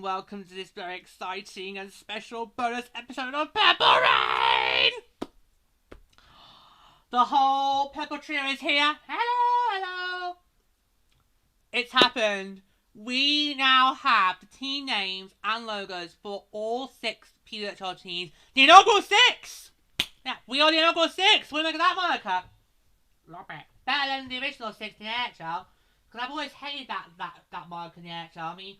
Welcome to this very exciting and special bonus episode of Purple Rain! The whole Purple Trio is here. Hello! It's happened. We now have the team names and logos for all 6 PWHL teams. The Inaugural Six! Yeah, we are the Inaugural Six. What do you make of that moniker? Love it. Better than the original 6 in the NHL. Because I've always hated that moniker in the NHL. I mean,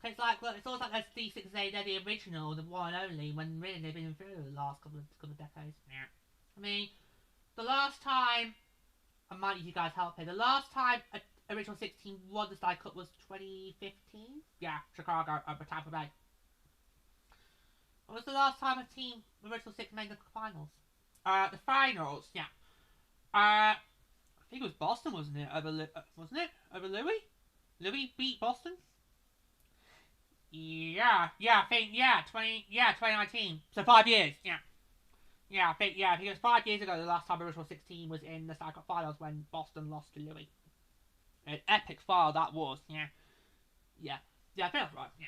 it's like, look, it's always like those D6A, they're the original, the one and only, when really they've been through the last couple of decades. Yeah. I mean, the last time, I might need you guys help here, the last time a original 6 team won the Stanley Cup was 2015? Yeah, Chicago over Tampa Bay. When was the last time a team, original 6, made the finals? The finals, yeah. I think it was Boston, wasn't it? Over Louis? Louis beat Boston? Yeah, I think, 2019. So 5 years, I think it was 5 years ago the last time the original 16 was in the Stanley Cup Finals when Boston lost to Louis. An epic file that was, yeah, I think that's right, yeah.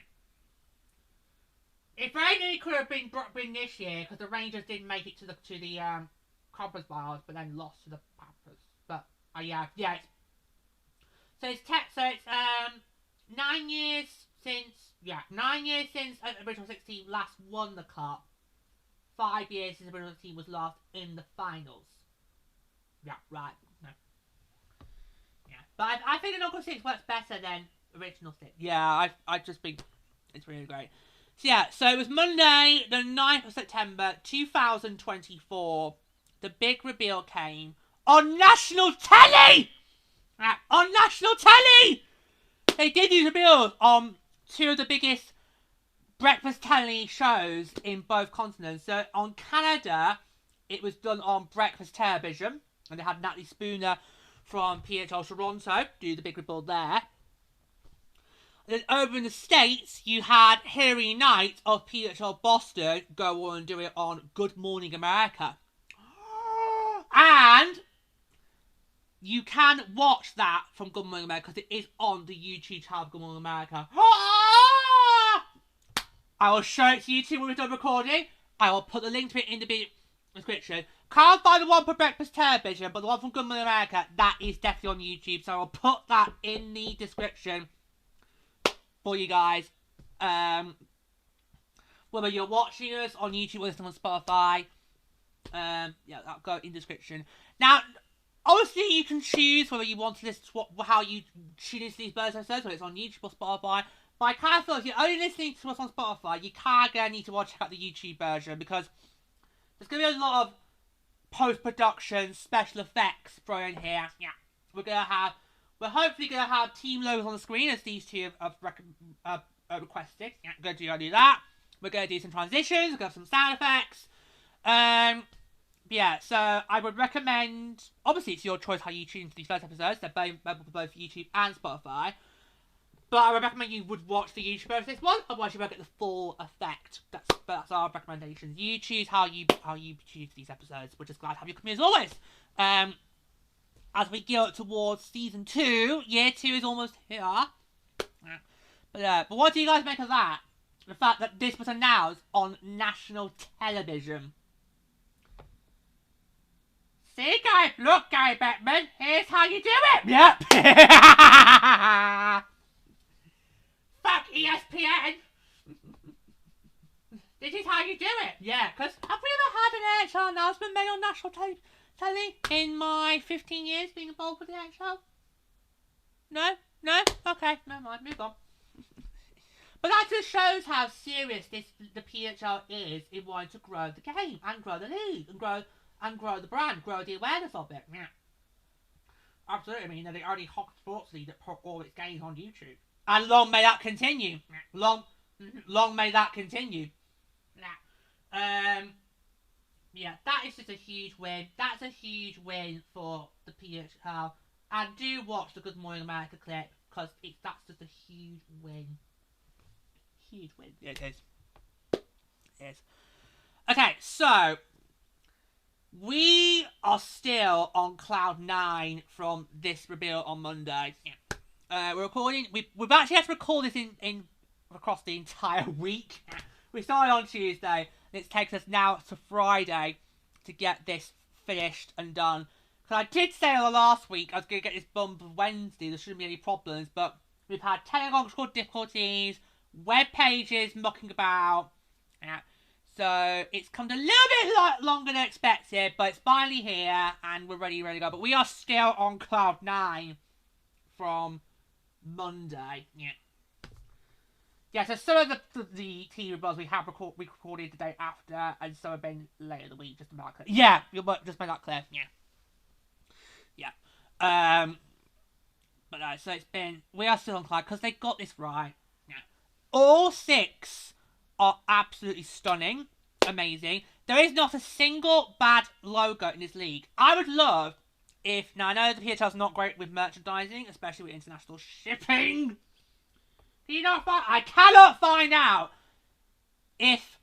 It very nearly could have been this year because the Rangers didn't make it to the conference finals, but then lost to the Panthers. But it's 9 years since. Yeah, 9 years since the original 6 team last won the cup. 5 years since the original team was last in the finals. Yeah, right. No. Yeah, but I think the Inaugural 6 works better than original 6. Yeah, I just think it's really great. So it was Monday, the 9th of September, 2024. The big reveal came on national telly! On national telly! They did these reveals on 2 of the biggest breakfast telly shows in both continents. So on Canada, it was done on breakfast television, and they had Natalie Spooner from PWHL Toronto do the big reveal there. And then over in the States, you had Hilary Knight of PWHL Boston go on and do it on Good Morning America. And you can watch that from Good Morning America because it is on the YouTube channel of Good Morning America. I will show it to you two when we're done recording. I will put the link to it in the description. Can't find the one for breakfast television, but the one from Good Morning America, that is definitely on YouTube. So I'll put that in the description for you guys. Whether you're watching us on YouTube or listening on Spotify, that'll go in the description. Now, obviously, you can choose whether you want to listen to how you tune into these bonus episodes, whether it's on YouTube or Spotify. But I kind of feel if you're only listening to us on Spotify, you kind of need to check out the YouTube version because there's going to be a lot of post-production special effects thrown in here. Yeah, we're hopefully going to have team logos on the screen as these two have requested. Yeah, we're going to do that. We're going to do some transitions. We're going to have some sound effects. So I would recommend, obviously it's your choice how you tune into these first episodes, they're available for both YouTube and Spotify, but I would recommend you would watch the YouTube version of this one, otherwise you won't get the full effect. That's our recommendations. You choose how you choose these episodes. We're just glad to have you come here as always. As we gear up towards season 2, year 2 is almost here. But what do you guys make of that? The fact that this was announced on national television. See, guys, look, Guy Bettman, here's how you do it! Yep! Fuck ESPN! This is how you do it! Yeah, because have we ever had an NHL announcement made on national telly in my 15 years being involved with the NHL? No? Okay, never mind, move on. But that just shows how serious the PHL is in wanting to grow the game and grow the league and grow the brand, grow the awareness of it. Yeah. Absolutely. I mean, they're the only hockey sports league that put all its games on YouTube. And long may that continue. Long may that continue. Yeah. Yeah, that is just a huge win. That's a huge win for the PWHL. And do watch the Good Morning America clip, because that's just a huge win. Huge win. Yeah, it is. It is. Okay, so we are still on cloud 9 from this reveal on Monday. Yeah. We're recording. We've actually had to record this in across the entire week. We started on Tuesday, and it takes us now to Friday to get this finished and done. Because I did say on the last week I was going to get this done for Wednesday. There shouldn't be any problems, but we've had technical difficulties, web pages mucking about. Yeah. So it's come a little bit longer than expected, but it's finally here and we're ready to go. But we are still on cloud 9 from Monday. Yeah. Yeah, so some of the TV results we have recorded the day after, and some have been later in the week, just to make that clear. Yeah, just make that clear. Yeah. Yeah. But no, so it's been, we are still on cloud because they got this right. Yeah. All 6 are absolutely stunning, amazing. There is not a single bad logo in this league. I would love if, now I know the PHL is not great with merchandising, especially with international shipping. I cannot find out if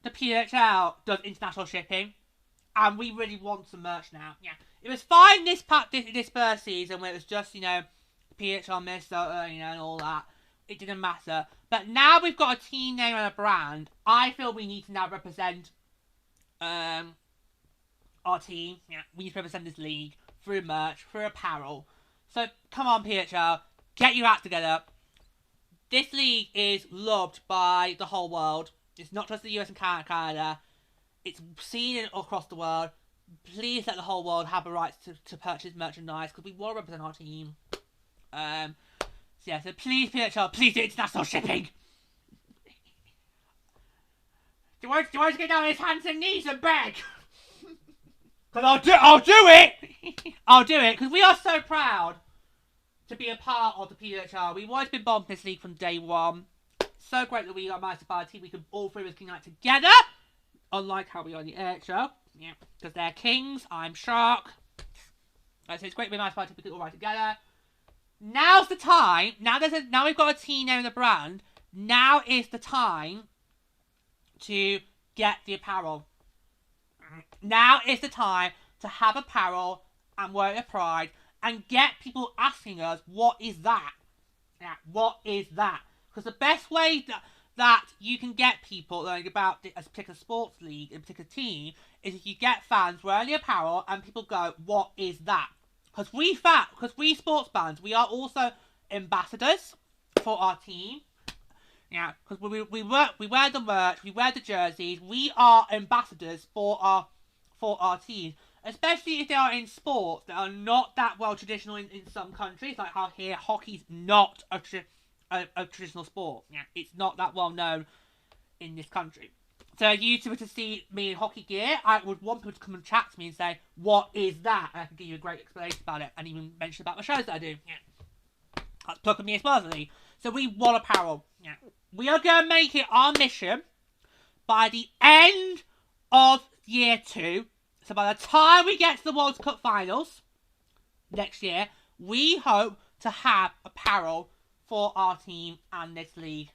the PHL does international shipping, and we really want some merch now. Yeah, it was fine this first season when it was just, you know, PHL Minnesota, you know, and all that. It didn't matter. But now we've got a team name and a brand. I feel we need to now represent our team. Yeah, we need to represent this league through merch, through apparel. So come on, PHL, get your act together. This league is loved by the whole world. It's not just the US and Canada. It's seen across the world. Please let the whole world have a right to purchase merchandise, because we want to represent our team. So yeah, so please, PHL, please do international shipping. Do I want to get down on his hands and knees and beg? Because I'll do it! I'll do it, because we are so proud to be a part of the PWHL. We've always been bombed this league from day one. So great that we are managed by a team. We can all three of us unite together. Unlike how we are in the AHL. Yeah. Because they're kings. I'm Shark. So it's great to be managed by a team. We can all ride together. Now's the time. Now we've got a team name and a brand. Now is the time to get the apparel. Now is the time to have apparel and wear it with pride. And get people asking us, what is that? Yeah, what is that? Because the best way that you can get people learning about a particular sports league, a particular team, is if you get fans wearing the apparel and people go, what is that? Because we sports fans, we are also ambassadors for our team. Yeah, because we wear the merch, we wear the jerseys, we are ambassadors for our team. Especially if they are in sports that are not that well traditional in some countries, like how here hockey's not a traditional sport. Yeah, it's not that well known in this country. So if you were to see me in hockey gear, I would want people to come and chat to me and say, what is that? And I can give you a great explanation about it, and even mention about the shows that I do. Yeah, that's plugging me as personally. So we want apparel. Yeah, we are going to make it our mission by the end of year 2. So by the time we get to the World Cup finals next year, we hope to have apparel for our team and this league.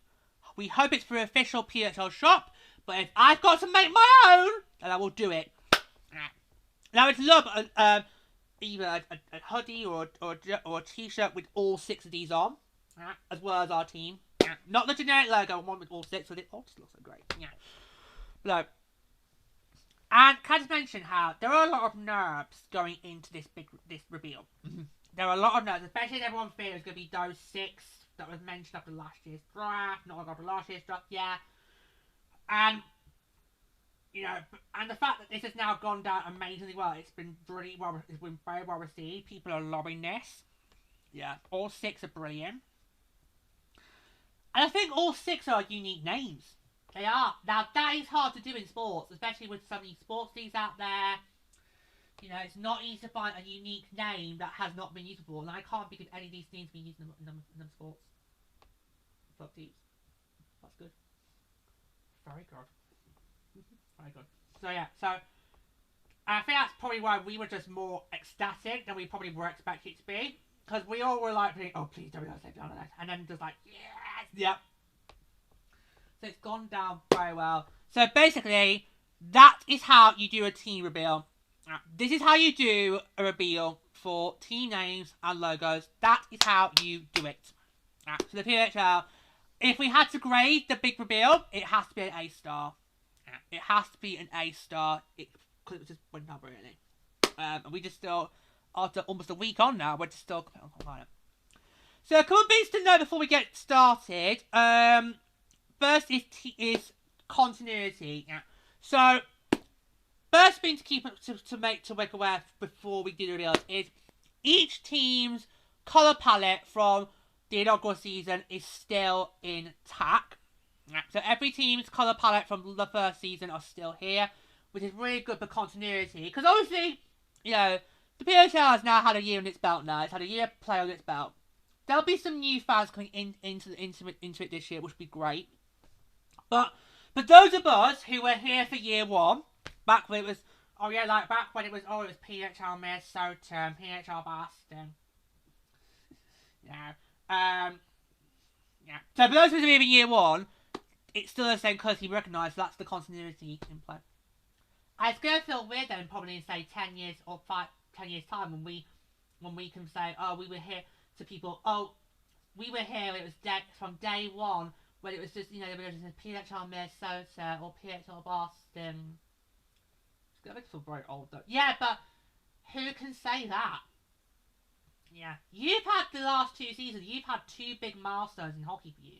We hope it's through an official PHL shop, but if I've got to make my own, then I will do it. Now, I'd love either a hoodie or a t-shirt with all 6 of these on, as well as our team. Not the generic logo, one with all 6 with it. Oh, this looks so great. Yeah. No. And can I just mention how there are a lot of nerves going into this reveal. There are a lot of nerves, especially as everyone feels it's going to be those 6 that was mentioned after last year's draft, not after last year's draft, yeah. And, you know, and the fact that this has now gone down amazingly well, it's been very well received. People are loving this. Yeah, all 6 are brilliant. And I think all 6 are unique names. They are. Now, that is hard to do in sports, especially with so many sports leagues out there. You know, it's not easy to find a unique name that has not been used before, and I can't think of any of these names being used in them sports. Fuck these. That's good. Very good. Very good. So yeah, so I think that's probably why we were just more ecstatic than we probably were expecting it to be. Because we all were like, oh please don't say down on that. And then just like, yes! Yep. So it's gone down very well. So basically, that is how you do a team reveal. This is how you do a reveal for team names and logos. That is how you do it. So the PWHL, if we had to grade the big reveal, it has to be an A-star. It has to be an A-star. Because it just went up really. And we just still, after almost a week on now, we're just still on it. So a couple of bits to know before we get started. First is continuity. So first thing to keep to make aware before we do the reveals is each team's colour palette from the inaugural season is still intact. So every team's colour palette from the first season are still here, which is really good for continuity. Because obviously, you know, the PWHL has now had a year on its belt now. It's had a year to play on its belt. There'll be some new fans coming into it this year, which would be great. But those of us who were here for year one, back when it was, back when it was PWHL Minnesota, PWHL Boston. Yeah. So for those of us who were here for year one, it's still the same because he recognised that's the continuity in play. It's going to feel weird then, probably in say 10 years or 10 years time when we can say, oh, we were here to people, oh, we were here, it was from day one, when it was just, you know, there was a PWHL Minnesota or PWHL Boston. It's going to feel very old though. Yeah, but who can say that? Yeah. You've had the last 2 seasons, you've had 2 big milestones in hockey for you.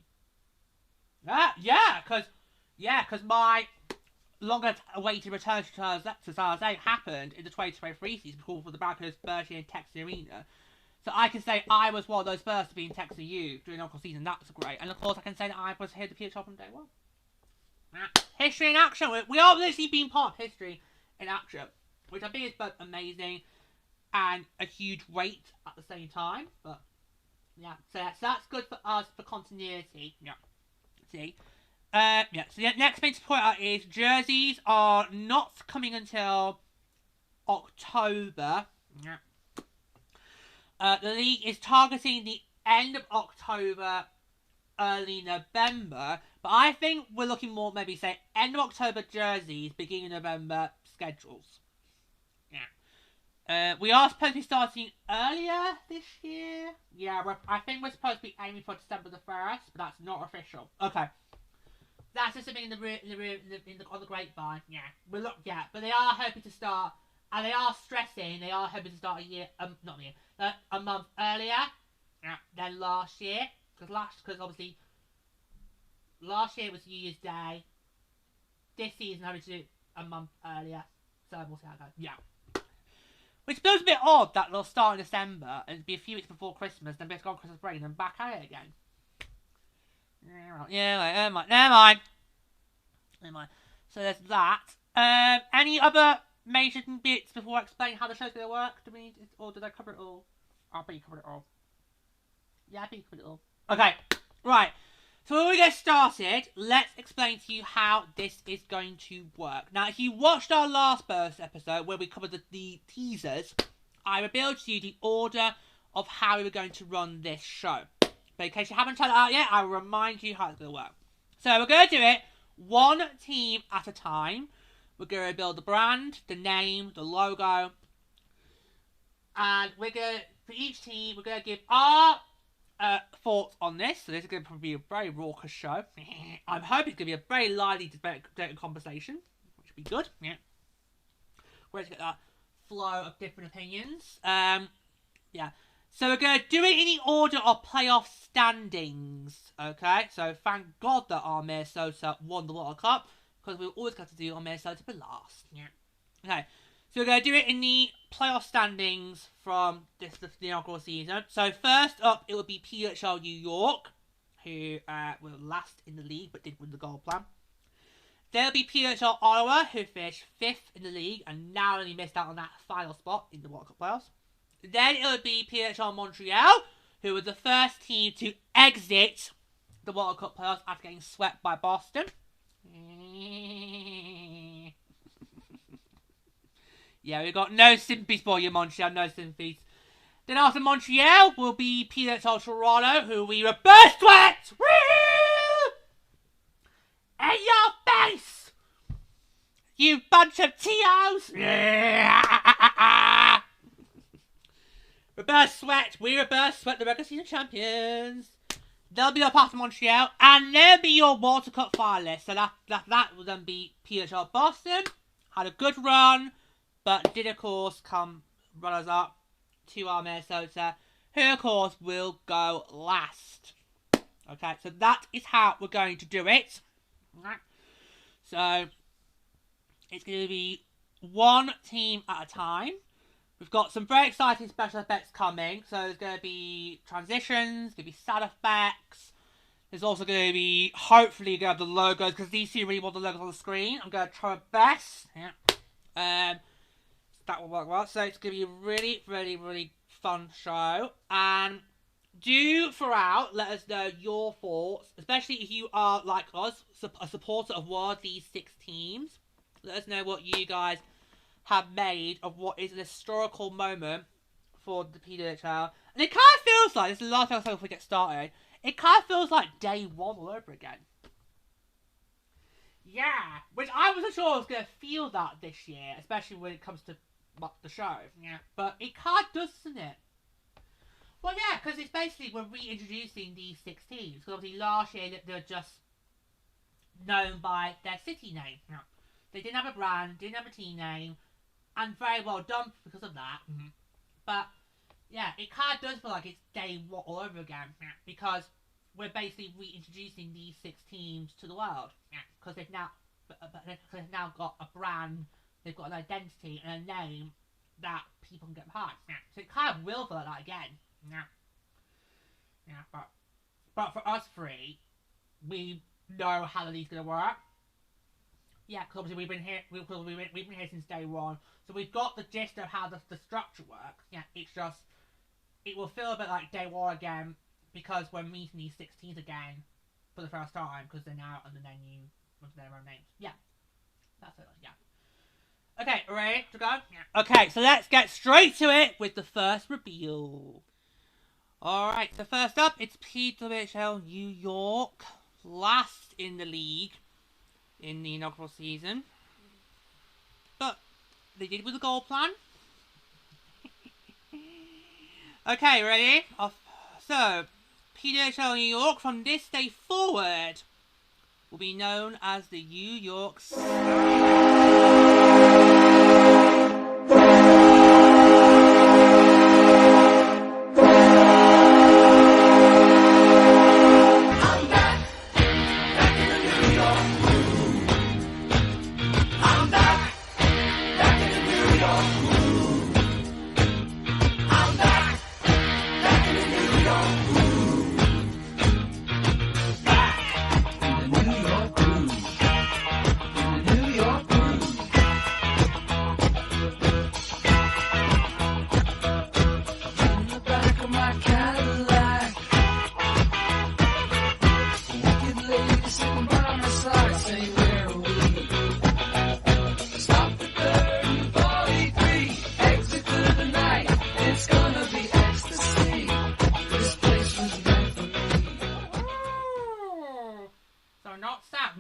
Because my longer-awaited return to San Jose happened in the 2023 season for the Broncos' first year in Texas Arena. So I can say I was one of those first to be in Texas U during the local season. That's great. And of course, I can say that I was here to PWHL from day one. History in action. We are literally being part of history in action, which I think is both amazing and a huge weight at the same time. But yeah, so that's good for us for continuity. Yeah. See. So the next thing to point out is jerseys are not coming until October. Yeah. The league is targeting the end of October, early November, but I think we're looking more maybe say end of October jerseys, beginning of November schedules. Yeah. We are supposed to be starting earlier this year. Yeah, I think we're supposed to be aiming for December the 1st, but that's not official. Okay. That's just something on the grapevine. Yeah, but they are hoping to start, and they are stressing they are hoping to start a month earlier than last year, because obviously last year was New Year's Day. This season hoping to do a month earlier, so we'll see how it goes. Yeah, which feels a bit odd that they'll start in December and be a few weeks before Christmas, then go on Christmas break and then back at it again. Yeah, never mind. So there's that. Any other major bits before I explain how the show's going to work? Or did I cover it all? I bet you covered it all. Yeah, I bet you covered it all. Okay, right. So when we get started, let's explain to you how this is going to work. Now, if you watched our last burst episode where we covered the teasers, I revealed to you the order of how we were going to run this show. But in case you haven't tried it out yet, I will remind you how it's going to work. So we're going to do it one team at a time. We're going to build the brand, the name, the logo. And we're going to, for each team, we're going to give our thoughts on this. So this is going to be a very raucous show. I'm hoping it's going to be a very lively debate and conversation, which would be good. Yeah. We're going to get that flow of different opinions. Yeah. So we're going to do it in the order of playoff standings, okay? So thank God that our Minnesota won the World Cup, because we always got to do our Minnesota for last. Yeah. Okay, so we're going to do it in the playoff standings from the inaugural season. So first up, it will be PWHL New York, who were last in the league but did win the gold plan. There'll be PWHL Ottawa, who finished 5th in the league and now only missed out on that final spot in the World Cup playoffs. Then it would be PWHL Montreal, who was the first team to exit the World Cup playoffs after getting swept by Boston. Yeah, we've got no sympathies for you, Montreal. No sympathies. Then after Montreal will be PWHL Toronto, who we reverse sweat! Woo! In your face! You bunch of TOs! Reverse sweat. We reverse sweat the regular season champions. They'll be up after Montreal, and they'll be your Water Cup finalists. So that will then be PWHL Boston. Had a good run, but did of course come runners up to our Minnesota, who of course will go last. Okay, so that is how we're going to do it. So it's going to be one team at a time. We've got some very exciting special effects coming. So there's going to be transitions, there's going to be sound effects. There's also going to be, hopefully, going to have the logos, because these two really want the logos on the screen. I'm going to try my best. Yeah. That will work well. So it's going to be a really, really, really fun show. And do throughout let us know your thoughts, especially if you are, like us, a supporter of one of these 6 teams. Let us know what you guys have made of what is an historical moment for the PWHL. And it kind of feels like, this is the last thing I'll say before we get started, it kind of feels like day one all over again. Yeah, which I wasn't sure I was going to feel that this year, especially when it comes to the show. Yeah, but it kind of does, doesn't it? Well, yeah, because it's basically, we're reintroducing these 6 teams. Because obviously last year they were just known by their city name. Yeah. They didn't have a brand, didn't have a team name, and very well done because of that. Mm-hmm. But yeah, it kind of does feel like it's day one all over again, yeah, because we're basically reintroducing these 6 teams to the world. Yeah, because they've now got a brand, they've got an identity and a name that people can get behind. Yeah. So it kind of will feel like that again. Yeah. Yeah, but for us 3, we know how the league's gonna work. Yeah, because obviously we've been here since day one, so we've got the gist of how the structure works. Yeah, it's just, it will feel a bit like day one again, because we're meeting these 6 teams again for the first time, because they're now under their own names. Yeah, that's it. Yeah. Okay, ready to go? Yeah. Okay, so let's get straight to it with the first reveal. Alright, so first up, it's PWHL New York, last in the league in the inaugural season. But they did with a goal plan. Okay, ready? So, PWHL New York from this day forward will be known as the New York Sirens.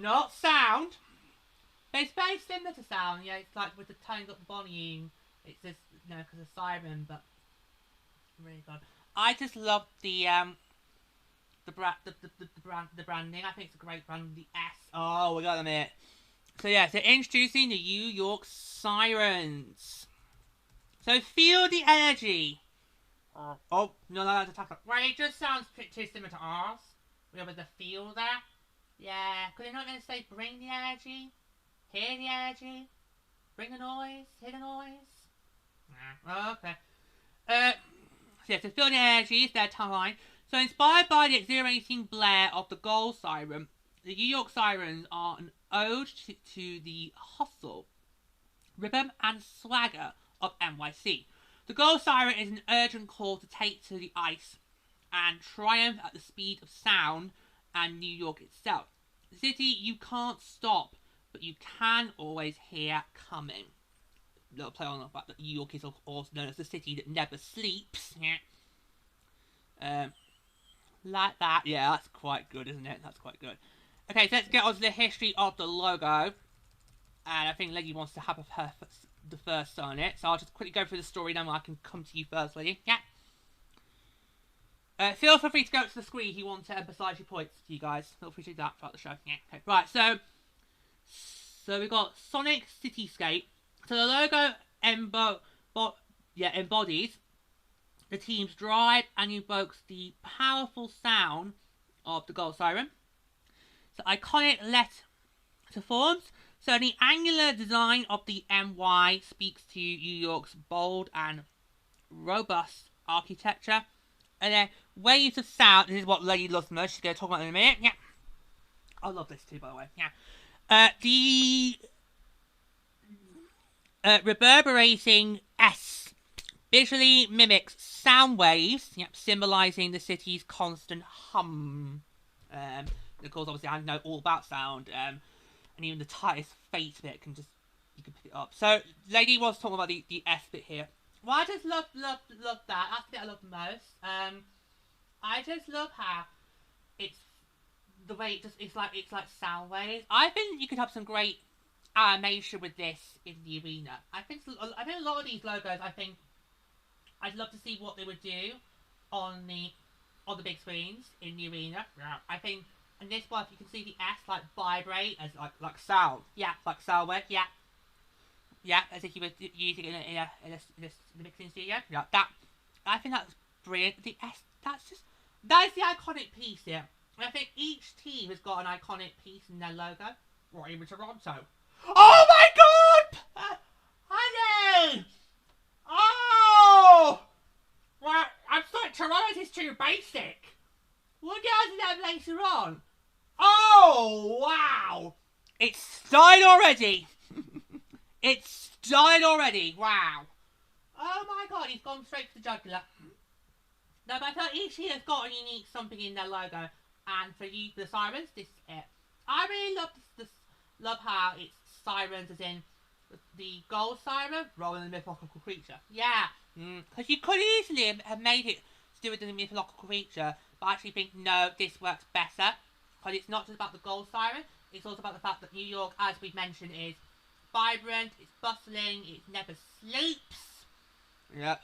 Not sound. But it's very similar to sound. Yeah, it's like with the tones up the volume. It's just, you know, because of siren, but really good. I just love the branding. I think it's a great brand. The S. Oh, we got them here. So yeah, so introducing the New York Sirens. So feel the energy. Oh, no, that's a tough one. Right, it just sounds too similar to ours. We have the feel there. Yeah, because they're not going to say bring the energy, hear the energy, bring the noise, hear the noise. Nah, okay. So yeah, to feel the energy is their tagline. So inspired by the exhilarating blare of the goal siren, the New York Sirens are an ode to the hustle, rhythm and swagger of NYC. The goal siren is an urgent call to take to the ice and triumph at the speed of sound and New York itself. The city you can't stop, but you can always hear coming. little play on the fact that New York is also known as the city that never sleeps. Yeah. Like that. Yeah, that's quite good, isn't it? That's quite good. Okay, so let's get on to the history of the logo. And I think Lady wants to have the first on it. So I'll just quickly go through the story, then I can come to you first, Lady. Yeah. Feel free to go to the screen if you want to emphasise your points to you guys. Feel free to do that throughout the show. Yeah. Okay. Right, so we've got Sonic Cityscape. So the logo embodies the team's drive and evokes the powerful sound of the goal siren. So iconic letterforms. So the angular design of the MY speaks to New York's bold and robust architecture. And then waves of sound. This is what Lady loves most. She's going to talk about it in a minute. Yeah. I love this too, by the way. Yeah. The reverberating S visually mimics sound waves, symbolising the city's constant hum. Of course, obviously, I know all about sound, and even the tightest face bit you can pick it up. So, Lady was talking about the S bit here. Well, I just love that. That's the bit I love most. I just love how it's the way it's like sound waves. I think you could have some great animation with this in the arena. I think a lot of these logos. I'd love to see what they would do on the big screens in the arena. Yeah. I think, and this one, you can see the S like vibrate as like sound. Yeah, like sound wave. Yeah. Yeah, as if you were using it in the mixing studio. Yeah, I think that's brilliant. The S, that is the iconic piece here. And I think each team has got an iconic piece in their logo. Right, even Toronto. Oh my God! Honey! Oh! Well, I'm sorry, Toronto is too basic. We'll get on to that later on. Oh, wow! It's started already. It's started already. Wow. Oh my God, he's gone straight to the jugular. No, but I feel like each team has got a unique something in their logo. And for you, the Sirens, this is it. I really love how it's Sirens as in the gold siren rather than the mythological creature. Yeah. Because you could easily have made it to do with the mythological creature, but I actually think, no, this works better. Because it's not just about the gold siren, it's also about the fact that New York, as we've mentioned, is vibrant, it's bustling, it never sleeps. Yeah.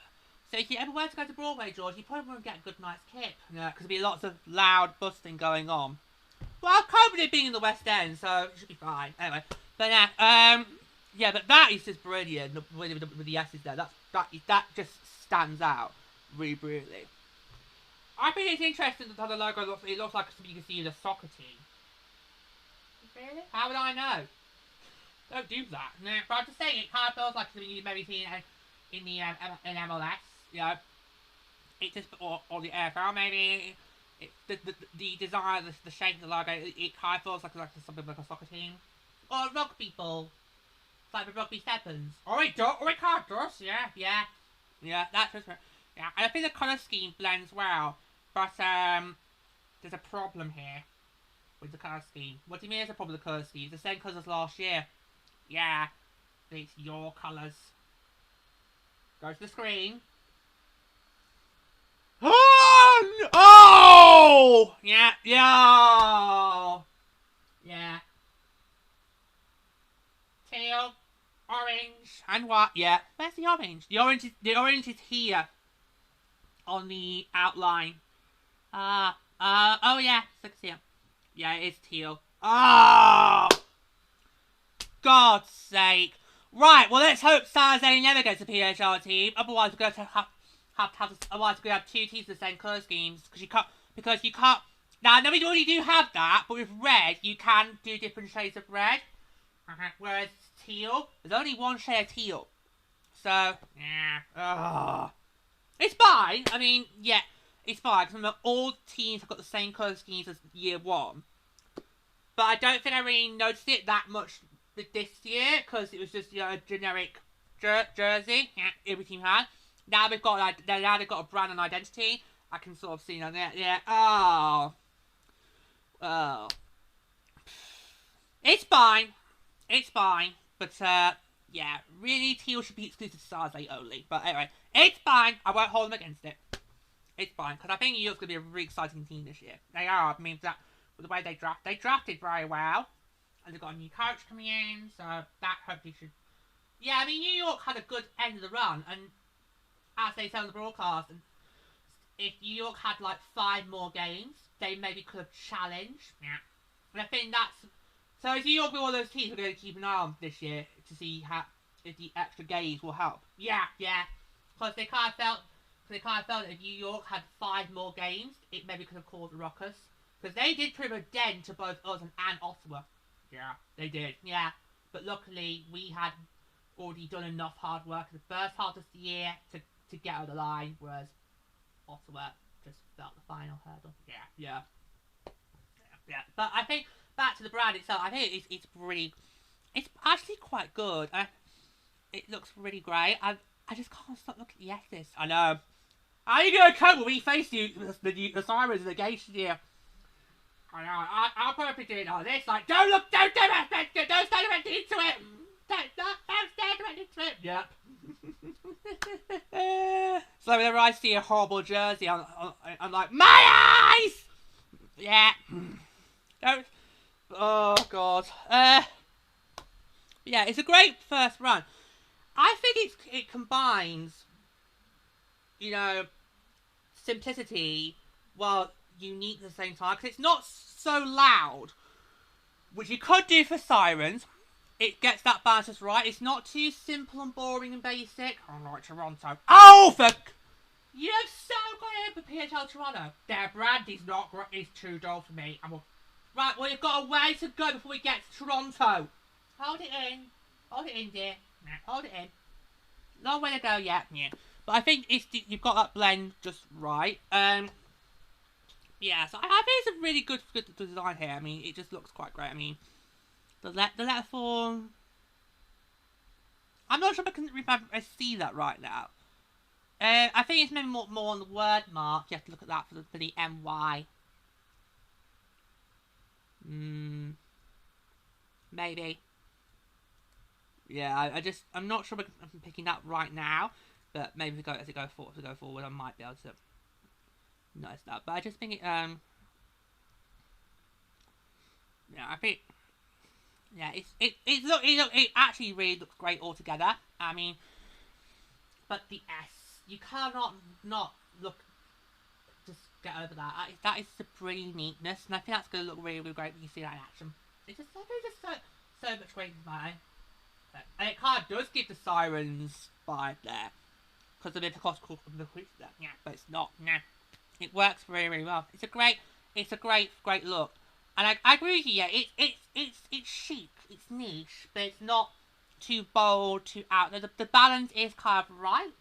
So if you ever were to go to Broadway, George, you probably won't get a good night's kip. Yeah, because there'll be lots of loud bustling going on. Well, COVID it being in the West End, so it should be fine. Anyway, but yeah, but that is just brilliant with the S's there. That just stands out really brilliantly. I think it's interesting that the logo looks. It looks like something you can see in a soccer team. Really? How would I know? Don't do that. No, but I'm just saying it kind of feels like something you'd maybe see in the in MLS. You know, it just or the AFL maybe. The design, the shape of the logo, it kind of feels like something like a soccer team or a rugby ball. It's like the rugby sevens. Or it kind of does. Yeah. That's just yeah. And I think the colour scheme blends well, but there's a problem here with the colour scheme. What do you mean there's a problem with the colour scheme? It's the same colours as last year. Yeah, it's your colours. Go to the screen. Oh! Yeah. Teal, orange, and what? Yeah. Where's the orange? The orange is here on the outline. Oh yeah, it's here. Yeah, it is teal. Oh! God's sake. Right, well let's hope Saturday never gets a PWHL team. Otherwise we're going to have two teams with the same colour schemes. Because you can't now I know we already do have that, but with red you can do different shades of red. Whereas teal, there's only one shade of teal. So yeah. It's fine. I mean, yeah, it's fine. Because all teams have got the same colour schemes as year one. But I don't think I really noticed it that much this year, because it was just, you know, a generic jersey. Yeah, every team had. Now they've got a brand and identity. I can sort of see on there. Yeah. Oh. It's fine. But Yeah, really, teal should be exclusive to Saturday only. But anyway, it's fine. I won't hold them against it. It's fine, because I think New York's going to be a really exciting team this year. They are. I mean, that with the way they drafted very well. And they've got a new coach coming in, so that hopefully should... Yeah, I mean, New York had a good end of the run, and as they said on the broadcast, and if New York had like 5 more games, they maybe could have challenged. Yeah. And I think that's... So if New York be one of those teams we're going to keep an eye on this year to see how if the extra games will help. Yeah. Because they kind of felt that if New York had 5 more games, it maybe could have caused a ruckus. Because they did prove a dent to both us and Ottawa. Yeah, they did. Yeah. But luckily, we had already done enough hard work in the first half of the year to get over the line, whereas Ottawa just felt the final hurdle. Yeah. But I think, back to the brand itself, I think it's really... It's actually quite good. It looks really great. I just can't stop looking at the S's. I know. How are you going to cope when we face the Sirens in the game here? I know. I'll probably be doing all this. Like, don't stand directly into it. Don't stand directly into it. Yep. So whenever I see a horrible jersey, I'm like, my eyes. Yeah. Don't. Oh God. Yeah, it's a great first run. I think it combines, you know, simplicity while unique at the same time, because it's not so loud, which you could do for Sirens. It gets that balance just right. It's not too simple and boring and basic. Unlike Toronto. Oh, fuck! You have so got in for PHL Toronto. Their brand is too dull for me. Right, well, you've got a way to go before we get to Toronto. Hold it in, dear. Hold it in. Long way to go yet. Yeah. But I think you've got that blend just right. Yeah, so I think it's a really good design here. I mean, it just looks quite great. I mean, the letter form... I'm not sure if I see that right now. I think it's maybe more on the word mark. You have to look at that for the MY. Maybe. Yeah, I'm not sure if I'm picking that right now, but maybe as we go forward, I might be able to notice that. But I just think it, yeah, I think, yeah, it actually really looks great altogether. I mean, but the S, you cannot not look, just get over that. That is the pretty neatness, and I think that's going to look really, really great when you see that in action. It's just so much great design. And it kind of does give the Sirens vibe there, because of the cost of the creature there. Yeah, but it's not. Nah, it works really, really well. It's a great look. And I agree with you. Yeah, it's chic, it's niche, but it's not too bold, too out there. The balance is kind of right.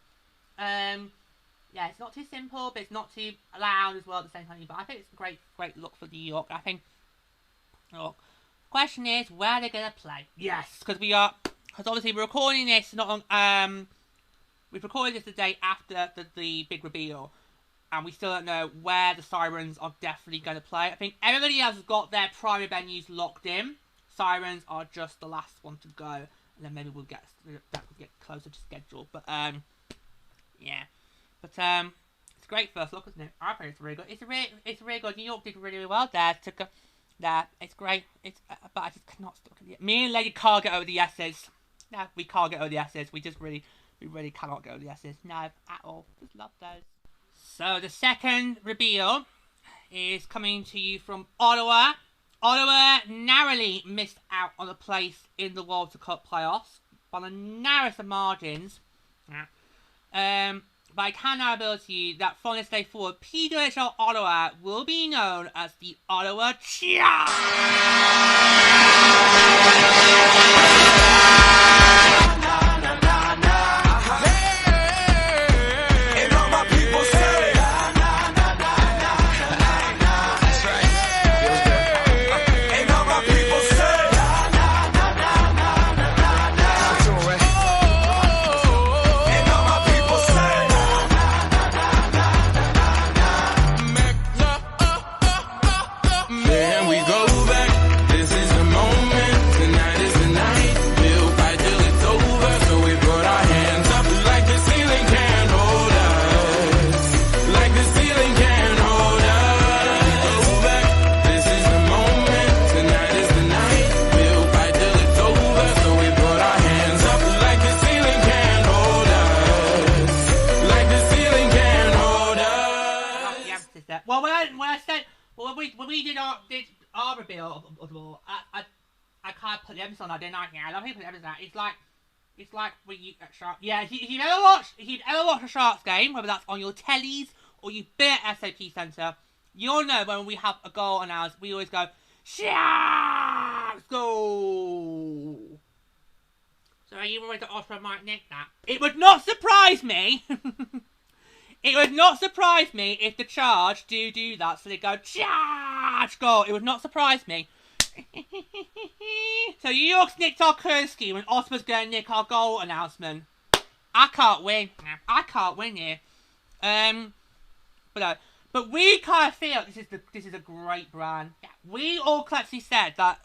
Yeah, it's not too simple, but it's not too loud as well at the same time. But I think it's a great look for New York. I think. Look, question is, where are they gonna play? Yes, because obviously we're recording this not on, we've recorded this the day after the big reveal, and we still don't know where the Sirens are definitely going to play. I think everybody else has got their primary venues locked in. Sirens are just the last one to go, and then maybe that will get closer to schedule. But yeah, but it's a great first look, isn't it? I think it's really good. It's really good. New York did really, really well there. It's great. But I just cannot stop looking at it. Me and Lady can't get over the S's. No, we can't get over the S's. We really cannot get over the S's. No, at all. Just love those. So the second reveal is coming to you from Ottawa. Ottawa narrowly missed out on a place in the World Cup playoffs by the narrowest of margins. But I can now reveal to you that from this day forward, PWHL Ottawa will be known as the Ottawa Charge. Then we go back. This is the moment tonight. emphasis on that, didn't I? Yeah, I love how you put emphasis on that. It's like when you at Sharks. Yeah, if you've ever watched a Sharks game, whether that's on your tellies or you've been at SAP Centre, you'll know when we have a goal announced, we always go, Sharks go! So are you worried that Ottawa might nick that? It would not surprise me. It would not surprise me if the Charge do that. So they go, Charge goal. It would not surprise me. So New York's nicked our curse scheme and Ottawa's going to nick our goal announcement. I can't win. I can't win here. But we kind of feel this is a great brand. We all collectively said that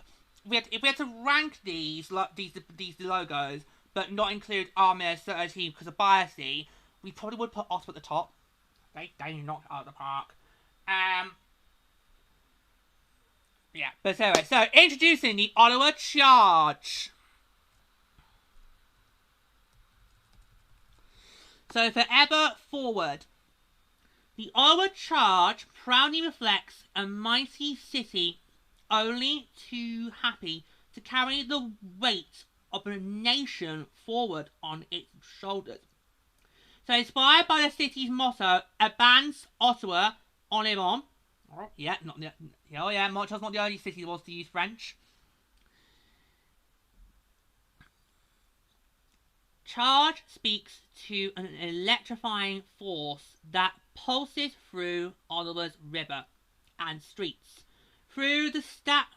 if we had to rank these logos, but not include Army's certain team because of biasy, we probably would put Ottawa at the top. They knocked out of the park. Yeah, but anyway, so introducing the Ottawa Charge. So forever forward. The Ottawa Charge proudly reflects a mighty city only too happy to carry the weight of a nation forward on its shoulders. So inspired by the city's motto, Advance Ottawa en avant. Oh yeah, Montreal's not the only city that wants to use French. Charge speaks to an electrifying force that pulses through Ottawa's river and streets, through the stands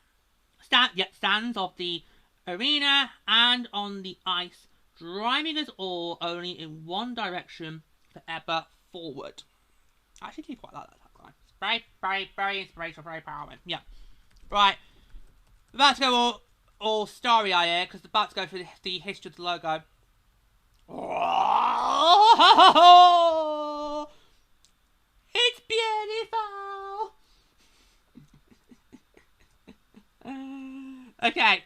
of the arena and on the ice, driving us all only in one direction, forever forward. I actually do quite like that tagline. It's very, very, very inspirational, very powerful. Yeah. Right. We're about to go all starry-eyed here, because we're about to go through the history of the logo. Oh, it's beautiful. Okay,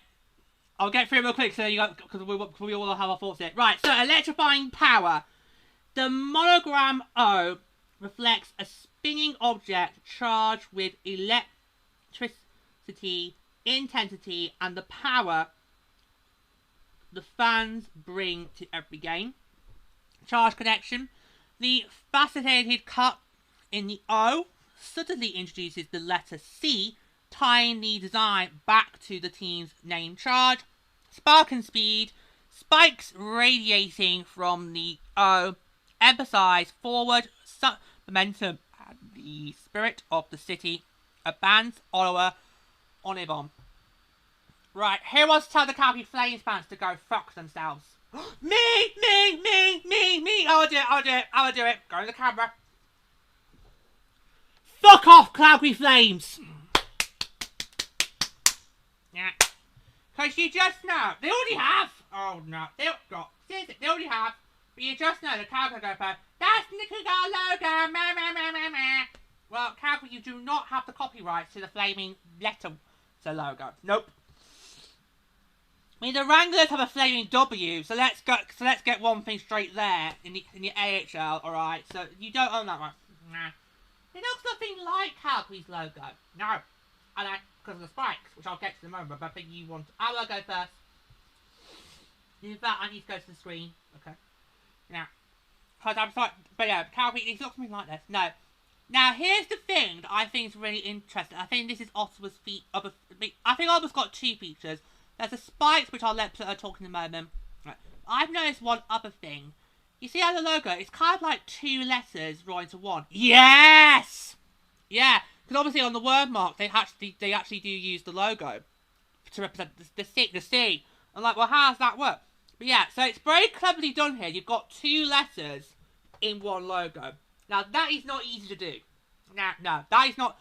I'll get through it real quick so you got, because we all have our thoughts here. Right, so electrifying power. The monogram O reflects a spinning object charged with electricity, intensity, and the power the fans bring to every game. Charge connection. The faceted cut in the O subtly introduces the letter C, tying the design back to the team's name Charge. Spark and speed. Spikes radiating from the O emphasize forward momentum and the spirit of the city. Advance Ottawa en avant. Right, who wants to tell the Calgary Flames fans to go fuck themselves? Me! I'll do it. Go to the camera. Fuck off, Calgary Flames! Yeah. Because you just know, they already have. Oh no, seriously, they already have. But you just know the Calgary go for, that's Nicola logo, meh. Well, Calgary, you do not have the copyrights to the flaming letter, the logo. Nope. I mean, the Wranglers have a flaming W, so let's get one thing straight there in the AHL. All right, so you don't own that one. Nah. It looks nothing like Calgary's logo. No, and because of the spikes, which I'll get to in a moment. But I think you want. I will go first. In fact, I need to go to the screen. Okay. Now, because I'm sorry, but yeah, Calgary. It looks something like this. No. Now, here's the thing that I think is really interesting. I think this is Ottawa's I think Ottawa's got two features. There's the spikes, which I'll let talk in a moment. Right. I've noticed one other thing. You see how the logo, it's kind of like two letters rolled into one. Yes! Yeah, because obviously on the word mark, they actually do use the logo to represent the C. I'm like, well, how does that work? But yeah, so it's very cleverly done here. You've got two letters in one logo. Now, that is not easy to do. No, that is not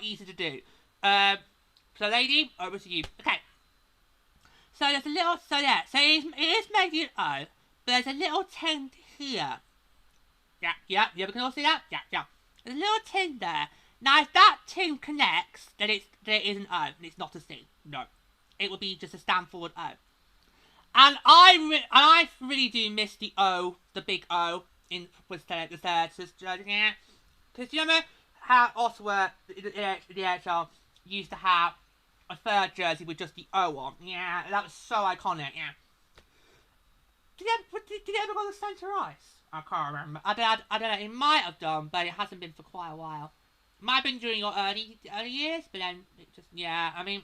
easy to do. So lady, over to you. Okay. So there's a little, so it is making an O, but there's a little tint here. Yeah, you can all see that? Yeah. There's a little tint there. Now, if that tint connects, then it is an O, and it's not a C. No. It would be just a stand forward O. And I really do miss the O, the big O, with the because you remember how Ottawa, the AHL, used to have a third jersey with just the O on. Yeah, that was so iconic. Yeah. Did it ever go to centre ice? I can't remember. I don't know. It might have done, but it hasn't been for quite a while. It might have been during your early years, but then it just, yeah. I mean,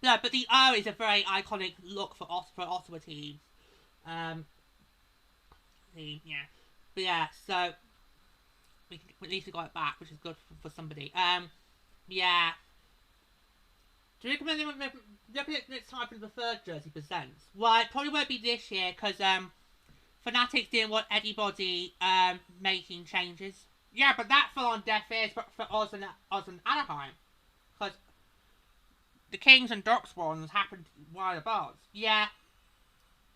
no, but the O is a very iconic look for Ottawa teams. Yeah, but yeah. So at least we got it back, which is good for somebody. Yeah. Do you recommend it's time for the third jersey presents? Well, it probably won't be this year because Fanatics didn't want anybody making changes. Yeah, but that fell on deaf ears for us and Anaheim. Because the Kings and Ducks ones happened while the bars. Yeah.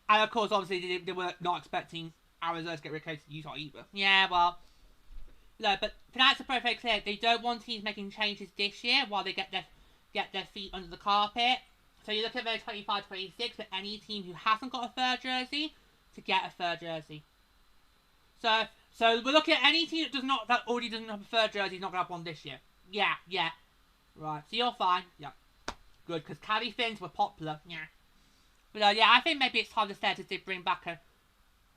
And of course, obviously, they were not expecting Arizona to get relocated to Utah either. Yeah, well. No, but Fanatics are very clear. They don't want teams making changes this year while they get their feet under the carpet. So you look at those 25-26 for any team who hasn't got a third jersey to get a third jersey. So we're looking at any team that already doesn't have a third jersey is not going to have one this year. Yeah. Right, so you're fine. Yeah. Good, because Cali Fins were popular. Yeah. But yeah, I think maybe it's time to bring back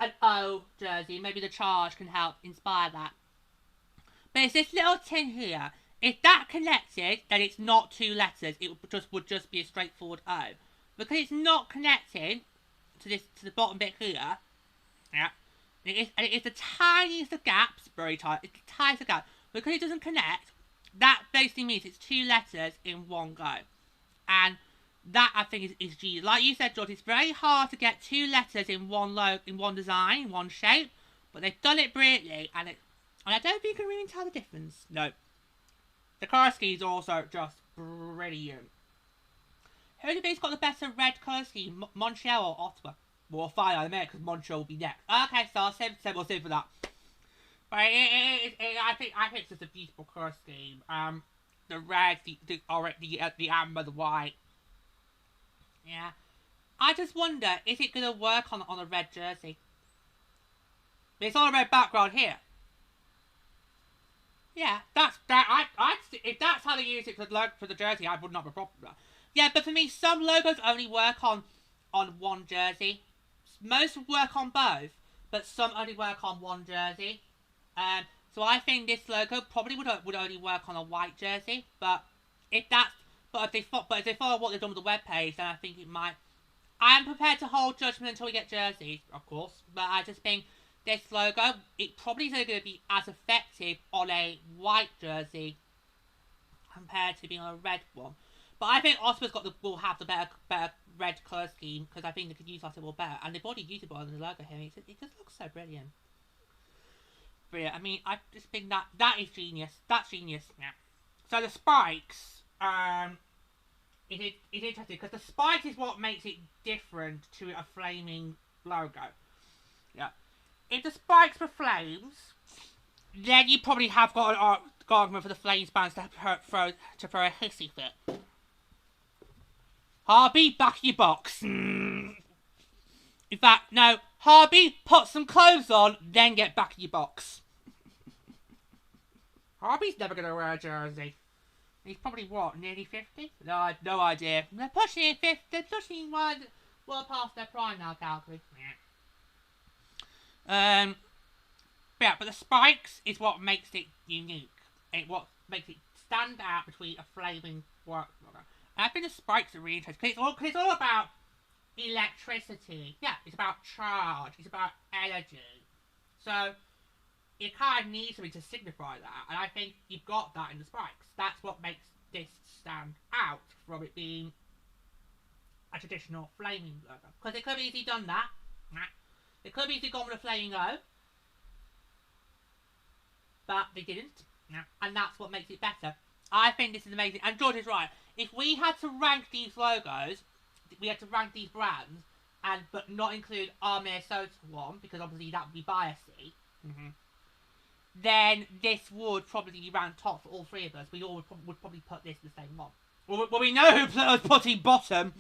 an O jersey. Maybe the Charge can help inspire that. But it's this little tin here. If that connected, then it's not 2 letters. It would just be a straightforward O. Because it's not connected to the bottom bit here. Yeah. It is the tiniest of gaps, very tight. It's the tiniest of gap. Because it doesn't connect, that basically means it's 2 letters in one go. And that I think is genius. Like you said, George, it's very hard to get 2 letters in one design, one shape. But they've done it brilliantly, and I don't think you can really tell the difference. No. The Karski is also just brilliant. Who do you think's got the better red colour scheme, Montreal or Ottawa? Well, fine, I admit, because Montreal will be next. Okay, so we'll save for that. But I think it's just a beautiful colour scheme. The red, the amber, the white. Yeah. I just wonder, is it going to work on a red jersey? But it's on a red background here. Yeah, if that's how they use it for the jersey, I would not have a problem with that. Yeah, but for me, some logos only work on one jersey. Most work on both, but some only work on one jersey. So I think this logo probably would only work on a white jersey. But if they follow what they've done with the webpage, then I think it might. I am prepared to hold judgment until we get jerseys, of course. But I just think this logo, it probably isn't going to be as effective on a white jersey compared to being on a red one. But I think Ottawa's will have the better red colour scheme because I think they could use it more better. And they've already used it on the logo here. It just looks so brilliant. Brilliant. I mean, I just think that is genius. That's genius. Yeah. So the spikes, it's interesting because the spike is what makes it different to a flaming logo. Yeah. If the spikes were flames, then you probably have got an argument for the flames bands to throw a hissy fit. Harvey, back your box. In fact, no. Harvey, put some clothes on, then get back in your box. Harvey's never going to wear a jersey. He's probably, what, nearly 50? No, I have no idea. They're pushing 50. They're pushing well past their prime now, Calgary. Yeah. But the spikes is what makes it unique. What makes it stand out between a flaming work logo. And I think the spikes are really interesting. Cause it's all about electricity. Yeah, it's about charge. It's about energy. So, you kind of need something to signify that. And I think you've got that in the spikes. That's what makes this stand out from it being a traditional flaming logo. Because they could have easily done that. They could have easily gone with a flaming O. But they didn't. And that's what makes it better. I think this is amazing. And George is right. If we had to rank these logos, we had to rank these brands, but not include our Minnesota one, because obviously that would be biasy, then this would probably be ranked top for all 3 of us. We all would probably put this in the same one. Well, we know who Pluto's putting bottom.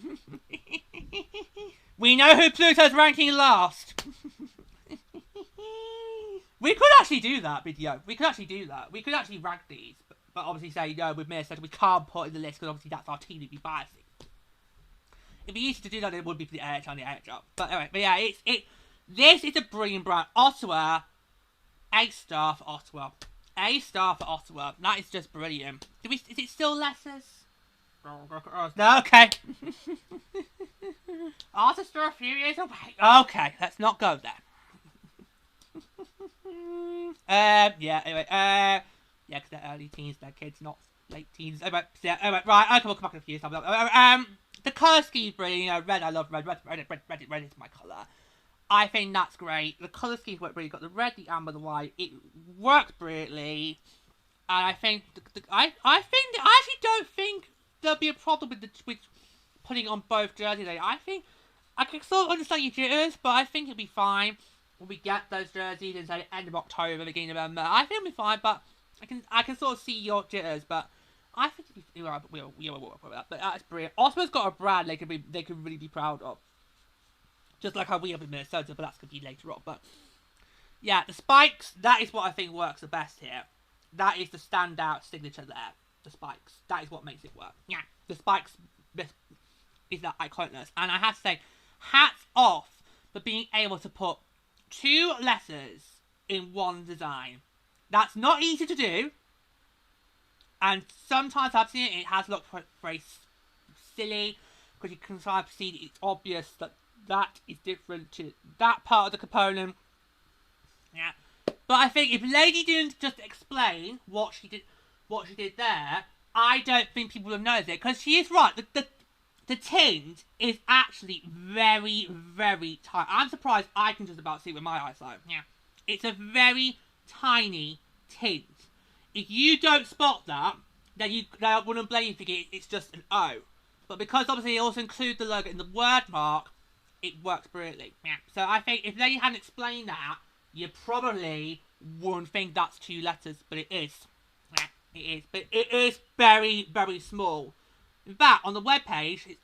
We know who Pluto's ranking last. We could actually do that video. We could actually do that. We could actually rank these. but obviously say, no, with Minnesota, we can't put in the list because obviously that's our team to be biasing. It'd be easy to do that, it would be for the AHL and the AHL. But anyway, but yeah, this is a brilliant brand. Ottawa, A star for Ottawa. A star for Ottawa. That is just brilliant. Is it still letters? No, okay. Ours still a few years away. Okay, let's not go there. Yeah, anyway, yeah, because they're early teens, they're kids, not late teens. Anyway, right, okay, we'll come back in a few times. The colour scheme's brilliant, you know, red, I love red, red is my colour. I think that's great. The colour schemes work brilliant. You've got the red, the amber, the white. It works brilliantly. And I think, I actually don't think there'll be a problem with putting on both jerseys. I think, I can sort of understand your jitters, but I think it'll be fine when we get those jerseys in, say, end of October, beginning of November. I think it'll be fine, but I can sort of see your jitters, but I think it'll be alright, but we'll work with that. But that's brilliant. Ottawa's got a brand they can really be proud of. Just like how we have in Minnesota, but that's going to be later on. But yeah, the spikes, that is what I think works the best here. That is the standout signature there. The spikes. That is what makes it work. Yeah, the spikes is that iconicness. And I have to say, hats off for being able to put two letters in one design. That's not easy to do. And sometimes I've seen it, it has looked very silly. Because you can kind of see it's obvious that that is different to that part of the component. Yeah. But I think if Lady didn't just explain what she did there, I don't think people would have noticed it. Because she is right. The tint is actually very, very tiny. I'm surprised I can just about see it with my eyesight. Yeah. It's a very tiny tint. If you don't spot that, then I wouldn't blame you thinking it's just an O. But because obviously it also includes the logo in the word mark, it works brilliantly. Yeah. So I think if they hadn't explained that, you probably wouldn't think that's two letters, but it is. Yeah, it is. But it is very, very small. In fact, on the webpage,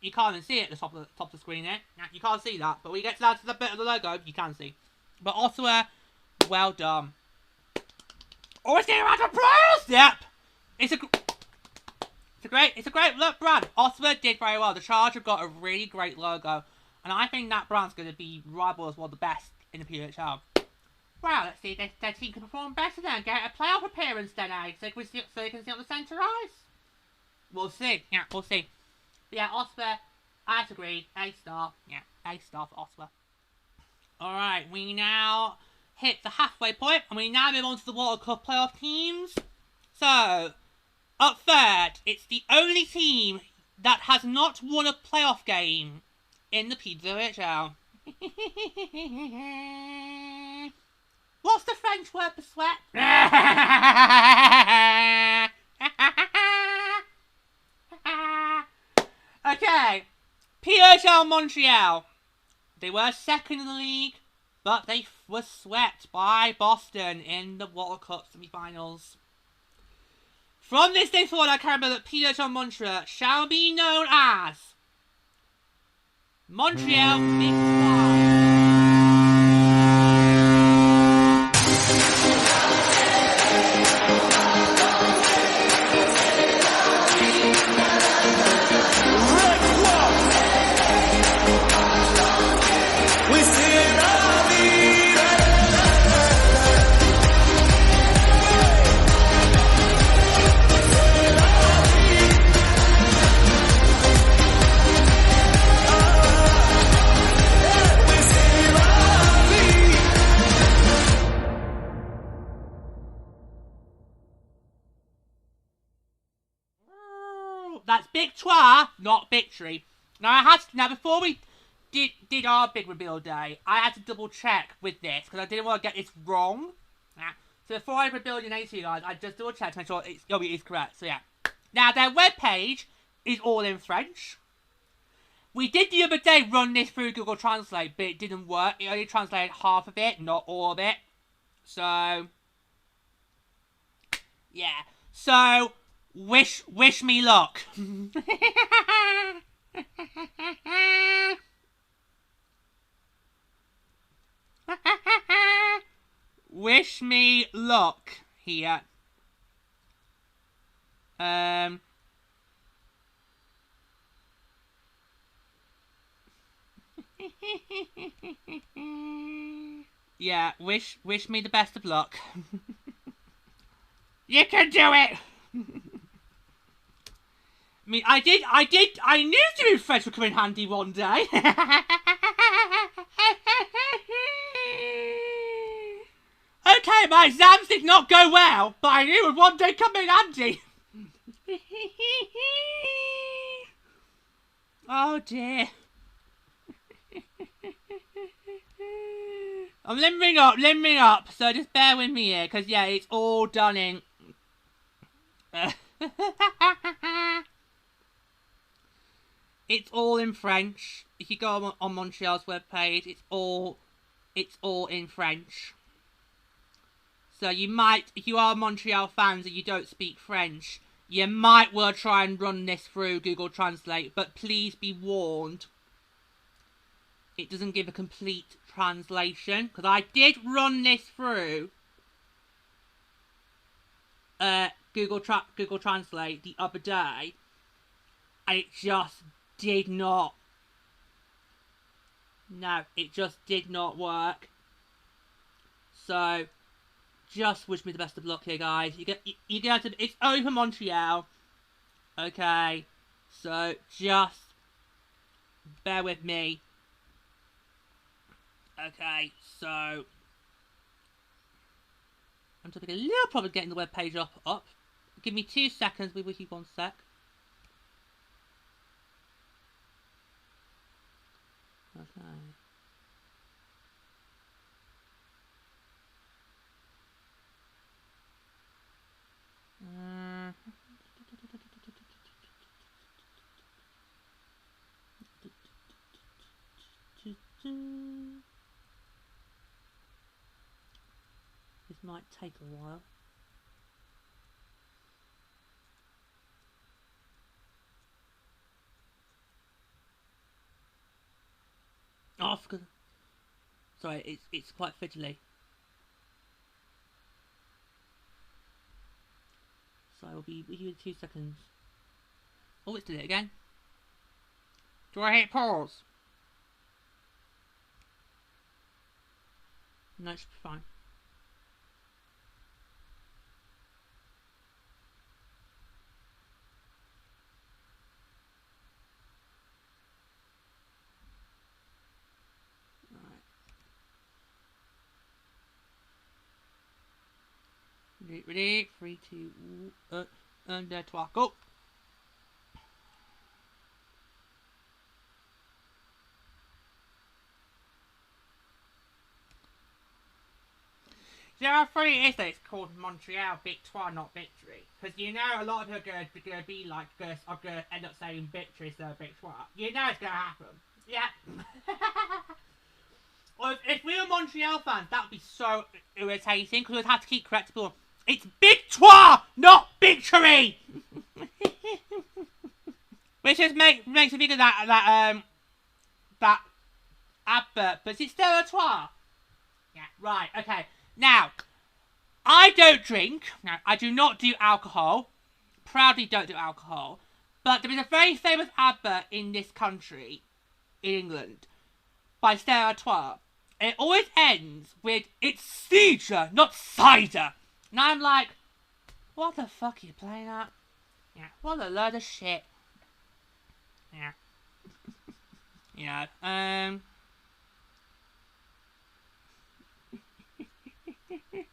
you can't even see it at the top of the screen there. Yeah, you can't see that, but when you get to that bit of the logo, you can see. But Ottawa, well done. Always getting around to applause! Yep. It's a great look brand. Ottawa did very well. The Charge have got a really great logo. And I think that brand's going to be rival as one of the best in the PWHL. Well, let's see if their team can perform better then. Get a playoff appearance then, eh? So they can see on the centre ice. We'll see. Yeah, we'll see. But yeah, Ottawa, I agree. A star. Yeah, A star for Ottawa. Alright, we now hit the halfway point, and we now move on to the World Cup playoff teams. So, up third, it's the only team that has not won a playoff game in the PWHL. What's the French word for sweat? Okay, PWHL Montreal. They were second in the league, but they were swept by Boston in the World Cup semi-finals. From this day forward, I can remember that PWHL Montreal shall be known as Montreal Victoire. That's Victoire, not victory. Now before we did our big reveal day, I had to double check with this because I didn't want to get this wrong. So before I revealed your name to you guys, I just double checked to make sure it is correct. So yeah. Now their webpage is all in French. We did the other day run this through Google Translate, but it didn't work. It only translated half of it, not all of it. So yeah. So wish me luck. Wish me luck here. Yeah, wish me the best of luck. You can do it! I mean, I knew doing French would come in handy one day. Okay, my exams did not go well, but I knew it would one day come in handy. Oh dear. I'm limbering up, so just bear with me here, because yeah, it's all done in... It's all in French. If you go on Montreal's webpage, it's all in French. So you might, if you are Montreal fans and you don't speak French, you might well try and run this through Google Translate, but please be warned, it doesn't give a complete translation, because I did run this through Google Translate the other day, and it just did not. No, it just did not work. So, just wish me the best of luck here, guys. You get to, it's over Montreal. Okay, so just bear with me. Okay, so I'm just having a little problem getting the web page up. Give me 2 seconds. We'll keep 1 sec. Okay. This might take a while. Oh, sorry, it's quite fiddly. So I will be with you in 2 seconds. Oh, it's did it again. Do I hit pause? No, it should be fine. Ready? 3, 2, 1, 2, 3, go! You know how funny it is that it's called Montreal Victoire, not Victory? Because you know a lot of people are going to be like, are going to end up saying Victory instead of Victoire. You know it's going to happen. Yeah. Well, if we were Montreal fans, that would be so irritating, because we'd have to keep correcting people. It's Victoire, not Victory! Which just makes me think of that advert, but it's still a Victoire. Yeah, right, okay. Now, I don't drink. Now, I do not do alcohol. Proudly don't do alcohol. But there is a very famous advert in this country, in England, by Stella Artois. It always ends with, it's cider, not cider. And I'm like, what the fuck are you playing at? Yeah, what a load of shit. Yeah. Yeah,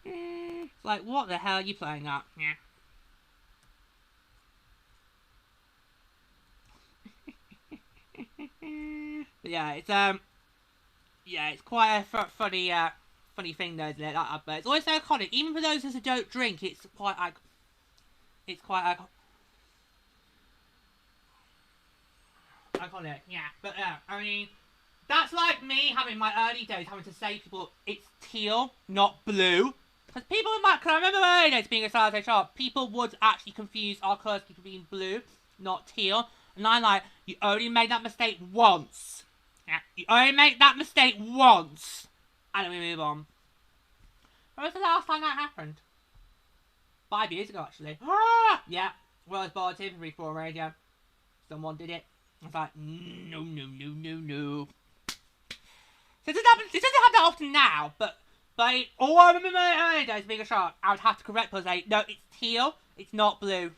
it's like, what the hell are you playing at? Yeah. But yeah, it's quite a funny thing though, isn't it? But it's always so iconic. Even for those who don't drink, it's quite iconic. Yeah, but I mean, that's like me having my early days having to say to people it's teal, not blue. Because people cause I remember my early days being a Ottawa Charge, people would actually confuse our colours between blue, not teal. And I'm like, you only made that mistake once. Yeah, you only make that mistake once. And then we move on. When was the last time that happened? 5 years ago, actually. Ah! Yeah. Well, it's bulletin for Victoire Radio. Someone did it. I was like, no, no, no, no, no. So it doesn't happen that often now, but I remember my early days being a shark, I would have to correct people and say, no, it's teal, it's not blue.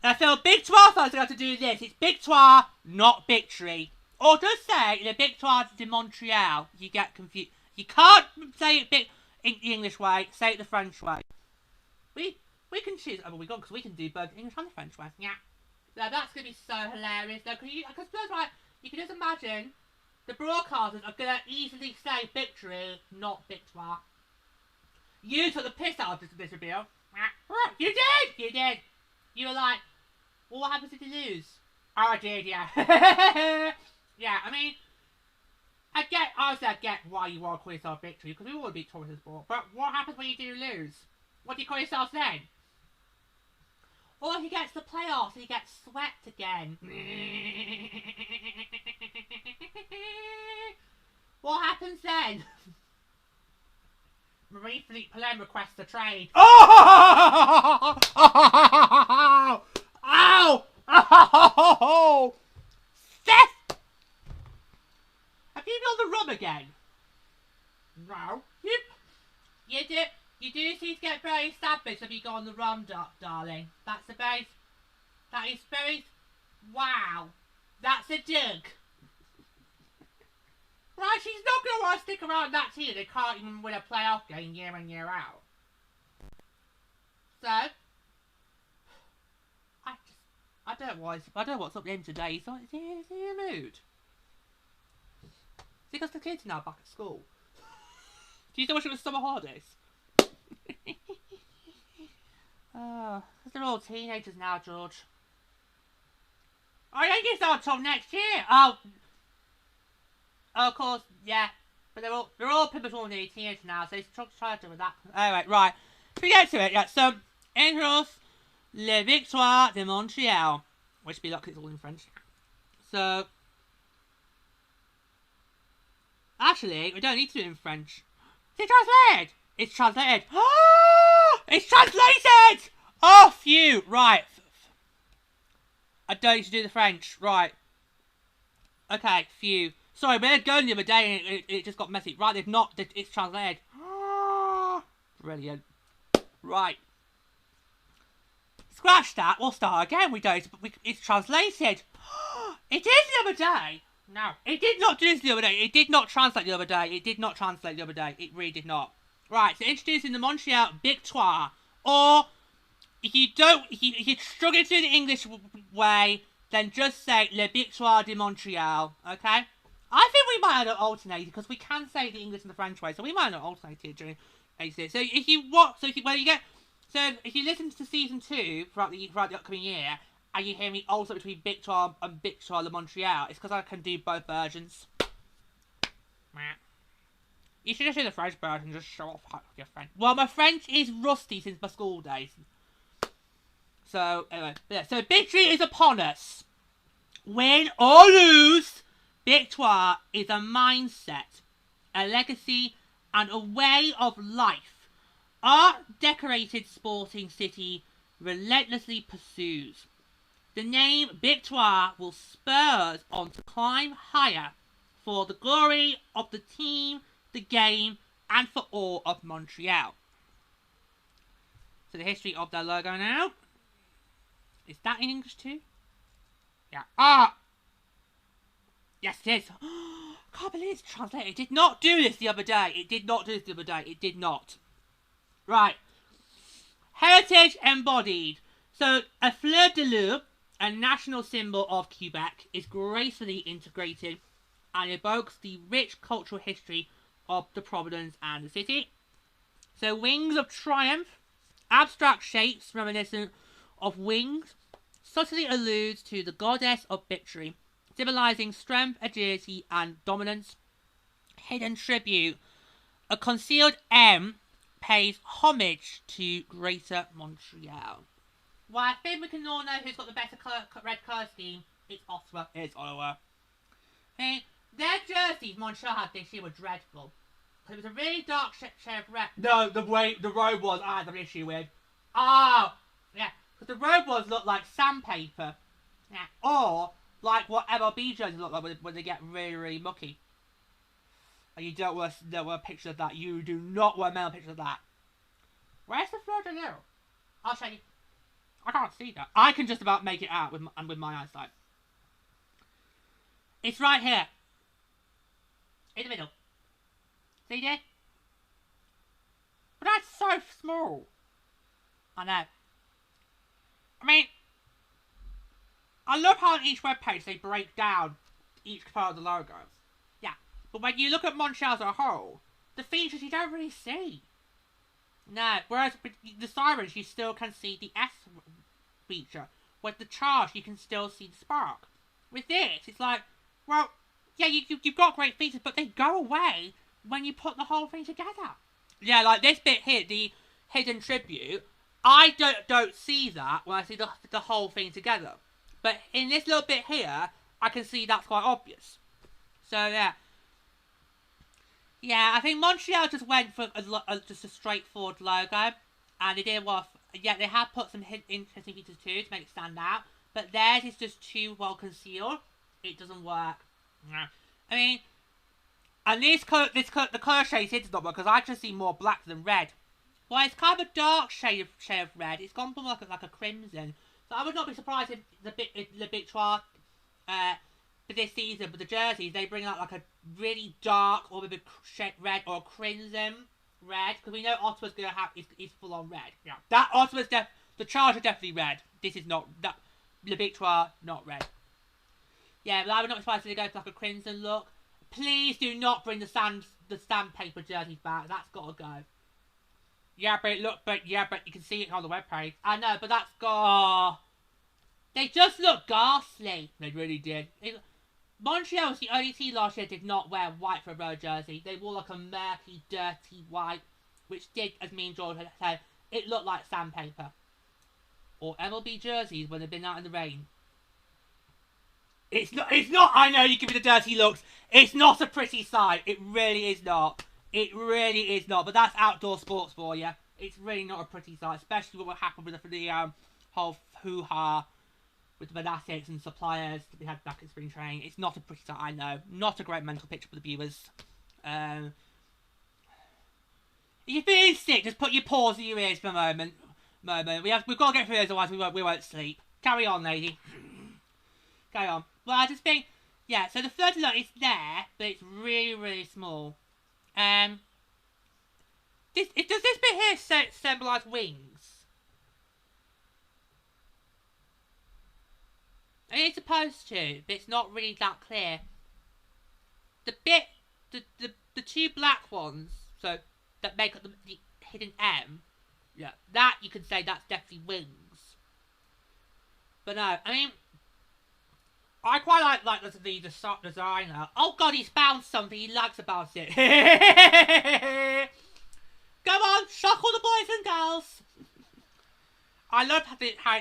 And I feel Victoire fans are going to do this. It's Victoire, not Victory. Or just say, the Victoire de Montreal, you get confused. You can't say it in the English way, say it the French way. We can choose, oh, because we can do both the English and the French way. Yeah. So that's going to be so hilarious. Because like, you can just imagine the broadcasters are going to easily say Victory, not Victoire. You took the piss out of this review. You did! You did! You were like, well, what happens if you lose? Oh, I did, yeah. Yeah, I mean, I get why you want to call yourself Victory, because we all beat Torres' sport. But what happens when you do lose? What do you call yourself then? Or if he gets the playoffs, he gets swept again. What happens then? Marie-Philippe Poulain requests a trade. Oh! Ow! Oh! Seth! Have you been on the run again? No. You do seem to get very established if you go on the run, darling. That is very... Wow. That's a dig. Right, she's not going to want to stick around that team. They can't even win a playoff game year in, year out. So, I don't know what's up with him today. He's in a mood. It's because the kids are now back at school. Do you still wish it was summer holidays? Oh, because they're all teenagers now, George. I think it's not until next year. Oh, of course, yeah. But they're all pivotal in their teenagers now, so they try to do with that. Alright, right. We get to it, yeah. So, Inaugural Le Victoire de Montreal. Which be like it's all in French. So, actually, we don't need to do it in French. Is it translated? It's translated. It's translated! Oh, phew. Right. I don't need to do the French. Right. Okay, phew. Sorry, we had going the other day and it just got messy. Right, they've not. It's translated. Brilliant. Right. Scratch that. We'll start again. We don't. It's translated. It is the other day. No. It did not do this the other day. It did not translate the other day. It did not translate the other day. It really did not. Right, so introducing the Montreal Victoire. Or, if you're struggling to do the English way, then just say Le Victoire de Montreal. Okay? I think we might have alternated, because we can say the English and the French way, so we might have alternated during this. So if you listen to season 2 throughout the upcoming year, and you hear me also between Victoire and Victoire Le Montreal, it's because I can do both versions. You should just do the French version and just show off with your French. Well, my French is rusty since my school days. So, anyway. Yeah, so, victory is upon us. Win or lose, Victoire is a mindset, a legacy, and a way of life. Our decorated sporting city relentlessly pursues. The name Victoire will spur us on to climb higher for the glory of the team, the game, and for all of Montreal. So the history of their logo now. Is that in English too? Yeah. Yes, it is. I can't believe it's translated. It did not do this the other day. It did not do this the other day. It did not. Right. Heritage embodied. So, a fleur de lis, a national symbol of Quebec, is gracefully integrated and evokes the rich cultural history of the province and the city. So, wings of triumph, abstract shapes reminiscent of wings, subtly alludes to the goddess of victory, symbolizing strength, agility, and dominance. Hidden tribute, a concealed M pays homage to Greater Montreal. Well, I think we can all know who's got the better red colour scheme. It's Ottawa. It's Ottawa. I their jerseys Montreal had this year were dreadful. It was a really dark shade of red. No, the road was I had an issue with. Oh, yeah. Because the road ones look like sandpaper. Yeah. Or like what MLB jerseys look like when they get really, really mucky. And you don't want a picture of that. You do not want a picture of that. Where's the Fleur de Lys? I'll show you. I can't see that. I can just about make it out with my eyesight. It's right here. In the middle. See there? But that's so small. I know. I mean, I love how on each webpage they break down each part of the logos. Yeah. But when you look at Montreal as a whole, the features you don't really see. No. Whereas with the Sirens, you still can see the S feature. With the Charge, you can still see the spark. With this, it's like, well, yeah, you've got great features, but they go away when you put the whole thing together. Yeah, like this bit here, the hidden tribute, I don't see that when I see the whole thing together. But in this little bit here, I can see that's quite obvious. So, yeah. Yeah, I think Montreal just went for just a straightforward logo. And they did what... Yeah, they have put some interesting features too to make it stand out. But theirs is just too well concealed. It doesn't work. I mean... And the colour shade here does not work because I just see more black than red. Well, it's kind of a dark shade of red. It's gone from like a crimson. So I would not be surprised if the Victoire for this season, but the jerseys, they bring out like a really dark or maybe red or crimson red. Because we know Ottawa's going to have is full on red. Yeah. That Ottawa's the Charge are definitely red. This is not that the Victoire not red. Yeah, but I would not be surprised if they go for like a crimson look. Please do not bring the sandpaper jerseys back. That's got to go. Yeah, but you can see it on the webpage. I know, but that's got. They just look ghastly. They really did. Montreal was the only team last year that did not wear white for a road jersey. They wore like a murky, dirty white, which did, as me and George had said, it looked like sandpaper. Or MLB jerseys when they've been out in the rain. It's not, I know you give me the dirty looks. It's not a pretty sight. It really is not. It really is not. But that's outdoor sports for you. It's really not a pretty sight. Especially what happened with the whole hoo-ha with the monastics and suppliers that we had back at spring training. It's not a pretty sight, I know. Not a great mental picture for the viewers. If you're feeling sick, just put your paws in your ears for a moment. We've got to get through this, otherwise we won't sleep. Carry on, lady. Carry on. Well, I just think, yeah, so the third look is there, but it's really, really small. Does this bit here symbolise wings? And it's supposed to, but it's not really that clear. The bit, the two black ones, so that make up the hidden M, yeah, that you can say that's definitely wings. But no, I mean, I quite like the designer. Oh god, he's found something he likes about it. Go on, shock all the boys and girls. I love how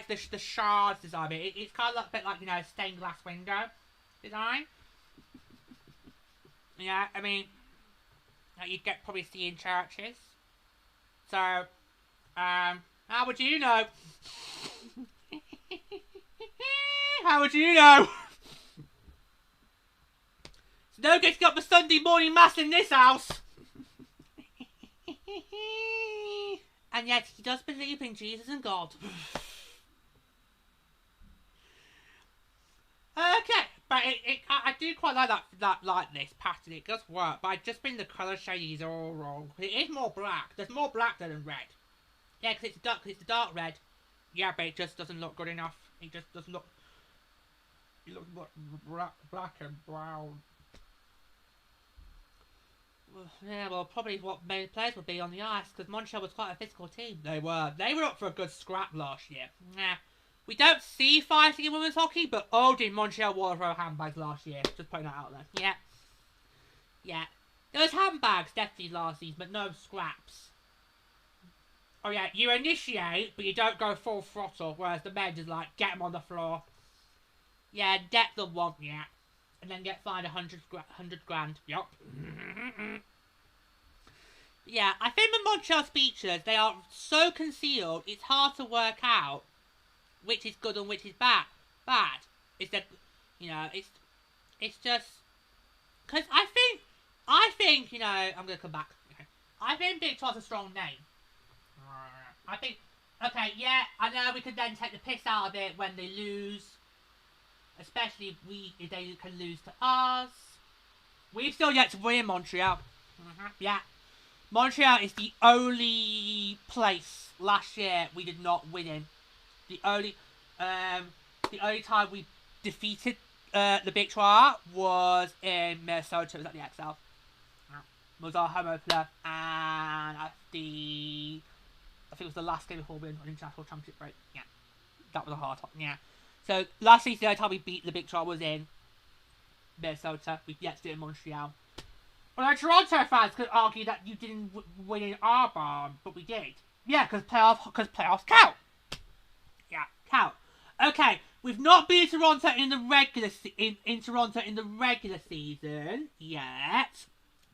it's the shards design. It's kind of a bit like, you know, stained glass window design. Yeah, I mean, you'd probably see in churches. So, how would you know? How would you know? No getting up the Sunday morning mass in this house. And yet he does believe in Jesus and God. Okay, but I do quite like that like this pattern. It does work, but I just think the colour shades are all wrong. It is more black. There's more black than red. Yeah, because it's the dark red. Yeah, but it just doesn't look good enough. It just doesn't look. It looks black and brown. Yeah, well, probably what many players would be on the ice, because Montreal was quite a physical team. They were up for a good scrap last year. Yeah. We don't see fighting in women's hockey, but oh, did Montreal throw handbags last year. Just putting that out there. Yeah. Yeah. There was handbags definitely last season, but no scraps. Oh yeah, you initiate, but you don't go full throttle, whereas the men just like, get them on the floor. Yeah, deck them one, yeah. And then get fined 100 grand. Yup. Yeah, I think the Montreal speeches, they are so concealed, it's hard to work out which is good and which is bad. It's that, you know, it's just because I think you know, I'm gonna come back. Okay. I think Victoire's a strong name. I think, okay, yeah, I know we could then take the piss out of it when they lose, especially if they can lose to us. We've still yet to win in Montreal. Yeah. Montreal is the only place last year we did not win in. The only time we defeated the Victoire was in Minnesota. It was at the XL. It was our home opener, and I think it was the last game before we went on international championship break. Yeah, that was a hard time. Yeah. So last season, the only time we beat the Victoire was in Minnesota. We've yet to do it in Montreal. Although Toronto fans could argue that you didn't win in our barn, but we did. Yeah, because playoffs count. Yeah, count. Okay, we've not been to Toronto in the regular season yet,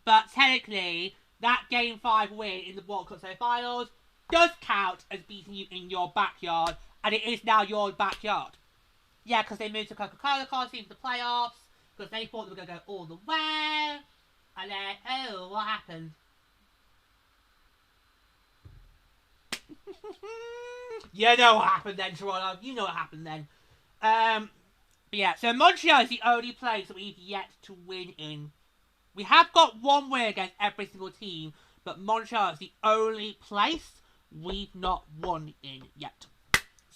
but technically that Game 5 win in the World Cup semi-finals does count as beating you in your backyard, and it is now your backyard. Yeah, because they moved to Coca-Cola Coliseum for the playoffs, because they thought they were going to go all the way, and then, oh, what happened? You know what happened then, Toronto. You know what happened then. But yeah, so Montreal is the only place that we've yet to win in. We have got one win against every single team, but Montreal is the only place we've not won in yet.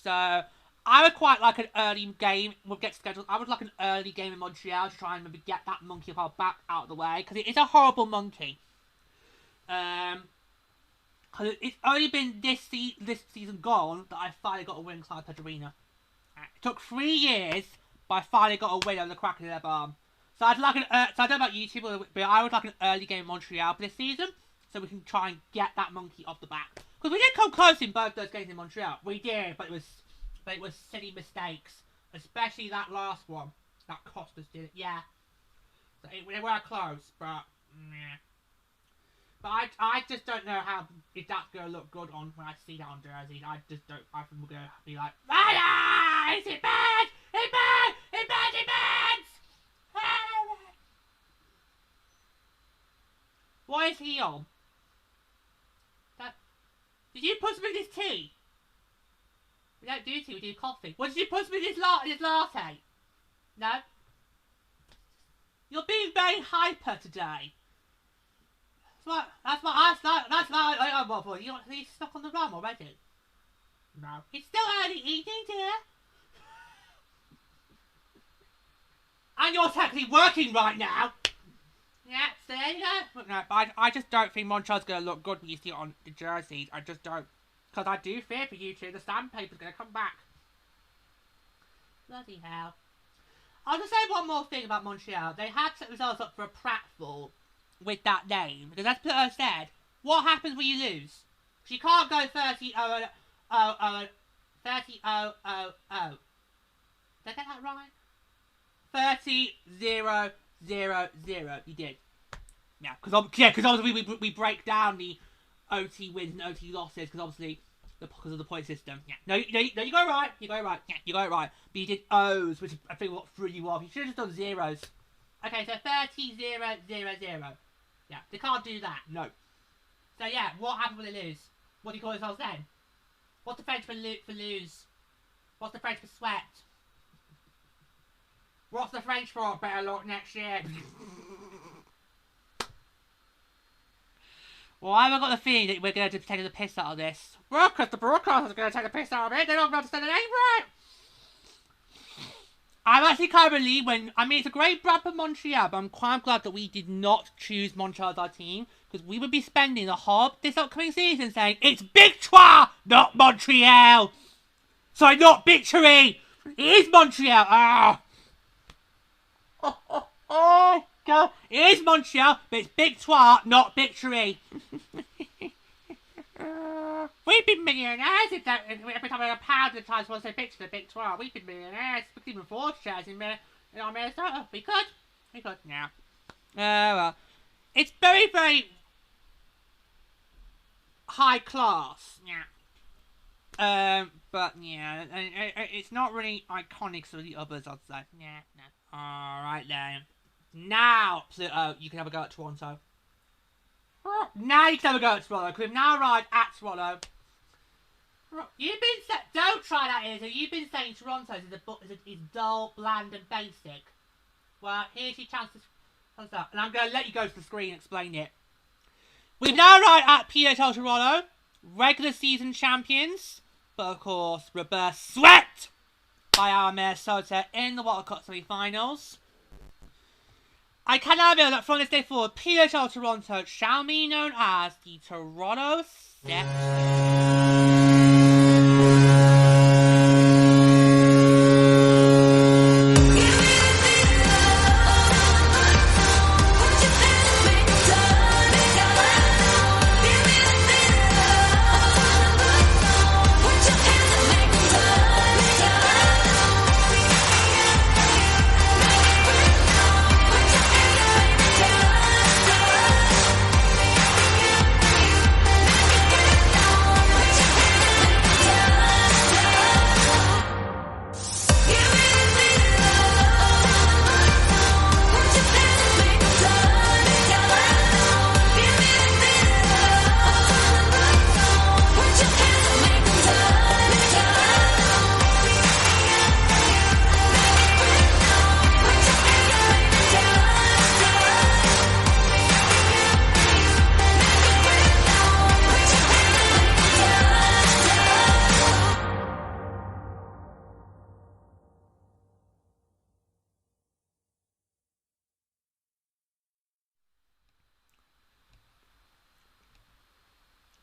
So I would quite like an early game. We'll get scheduled. I would like an early game in Montreal to try and maybe get that monkey off our back out of the way, because it is a horrible monkey. Because it's only been this season gone that I finally got a win inside Pedrina. It took 3 years, but I finally got a win on the crack of their arm. So I'd like so I don't know about YouTube, but I would like an early game in Montreal for this season, so we can try and get that monkey off the back. Because we did come close in both those games in Montreal. We did, but it was silly mistakes, especially that last one that cost us. Did it? Yeah. So they were close, but meh. But I just don't know if that's going to look good on when I see that on jerseys. I just don't. I think we're going to be like, is it bad? It's bad! It's bad! It's bad! What is he on? Did you put some in his tea? We don't do tea, we do coffee. What did you put some in his latte? No? You're being very hyper today. That's what he's stuck on the rum already. No. It's still early evening, dear. And you're technically working right now. Yeah, so there you go. No, but I just don't think Montreal's going to look good when you see it on the jerseys. I just don't. Because I do fear for you two, the sandpaper's going to come back. Bloody hell. I'll just say one more thing about Montreal. They had set themselves up for a pratfall with that name. Because as Peter said, what happens when you lose? Because you can't go 30-0-0. 30-0-0-0. Did I get that right? 30-0-0-0. You did. Yeah, because obviously we break down the OT wins and OT losses because obviously because of the point system. Yeah. No, you got it right. You got it right. Yeah, you got it right. But you did O's, which I think what threw you off. You should have just done zeros. Okay, so 30-0-0-0. Yeah, they can't do that. No. So yeah, what happens when they lose? What do you call themselves then? What's the French for lose? What's the French for sweat? What's the French for better luck next year? Well, I've got the feeling that we're going to take the piss out of this. Well, because the broadcasters are going to take the piss out of it. They're not going to understand the name right. I'm actually kind of relieved when... I mean, it's a great brand for Montreal, but I'm quite glad that we did not choose Montreal as our team, because we would be spending the whole this upcoming season saying, it's Victoire, not Montreal. Sorry, not Victory. It is Montreal. Ah. Oh, God. It is Montreal, but it's Victoire, not Victory. We've been millionaires every time I have a pound of times once I say Victoire. We've been millionaires. We could even afford shares in our Minnesota. We could. Yeah. Well. It's very, very high class. Yeah. But yeah, it's not really iconic so the others, I'd say. Yeah, no. Alright then. Now, you can have a go at Toronto. Now you can have a go at Toronto, because we've now arrived at Toronto. You've been don't try that, Izzy. You've been saying Toronto is dull, bland, and basic. Well, here's your chance to and I'm going to let you go to the screen and explain it. We've now arrived at PWHL Toronto, regular season champions, but of course, reverse swept by our Minnesota in the World Cup semi-finals. I cannot reveal that from this day forward, PWHL Toronto shall be known as the Toronto Sceptres.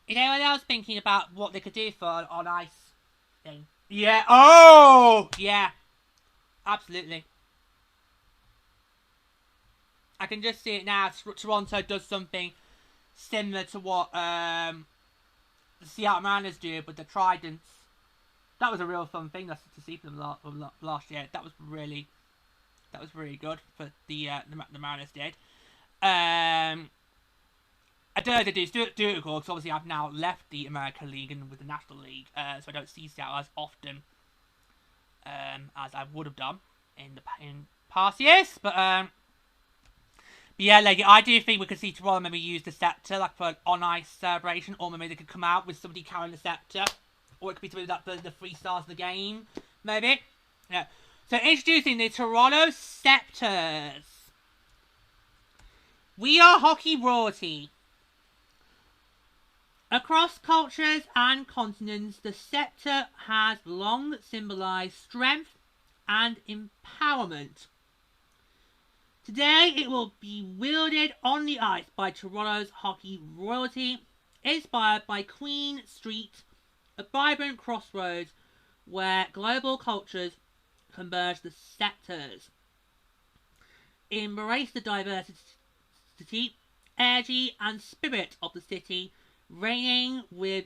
Is anyone else thinking about what they could do for an on ice thing? Yeah. Oh! Yeah. Absolutely. I can just see it now. Toronto does something similar to what the Seattle Mariners do with the Tridents. That was a real fun thing to see from them last year. That was really good for the Mariners did. I don't know if they do it because obviously I've now left the American League and with the National League, so I don't see Seattle as often as I would have done in past years. But yeah, like I do think we could see Toronto maybe use the scepter like for an on-ice celebration, or maybe they could come out with somebody carrying the scepter, or it could be somebody like the 3 stars of the game, maybe. Yeah. So introducing the Toronto Sceptres. We are hockey royalty. Across cultures and continents, the scepter has long symbolised strength and empowerment. Today, it will be wielded on the ice by Toronto's hockey royalty, inspired by Queen Street, a vibrant crossroads where global cultures converge. The Sceptres embrace the diversity, energy and spirit of the city, reigning with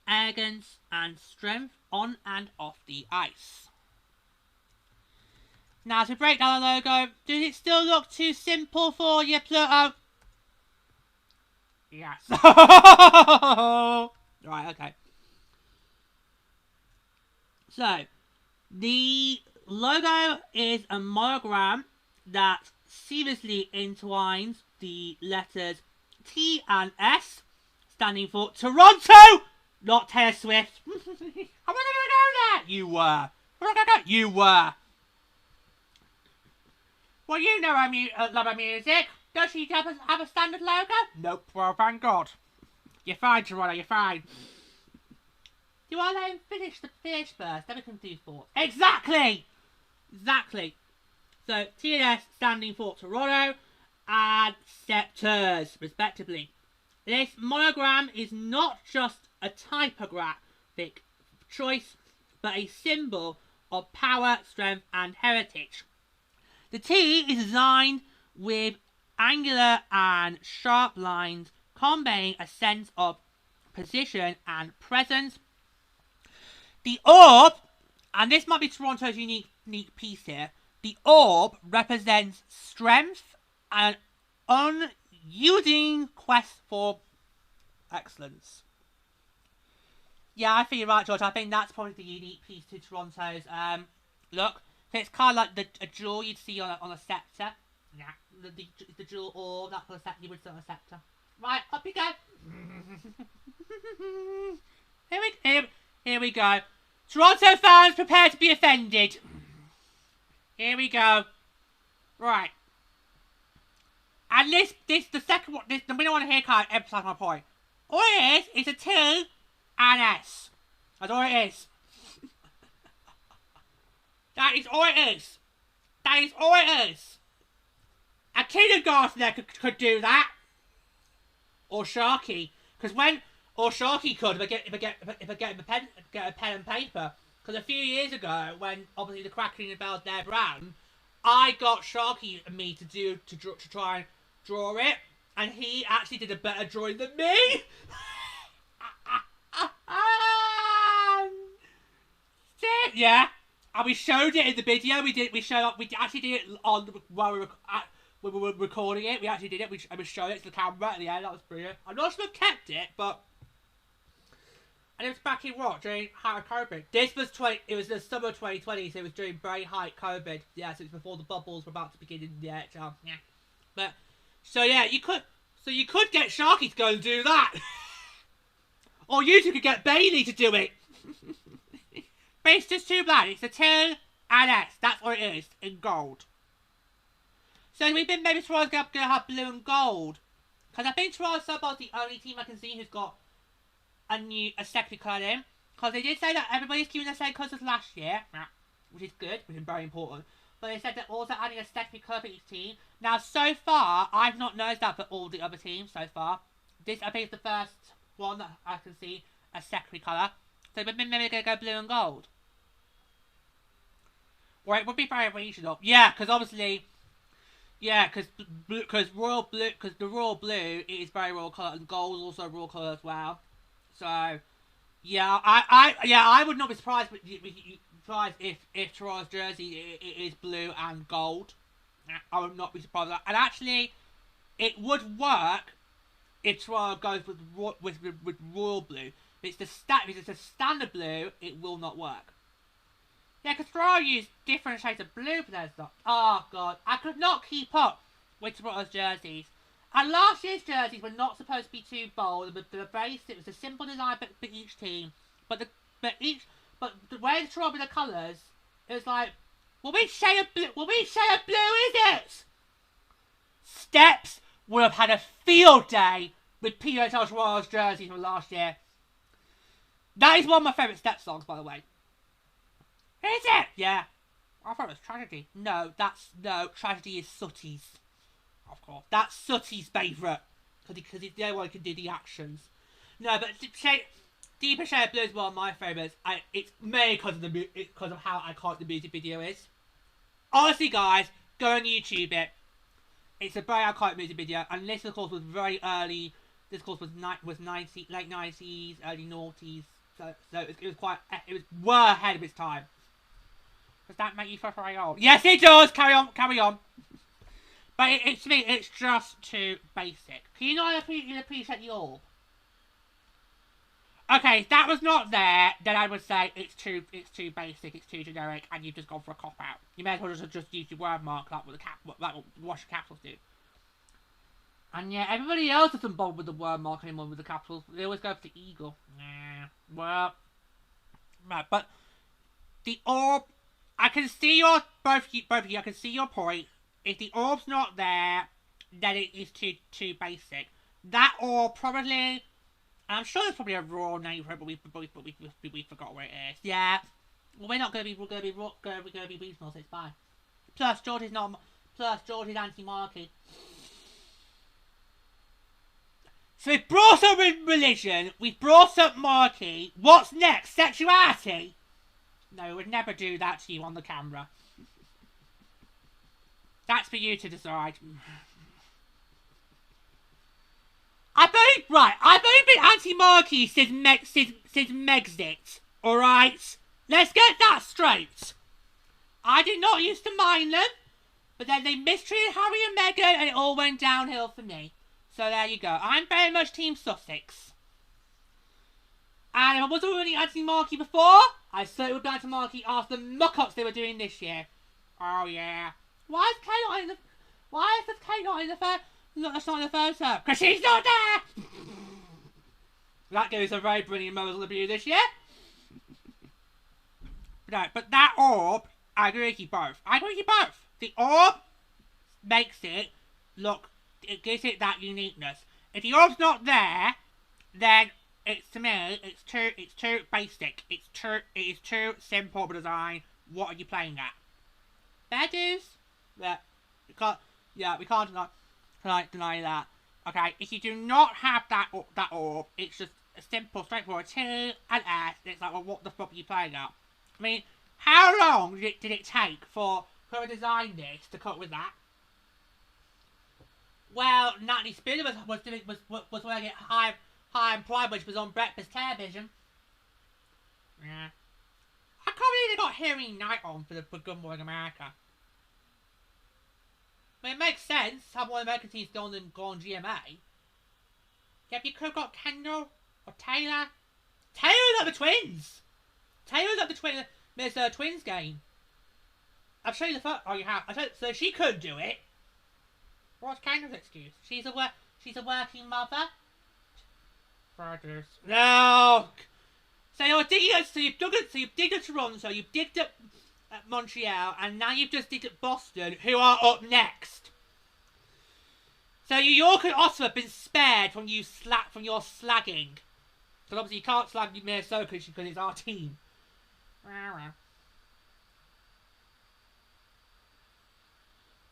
elegance and strength on and off the ice. Now to break down the logo, does it still look too simple for you, Pluto? Yes. Right, okay. So, the logo is a monogram that seamlessly entwines the letters T and S, standing for Toronto, not Taylor Swift. I'm not going to go there. You were. You were. Well, you know I love her music. Does she have a standard logo? Nope. Well, thank God. You're fine, Toronto. You're fine. You want to let him finish first, then we can do thoughts. Exactly! Exactly. So, T and S standing for Toronto and Sceptres, respectively. This monogram is not just a typographic choice, but a symbol of power, strength, and heritage. The T is designed with angular and sharp lines, conveying a sense of position and presence. The orb, and this might be Toronto's unique piece here, the orb represents strength and unyielding quest for excellence. Yeah, I think you're right, George. I think that's probably the unique piece to Toronto's look. So it's kind of like a jewel you'd see on a sceptre. Yeah, the jewel orb, that's what you would see on a sceptre. Right, up you go. Here we go. Toronto fans, prepare to be offended. Here we go. Right. And the second one, the minute I want to hear kind of emphasise my point. All it is a T and S. That's all it is. That is all it is. That is all it is. A kindergartner could do that. Or Sharky. Or Sharky could if I get a pen and paper. Because a few years ago, when obviously the Crackling and Bells there ran, I got Sharky and me to try and draw it, and he actually did a better drawing than me. Yeah, and we showed it in the video. We actually did it on while we were recording it. We actually did it. We showed it to the camera at the end. That was brilliant. I'm not sure I've kept it, but. And it was back in what? During height of COVID. It was the summer of 2020, so it was during very high COVID. Yeah, so it was before the bubbles were about to begin in the NHL. Yeah. But, so yeah, you could get Sharky to go and do that. Or you two could get Bailey to do it. But it's just too bad. It's a T and S. That's what it is, in gold. So we think maybe Toronto's going to have blue and gold. Because I think Toronto's about the only team I can see who's got a secondary colour in. Because they did say that everybody's keeping the same colours as last year. Which is good, which is very important. But they said they're also adding a secondary colour for each team. Now, so far, I've not noticed that for all the other teams so far. This, I think, is the first one that I can see a secondary colour. So maybe they're going to go blue and gold. Or it would be very regional. Yeah, because obviously... Yeah, because the royal blue is very royal colour, and gold is also a royal colour as well. So, yeah, I would not be surprised if Toronto's jersey is blue and gold. I would not be surprised at that. And actually, it would work if Toronto goes with royal blue. If it's a standard blue, it will not work. Yeah, because Toronto used different shades of blue for their stuff. Oh, God. I could not keep up with Toronto's jerseys. And last year's jerseys were not supposed to be too bold. They were very... It was a simple design for each team. But the way they Toronto with the colours, it was like, which shade of blue is it? Steps would have had a field day with PWHL Toronto's jerseys from last year. That is one of my favourite Steps songs, by the way. Is it? Yeah. I thought it was Tragedy. No, Tragedy is Sooty's. Of course. That's Sooty's favourite. Because he's the only one who can do the actions. No, but Deeper Shade of Blue is one of my favourites. It's mainly because of how iconic the music video is. Honestly, guys, go on YouTube it. It's a very iconic music video. And this, of course, was very early. This, of course, was late 90s, early noughties. So it was well ahead of its time. Does that make you feel very old? Yes, it does! Carry on. But to me, it's just too basic. Can you not appreciate the orb? Okay, if that was not there, then I would say it's too basic, it's too generic, and you've just gone for a cop-out. You may as well just use your word mark like what Washington Capitals do. And yeah, everybody else doesn't bother with the word mark anymore with the Capitals. They always go for the eagle. Nah. Well, right, but the orb, I can see both of you, I can see your point. If the orb's not there, then it is too basic. That orb probably, I'm sure there's probably a raw name for it, but we forgot where it is. Yeah. Well, we're going to be reasonable, so it's fine. Plus, George is anti-monarchy. So we've brought up religion, we've brought up monarchy. What's next? Sexuality? No, we would never do that to you on the camera. That's for you to decide. I've only been anti-monarchy since Megxit. Alright? Let's get that straight. I did not used to mind them, but then they mistreated Harry and Meghan and it all went downhill for me. So there you go. I'm very much Team Sussex. And if I wasn't already anti-Marky before, I certainly would be anti-Marky after the muck-ups they were doing this year. Oh yeah. Why is Kate not in the? Why is Kate not in the first? That's not in the first term. Because she's not there. That gives a very brilliant Moses debut this year. No, but that orb, I agree with you both. The orb makes it look. It gives it that uniqueness. If the orb's not there, then it's, to me, it's too basic. It is too simple of a design. What are you playing at? Fair dues. We can't deny that. Okay, if you do not have that orb, it's just a simple, straightforward T and S. It's like, well, what the fuck are you playing at? I mean, how long did it take for whoever designed this to come up with that? Well, Natalie Spooner was working at High and Pride, which was on breakfast television. Yeah. I can't believe they got Hearing Night on for Good Morning America. I mean, it makes sense. Have one American teams go on GMA. Yeah, you could have got Kendall or Taylor. Taylor's at the Twins. There's a Twins game. I'll show you the photo. Oh, you have. So she could do it. What's Kendall's excuse? She's a working mother. No. So you're digging at. So you've digged at Toronto. You've digged at Montreal, and now you've just digged at Boston, who are up next. So New York and Ottawa have been spared from your slagging. Because obviously you can't slag Minnesota because it's our team.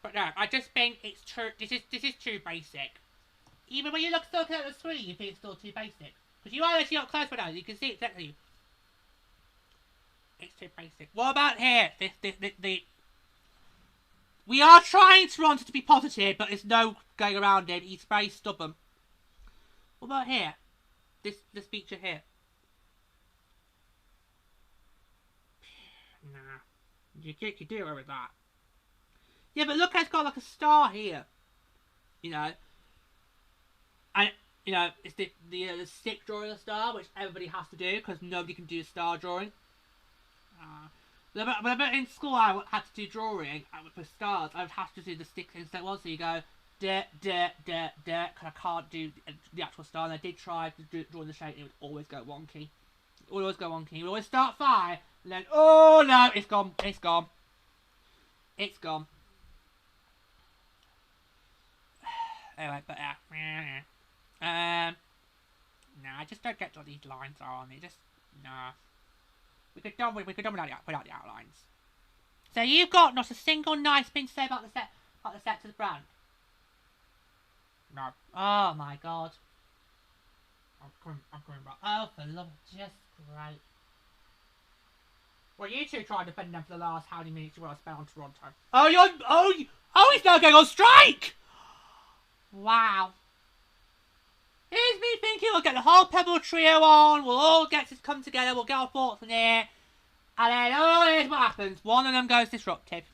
But no, I just think it's too. This is too basic. Even when you look at the screen, you think it's still too basic. Because you are actually up close right now, you can see exactly. It's too basic. What about here? We are trying Toronto to be positive, but there's no going around him. He's very stubborn. What about here? This feature here. Nah. You do away with that. Yeah, but look, it's got like a star here. You know. And, you know, it's the stick drawing of the star, which everybody has to do, because nobody can do star drawing. But in school I had to do drawing for stars. I would have to do the stick instead. So you go because I can't do the actual star. And I did try to draw the shape, and it would always go wonky. It would always start fire, and then oh no, it's gone. Anyway, but yeah, I just don't get what these lines are on. It just nah. We could done without the outlines. So you've got not a single nice thing to say about the Sceptres brand. No. Oh my god. I'm coming back. Oh, for love, just great. Well, you two tried to defend them for the last how many minutes you want to spend on Toronto. He's now going on strike. Wow. Here's me thinking we'll get the whole Pebble trio on, we'll all get to come together, we'll get our thoughts on it, and then, here's what happens. One of them goes disruptive.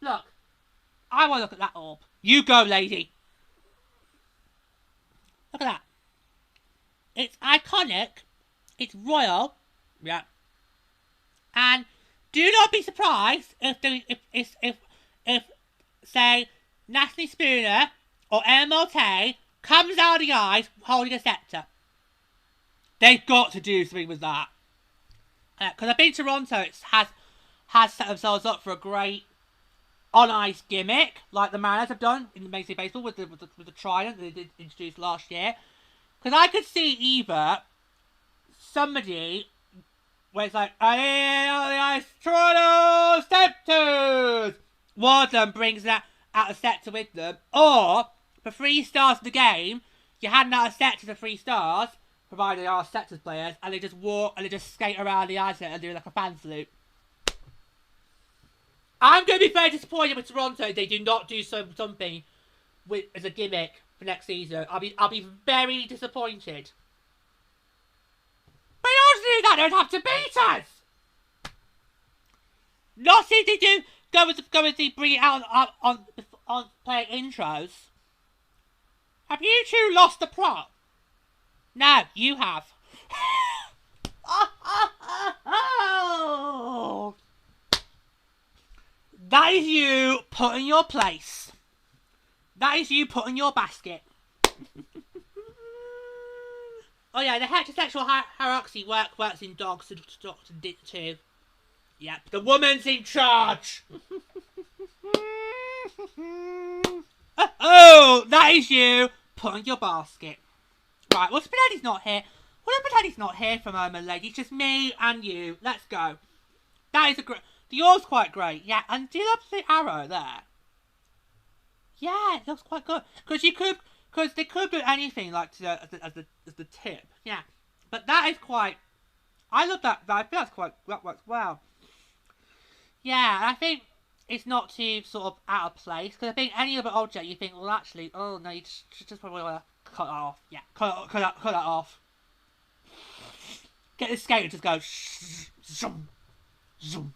Look. I want to look at that orb. You go, lady. Look at that. It's iconic. It's royal. Yeah. And do not be surprised if say, Natalie Spooner or MLT comes out of the eyes holding a sceptre. They've got to do something with that. Because I think Toronto has set themselves up for a great on-ice gimmick, like the Mariners have done in the Major League Baseball with the Trident that they did introduce last year. Because I could see either somebody where it's like, on the ice, Toronto Sceptres! One of them brings that out a sceptre with them, or for 3 stars of the game, you hand out a sceptre for 3 stars, provided they are Sceptres players, and they just walk and they just skate around the ice and do like a fan salute. I'm going to be very disappointed with Toronto if they do not do something as a gimmick for next season. I'll be very disappointed. But honestly, that don't have to beat us. Not if they do go with the bring it out on playing intros. Have you two lost the plot? No, you have. Oh. That is you putting your place. That is you putting your basket. Oh yeah, the heterosexual hierarchy works in dogs too. Yep, the woman's in charge. Oh, that is you putting your basket. Right, well, Spinelli's not here. Well, Spinelli's not here for a moment, lady. It's just me and you. Let's go. That is a great... Yours quite great. Yeah, and do you love the arrow there? Yeah, it looks quite good. Because you could... Because they could do anything like as the tip. Yeah. But that is quite... I love that. I think that's quite... That works well. Yeah, I think it's not too sort of out of place. Because I think any other object you think, well, actually... Oh, no, you just probably want to cut that off. Yeah, cut that off. Get the skate and just go... Zoom. Zoom.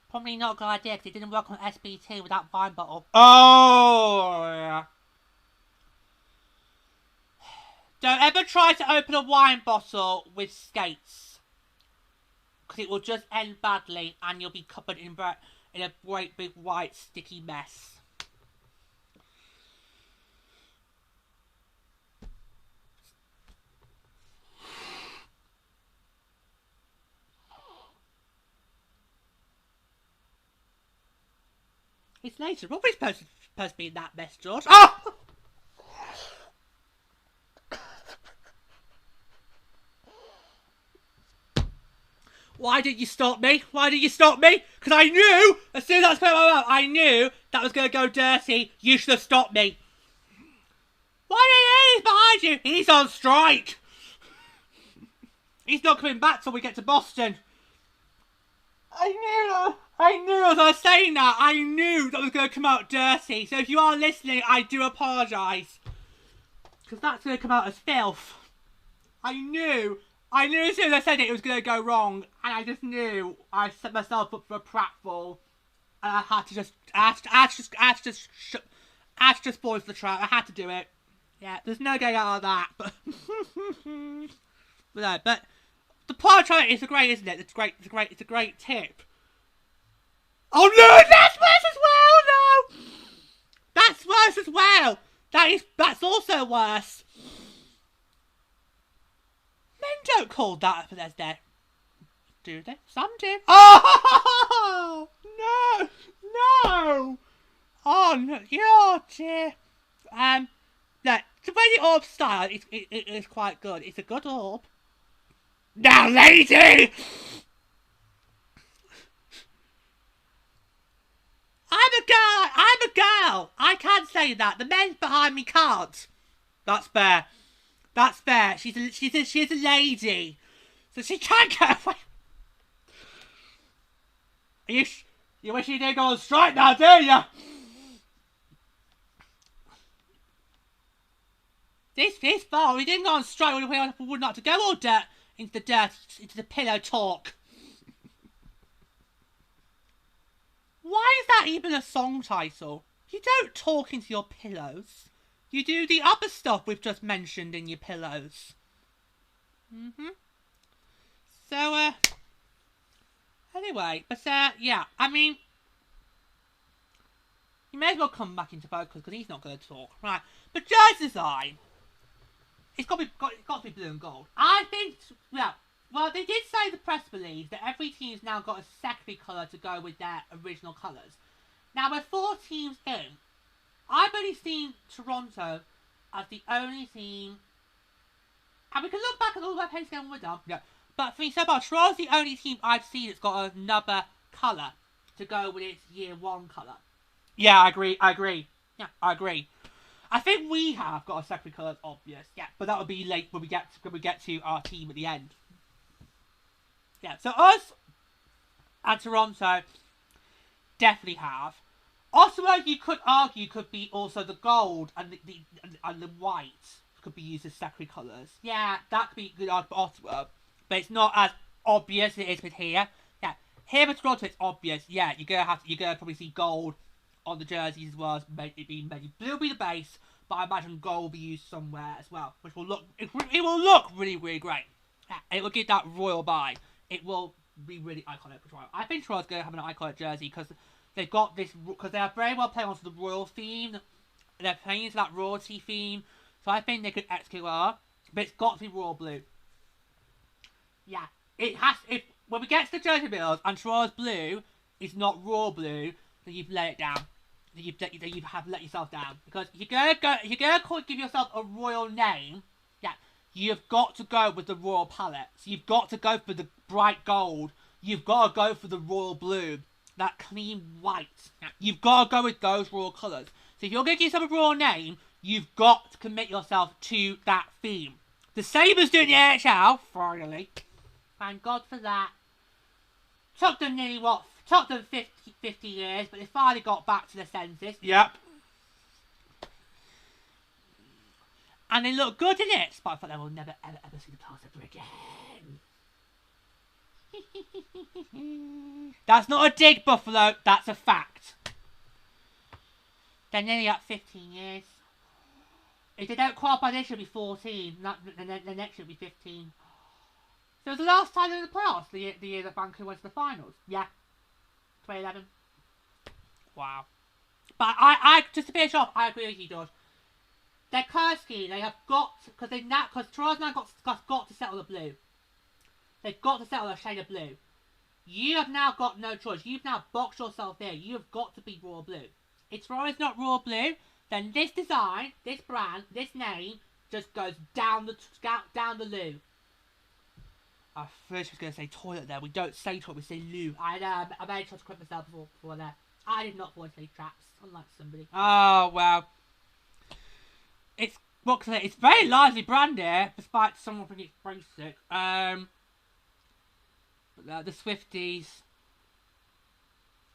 Probably not a good idea because it didn't work on SBT with that wine bottle. Oh, yeah. Don't ever try to open a wine bottle with skates. Because it will just end badly and you'll be covered in a great big white sticky mess. It's later. What are we supposed to be in that mess, George? Oh! Why didn't you stop me? Why did you stop me? Because I knew, as soon as I spoke my mouth, I knew that was going to go dirty. You should have stopped me. Why did he? He's behind you. He's on strike. He's not coming back till we get to Boston. I knew as I was saying that, I knew that was going to come out dirty. So if you are listening, I do apologise. Because that's going to come out as filth. I knew as soon as I said it, it was going to go wrong. And I just knew I set myself up for a pratfall. And I had to just spoil the trap. I had to do it. Yeah, there's no getting out of that. But, but the part of it is great, isn't it? It's a great tip. Oh no, that's worse as well, no! That's worse as well! That's also worse. Men don't call that up as their... Do they? Some do. Oh! No! No! Oh no, oh dear. Look, the way the orb style is quite good. It's a good orb. Now, lady! I'm a girl. I can't say that. The men behind me can't. That's fair. That's fair. She's a lady, so she can't get away. You wish you didn't go on strike now, do you? This far, we didn't go on strike. We would not to go all into the pillow talk. Why is that even a song title? You don't talk into your pillows. You do the other stuff we've just mentioned in your pillows. So, anyway, but, yeah, I mean, you may as well come back into focus because he's not going to talk. Right, but jersey design, it's got to be blue and gold. I think, yeah. Well, they did say in the press release that every team's now got a secondary colour to go with their original colours. Now, we're 4 teams in. I've only seen Toronto as the only team... And we can look back at all the webpages again when we're done. Yeah. But for me, so far, Toronto's the only team I've seen that's got another colour to go with its year 1 colour. Yeah, I agree. Yeah, I agree. I think we have got a secondary colour, it's obvious. Yeah, but that would be late when we get to our team at the end. Yeah, so us and Toronto definitely have. Ottawa, you could argue, could be also the gold and the white could be used as secondary colours. Yeah, that could be good for Ottawa, but it's not as obvious as it is with here. Yeah, here with Toronto, it's obvious. Yeah, you're gonna probably see gold on the jerseys as well as maybe blue will be the base, but I imagine gold will be used somewhere as well, which will look, it will look really, really great. It will give that royal vibe. It will be really iconic for Toronto. I think Toronto's going to have an iconic jersey because they've got this, because they are very well playing onto the royal theme. They're playing into that royalty theme, so I think they could execute well, but it's got to be royal blue. Yeah, it has. If when we get to the jersey build and Toronto's blue is not royal blue, then you've let it down. You have let yourself down, because if you're gonna give yourself a royal name, yeah, you've got to go with the royal palette. So you've got to go for the bright gold. You've got to go for the royal blue, that clean white. Yeah, you've got to go with those royal colours. So if you're gonna give yourself a royal name, you've got to commit yourself to that theme. The Sabres doing the AHL finally. Thank God for that. Took them nearly what? Took them 50 years, but they finally got back to the senses. Yep. And they look good in it, but I thought they will never, ever, ever see the class ever again. That's not a dig, Buffalo. That's a fact. They're nearly at 15 years. If they don't qualify this, should be 14. The next should be 15. So it was the last time they were in the playoffs, the year that Vancouver went to the finals. Yeah. 2011. Wow. But I just to finish off, I agree with you, George. Their colour scheme, they have got, because Toronto's now got to settle the blue. They've got to settle a shade of blue. You have now got no choice. You've now boxed yourself there. You have got to be royal blue. If Toronto's not royal blue, then this design, this brand, this name just goes down the loo. I first was going to say toilet there. We don't say toilet, we say loo. I made sure to correct myself before there. I did not want to say traps, unlike somebody. Oh, well. It's, what can I say? It's very largely branded, despite someone thinking it's basic. The Swifties.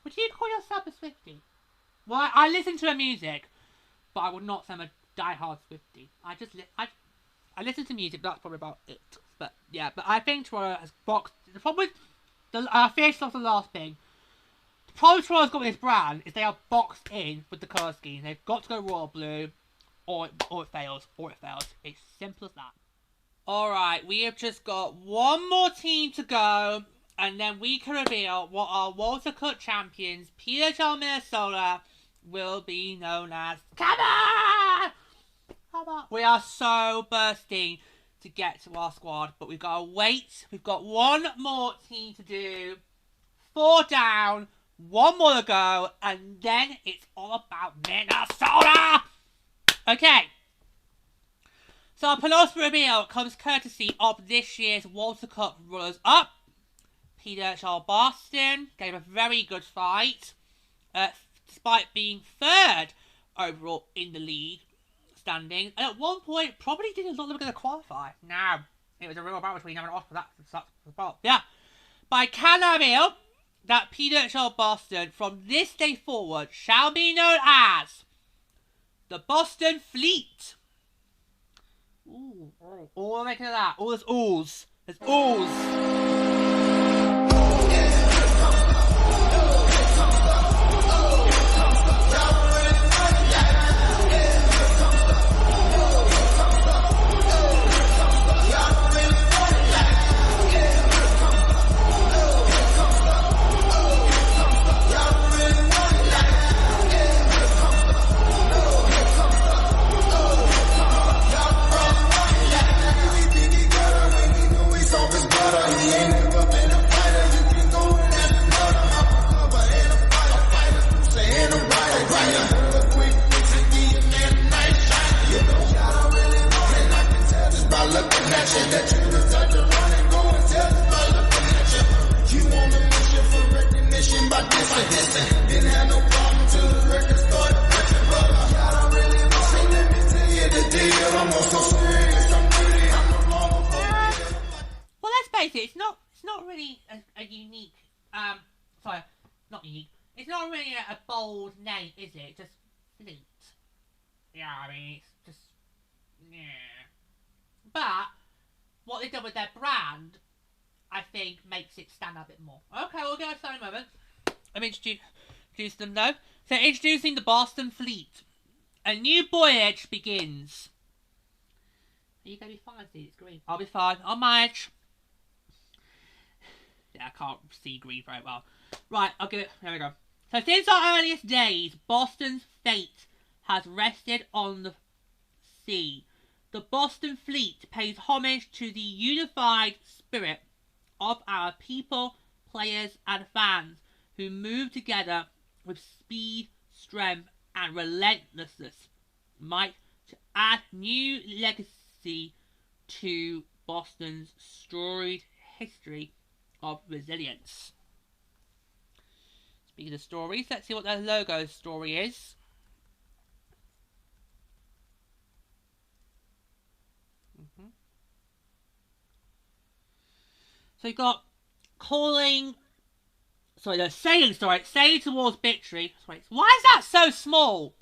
Would you call yourself a Swiftie? Well, I listen to her music, but I would not say I'm a diehard Swiftie. I listen to music, but that's probably about it. But yeah, but I think Toronto has boxed. The problem with I finished off the last thing. The problem Toronto's got with this brand is they are boxed in with the colour scheme. They've got to go royal blue, or it fails, It's simple as that. Alright, we have just got one more team to go, and then we can reveal what our Walter Cup champions, PWHL Minnesota, will be known as. Come on! Come on! We are so bursting to get to our squad, but we've got to wait. We've got one more team to do. 4 down, 1 more to go, and then it's all about Minnesota! Okay. So our penultimate reveal comes courtesy of this year's Walter Cup runners-up. PWHL Boston gave a very good fight, despite being 3rd overall in the league standing, and at one point probably didn't look like they were going to qualify. No, it was a real battle between them and Ottawa. That's the fault. Yeah, but I can reveal that PWHL Boston from this day forward shall be known as the Boston Fleet. Ooh, all making of that. All there's oohs. There's oohs. Well, let's face it, it's not really a unique, sorry, not unique. It's not really a bold name, is it? Just Fleet. Yeah, I mean, it's just, yeah. But what they've done with their brand, I think, makes it stand out a bit more. Okay, we'll get started in a moment. Let me introduce them though. So introducing the Boston Fleet. A new voyage begins. Are you going to be fine, Steve? It's green. I'll be fine. I'll manage. Yeah, I can't see green very well. Right, I'll give it. There we go. So since our earliest days, Boston's fate has rested on the sea. The Boston Fleet pays homage to the unified spirit of our people, players, and fans who move together with speed, strength, and relentlessness might to add new legacy to Boston's storied history of resilience. Speaking of stories, let's see what their logo story is. So you've got sailing towards victory. Wait, why is that so small?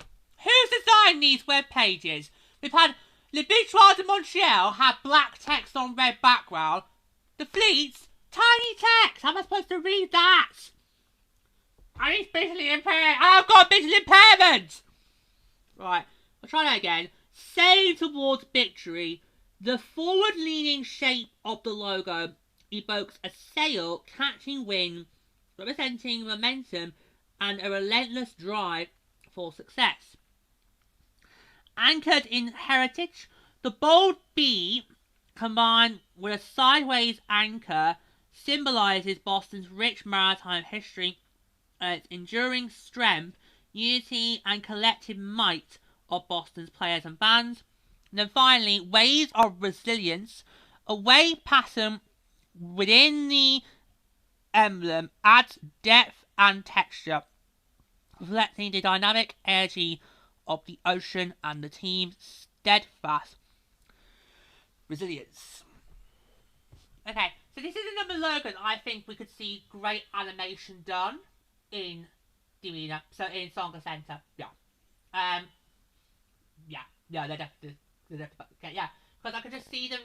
Who's designed these web pages? We've had Le Victoire de Montreal have black text on red background. The Fleet's tiny text. How am I supposed to read that? I need visually impaired. I've got visual impairment. Right, I'll try that again. Sailing towards victory. The forward-leaning shape of the logo evokes a sail catching wind, representing momentum and a relentless drive for success. Anchored in heritage, the bold B, combined with a sideways anchor, symbolises Boston's rich maritime history and its enduring strength, unity and collective might of Boston's players and fans. And then finally, waves of resilience, a wave pattern within the emblem adds depth and texture, reflecting the dynamic energy of the ocean and the team's steadfast resilience. Okay, so this is another logo that I think we could see great animation done in the arena, so in Songa Center. They're definitely okay, yeah, because I could just see them,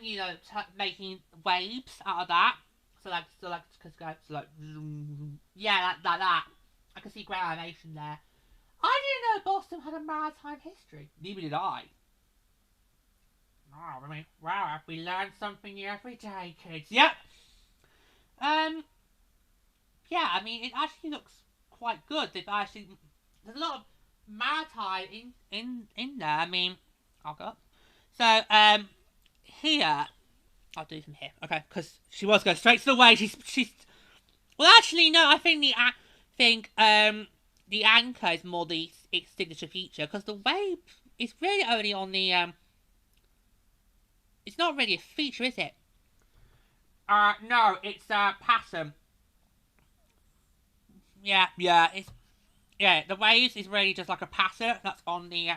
making waves out of that. Like that. I could see great animation there. I didn't know Boston had a maritime history. Neither did I. Oh, I mean, wow, we learn something new every day, kids. Yep. Yeah, I mean, it actually looks quite good. There's a lot of maritime in there. I mean, I'll go up. So, here, I'll do from here, okay? Because she was going straight to the way. She's. Well, actually, no. I think the anchor is more its signature feature, because the wave is really only on the It's not really a feature, is it? No, it's a pattern. Yeah, the waves is really just like a pattern that's on the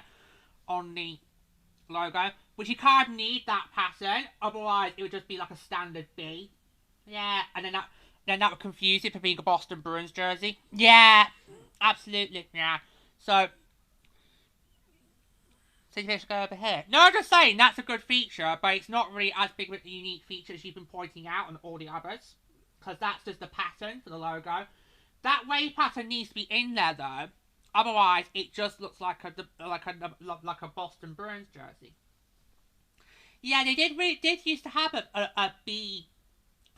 logo, which you kind of need that pattern, otherwise it would just be like a standard B. Yeah, and then that would confuse it for being a Boston Bruins jersey. Yeah, absolutely. Yeah. So you should go over here. No, I'm just saying that's a good feature, but it's not really as big of a unique feature as you've been pointing out on all the others, because that's just the pattern for the logo. That wave pattern needs to be in there though, otherwise it just looks like a Boston Bruins jersey. Yeah, they did used to have a B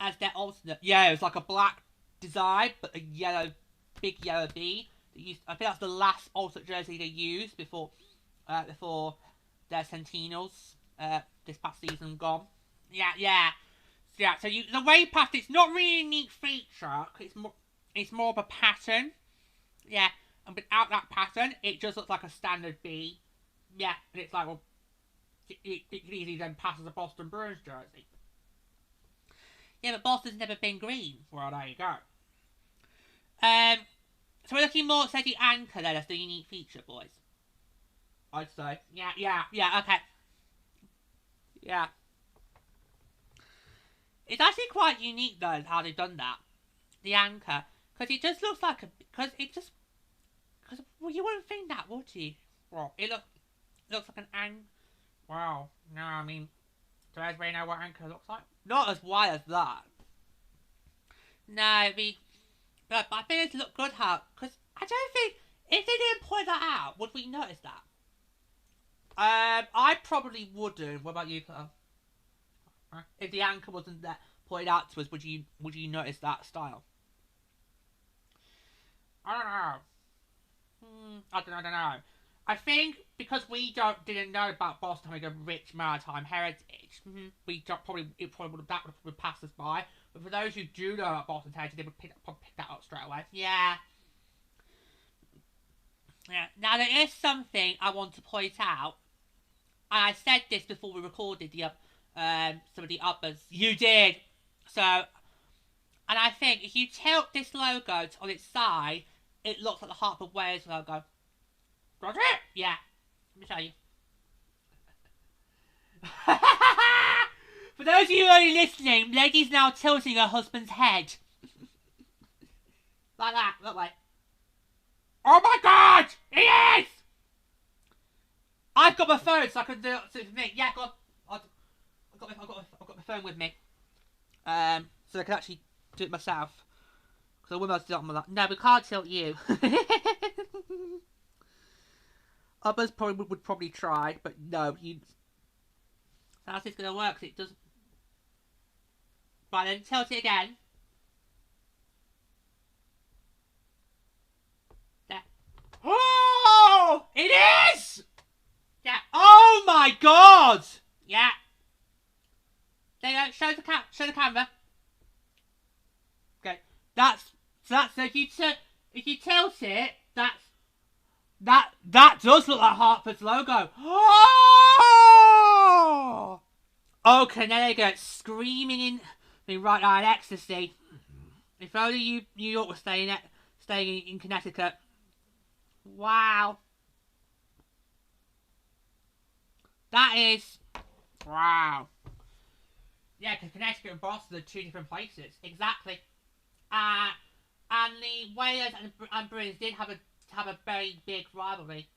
as their alternate. Yeah, it was like a black design, but a big yellow B. I think that's the last alternate jersey they used before their Sentinels this past season gone. Yeah. So the wave pattern, it's not really a neat feature. It's more of a pattern. Yeah, and without that pattern, it just looks like a standard B. Yeah, and it's like, well, it could easily then pass as a Boston Bruins jersey. Yeah, but Boston's never been green. Well, there you go. So we're looking more at the anchor there as the unique feature, boys. I'd say. Yeah, okay. Yeah. It's actually quite unique, though, how they've done that. The anchor. Because it just looks like well, you wouldn't think that, would you? Well, it looks like an anchor. Wow. No, I mean, do everybody know what anchor looks like? Not as wide as that. No, but I think it looked good how, because I don't think, if they didn't point that out, would we notice that? I probably wouldn't. What about you, Claire? If the anchor wasn't there pointed out to us, would you notice that style? I don't know. I don't know. I think because we didn't know about Boston having a rich maritime heritage, we probably would have passed us by. But for those who do know about Boston's heritage, they would pick that up straight away. Yeah. Now there is something I want to point out. And I said this before we recorded some of the others. You did. So, and I think if you tilt this logo on its side, it looks like the Hartford Wales logo. Got it? Yeah. Let me show you. For those of you only listening, Lady's now tilting her husband's head. Like that. Look like. Oh my God! He is! I've got my phone, so I can do it for me. Yeah, go on. I've got my phone with me. So I can actually do it myself. Because I wouldn't be able to do it on my lap. No, we can't tilt you. Others would probably try, but no, you. How's this gonna work? It doesn't. Right then, tilt it again. There. Oh! It is! Yeah. Oh my God! Yeah. There you go. Show the camera. Okay. So if you tilt it, that does look like Hartford's logo. Oh! Okay, there you go. Screaming in right now in ecstasy. If only New York was staying in Connecticut. Wow. That is wow. Yeah, because Connecticut and Boston are two different places. Exactly. And the Whalers and Bruins did have a very big rivalry.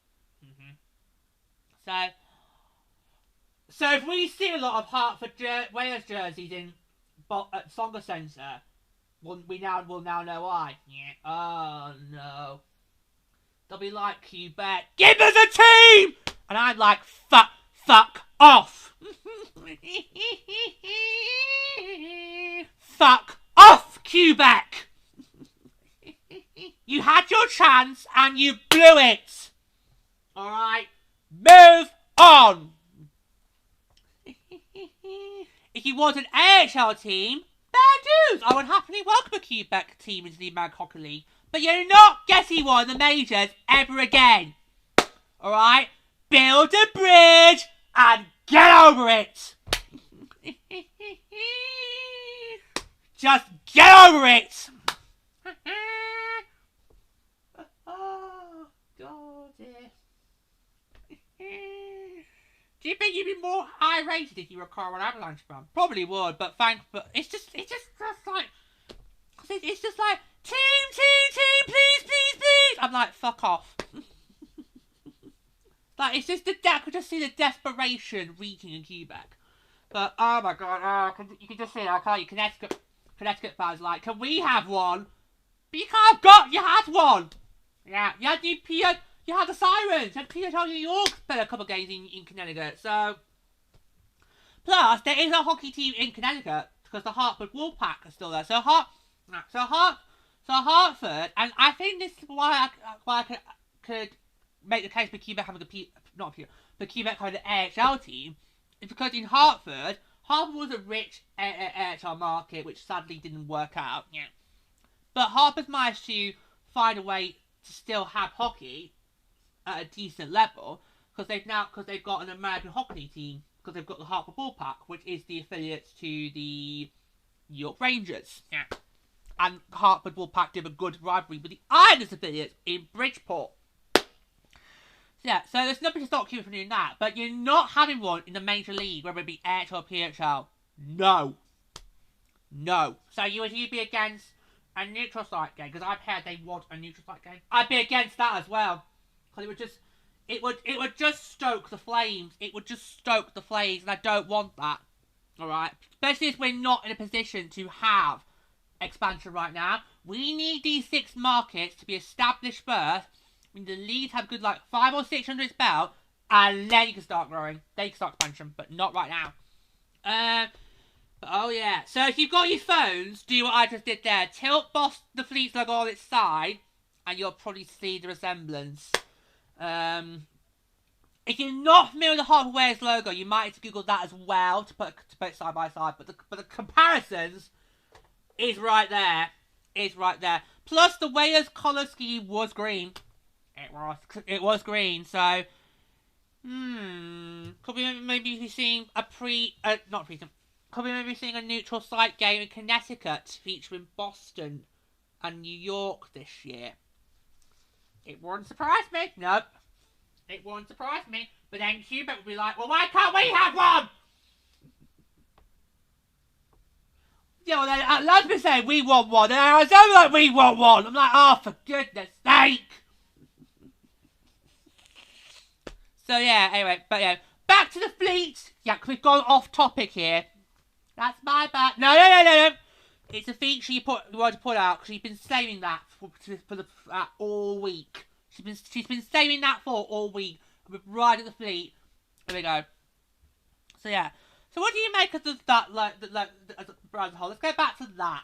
So if we see a lot of Hartford Whalers jerseys at Songer Centre, we'll now know why. Yeah. Oh no. They'll be like, Quebec, give us a team, and I'm like, fuck off. Fuck off, Quebec. You had your chance and you blew it. Alright, move on. If you want an AHL team, fair dues. I would happily welcome a Quebec team into the American Hockey League. But you're not getting one in the majors ever again. Alright? Build a bridge and get over it. Just get over it. Oh, God. Do you think you'd be more high-rated if you were a Colorado Avalanche fan? Probably would, but it's just like, it's just like, team, please. I'm like, fuck off. Like, it's just I could just see the desperation reeking in Quebec. But, oh my God, you can just see it, can't you? Connecticut fans like, can we have one? But you had one. Yeah, you had the Sirens, you had PWHL New York spent a couple of games in Connecticut, so. Plus, there is a hockey team in Connecticut, because the Hartford Wolfpack are still there. So Hartford, and I think this is why I could make the case for Quebec having Quebec having an AHL team, is because in Hartford was a rich AHL market, which sadly didn't work out. Yeah. But Hartford managed to find a way to still have hockey at a decent level, because they've got an American Hockey team, because they've got the Hartford Wolfpack, which is the affiliates to the New York Rangers. Yeah. And Hartford Wolfpack did a good rivalry with the Islanders affiliates in Bridgeport. Yeah, so there's nothing to stop you from doing that, but you're not having one in the major league, whether it be AHL or PHL. No. So would you be against a neutral site game? Because I've heard they want a neutral site game. I'd be against that as well, because it would just stoke the flames. It would just stoke the flames, and I don't want that. All right, especially if we're not in a position to have expansion right now. We need these 6 markets to be established first. We need the league to have good 500 or 600 spell, And then you can start growing. Then you can start expansion, but not right now. But oh yeah. So if you've got your phones, do what I just did there. Tilt the Fleets logo on its side, and you'll probably see the resemblance. If you're not familiar with the Hot Wares logo, you might need to Google that as well to put it side by side. But the comparisons is right there. Is right there. Plus the Wales colour scheme was green. It was green. So could we maybe be seeing a could we maybe seeing a neutral site game in Connecticut featuring Boston and New York this year? It wouldn't surprise me. Nope. It wouldn't surprise me. But then Hubert would be like, well, why can't we have one? Yeah, well, then Atlanta saying we want one. And Arizona like, we want one. I'm like, oh, for goodness sake. So, yeah, anyway. But, yeah, back to the Fleet. Yeah, because we've gone off topic here. That's my bad. No. It's a feature you want to put out because you've been saving that for all week. She's been saving that for all week. We're right at the Fleet. There we go. So yeah. So what do you make of that as a brand whole? Let's go back to that.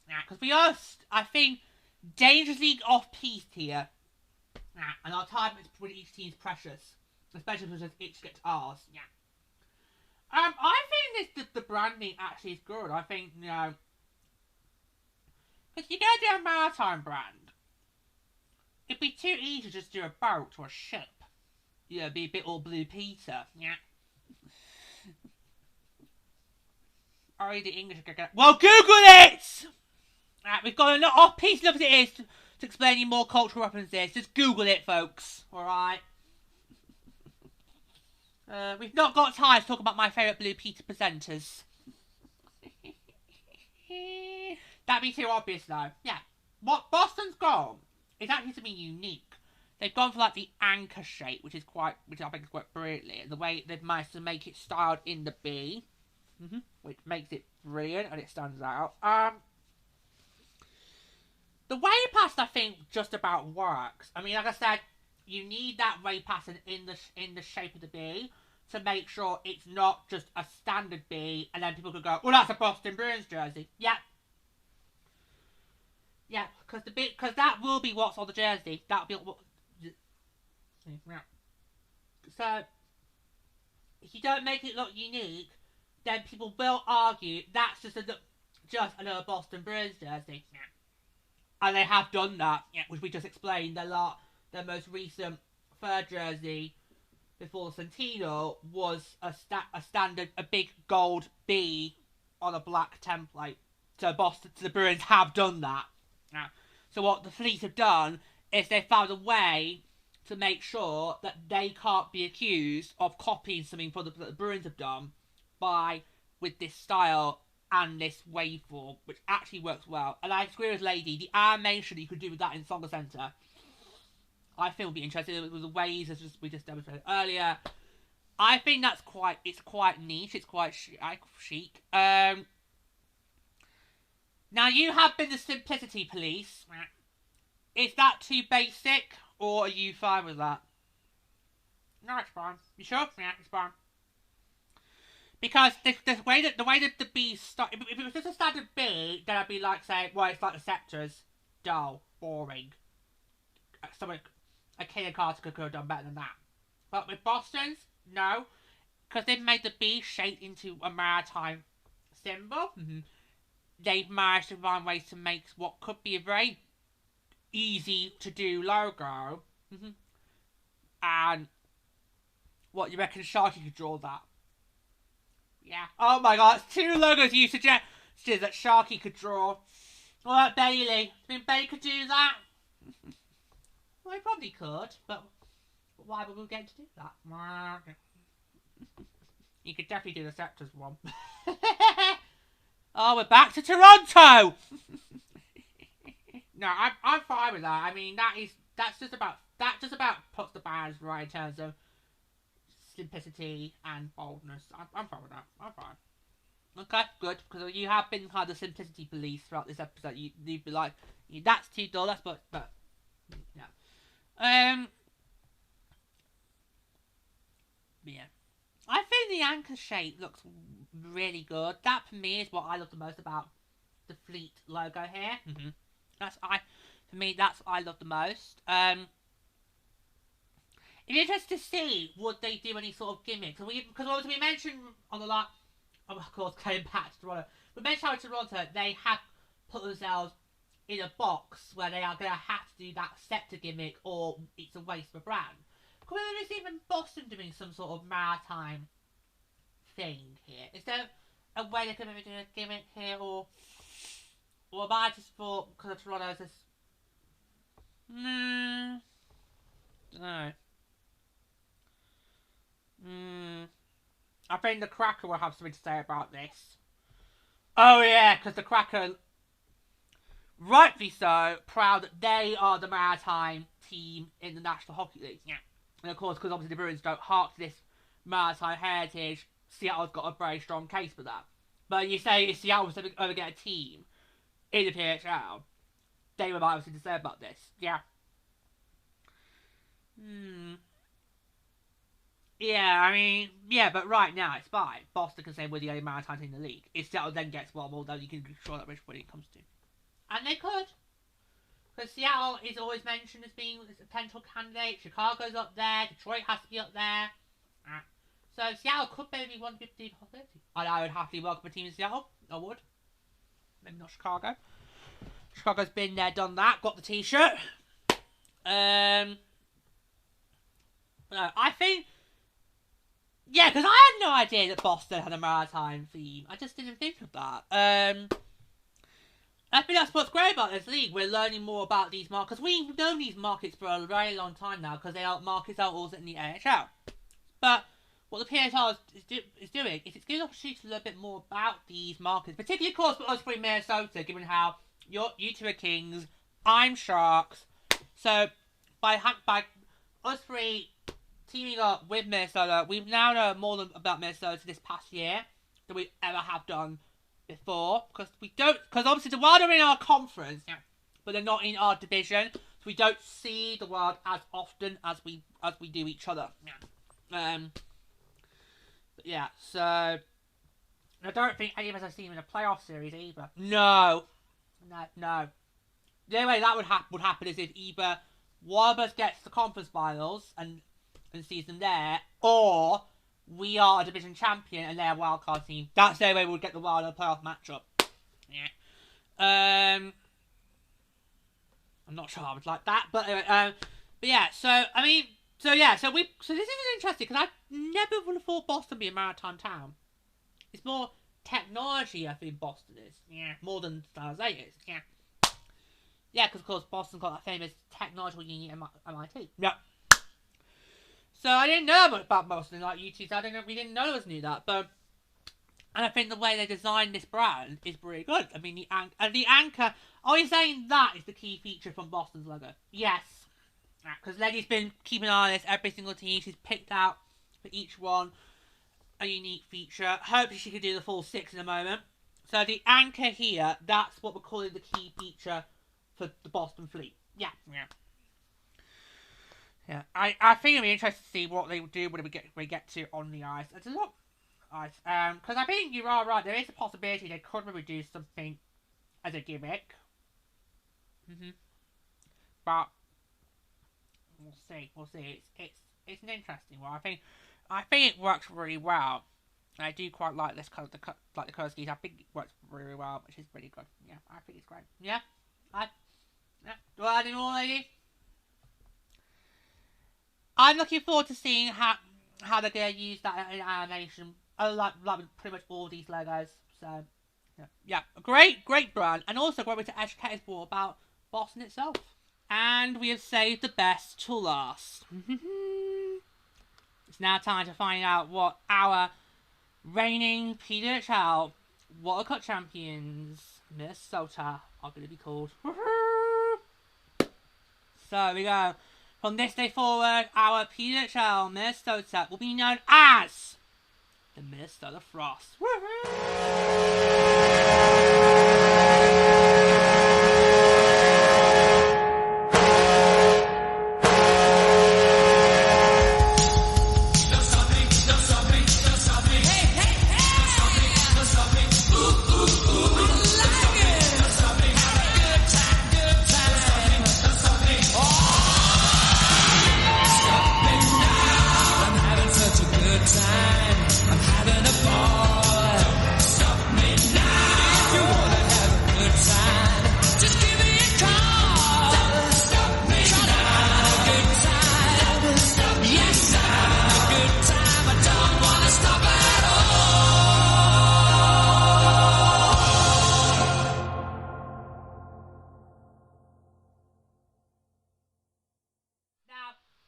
Yeah, because we are, I think, dangerously off piece here. Yeah, and our time with each team is precious, especially because each gets ours. Yeah. I think the branding actually is good. I think, you know, because you go do a maritime brand, it'd be too easy to just do a boat or a ship. Yeah, be a bit all Blue Peter. Yeah. Already the English are going. Well, Google it! Right, we've got an off-piece enough as it is to explain you more cultural references. Just Google it, folks. Alright? We've not got time to talk about my favourite Blue Peter presenters. That'd be too obvious, though. Yeah. What Boston's gone is actually something unique. They've gone for like the anchor shape, which I think is quite brilliantly, and the way they've managed to make it styled in the B, which makes it brilliant and it stands out. The way pass I think just about works. I mean, like I said, you need that way passing in the shape of the B to make sure it's not just a standard B, and then people could go, well, that's a Boston Bruins jersey. Yeah. Yeah, because that will be what's on the jersey. That'll be what. So, if you don't make it look unique, then people will argue that's just another Boston Bruins jersey. And they have done that, which we just explained. Their most recent third jersey before the Centennial was a standard, a big gold B on a black template. So the Bruins have done that. So what the Fleet have done is they found a way to make sure that they can't be accused of copying something that the Bruins have done with this style and this waveform, which actually works well. And I agree with Lady, the animation you could do with that in Soccer Centre, I think would be interesting with the ways as we just demonstrated earlier. I think it's quite niche, it's quite chic. Now you have been the simplicity police. Is that too basic, or are you fine with that? No, it's fine. You sure? Yeah, it's fine. Because the way that the B start, if it was just a standard B, then I'd be like saying, well, it's like the Sceptres, dull, boring. A Kane Carter could have done better than that. But with Boston's, no, because they've made the B shaped into a maritime symbol. They've managed to find ways to make what could be a very easy to do logo. And what, you reckon Sharky could draw that? Yeah. Oh my god, it's 2 logos you suggested that Sharky could draw. What about Bailey? Do you think Bailey could do that? Well, he probably could, but why would we get to do that? You could definitely do the Sceptres one. Oh, we're back to Toronto! No, I'm fine with that. I mean, that just about puts the bands right in terms of simplicity and boldness. I'm fine with that. I'm fine. Okay, good, because you have been kind of the simplicity police throughout this episode. You'd be like, that's too dull. That's but yeah. the anchor shape looks really good. That for me is what I love the most about the Fleet logo here. For me, that's what I love the most. It's interesting to see would they do any sort of gimmicks. Because obviously we mentioned on the last, of course, going back to Toronto, we mentioned how in Toronto they have put themselves in a box where they are going to have to do that Sceptre gimmick or it's a waste of a brand. Could we see even Boston doing some sort of maritime thing here? Is there a way they could maybe do a gimmick here, or am I just thought because of Toronto's just... No. I think the Cracker will have something to say about this. Oh yeah, because the Cracker, rightly so, proud that they are the maritime team in the National Hockey League. Yeah. And of course, because obviously the Bruins don't hark to this maritime heritage, Seattle's got a very strong case for that. But you say if Seattle was to ever get a team in the PHL, they would have something to say about this. Yeah. Yeah, I mean, yeah, but right now it's fine. Boston can say we're the only maritime team in the league. If Seattle then gets one, well, then you can control that when it comes to. And they could. Because Seattle is always mentioned as being a potential candidate. Chicago's up there. Detroit has to be up there. So Seattle could maybe want to be the possibility. And I would happily welcome a team in Seattle. I would. Maybe not Chicago. Chicago's been there, done that. Got the t-shirt. No, I think... Yeah, because I had no idea that Boston had a maritime theme. I just didn't think of that. I think that's what's great about this league. We're learning more about these markets. Because we've known these markets for a very long time now, because they are markets are also in the AHL. But what the PHL is doing is it's giving opportunity to learn a bit more about these markets. Particularly, of course, for us from Minnesota, given how you two are Kings, I'm Sharks. So, by us three teaming up with Minnesota, we've now known more about Minnesota this past year than we ever have done before. Because obviously the Wild are in our conference, but they're not in our division, so we don't see the Wild as often as we do each other. But yeah, so I don't think any of us have seen them in a playoff series either. No. The only way that would happen is if either one of us gets the conference finals and sees them there, or we are a division champion and they're a wildcard team. That's the only way we'll get the Wild in a playoff matchup. Yeah. I'm not sure I would like that, but yeah. So I mean, so this is interesting because I never would have thought Boston would be a maritime town. It's more technology, I think Boston is. Yeah. More than San Jose is. Yeah. Yeah, because of course Boston's got that famous technological unit at MIT. Yeah. So I didn't know much about Boston like you two. So we didn't know us knew that, but and I think the way they designed this brand is pretty good. I mean the anchor. Are you saying that is the key feature from Boston's logo? Yes, because Nelly's been keeping an eye on this every single team. She's picked out for each one a unique feature. Hopefully she can do the full 6 in a moment. So the anchor here, that's what we're calling the key feature for the Boston Fleet. Yeah. Yeah, I think it'll be interesting to see what they will do when we get to on the ice. It's a lot of ice. Because I think you are right. There is a possibility they could maybe do something as a gimmick. But we'll see. It's an interesting one. I think it works really well. I do quite like this colour, the colour schemes. I think it works really well, which is really good. Yeah, I think it's great. Yeah. Do I add any more, lady? I'm looking forward to seeing how they're going to use that in animation. I like pretty much all these logos. So, yeah. A great brand. And also a great way to educate us more about Boston itself. And we have saved the best to last. It's now time to find out what our reigning PWHL World Cup champions, Minnesota, are going to be called. So, we go. From this day forward, our PWHL Minnesota will be known as the Minnesota Frost.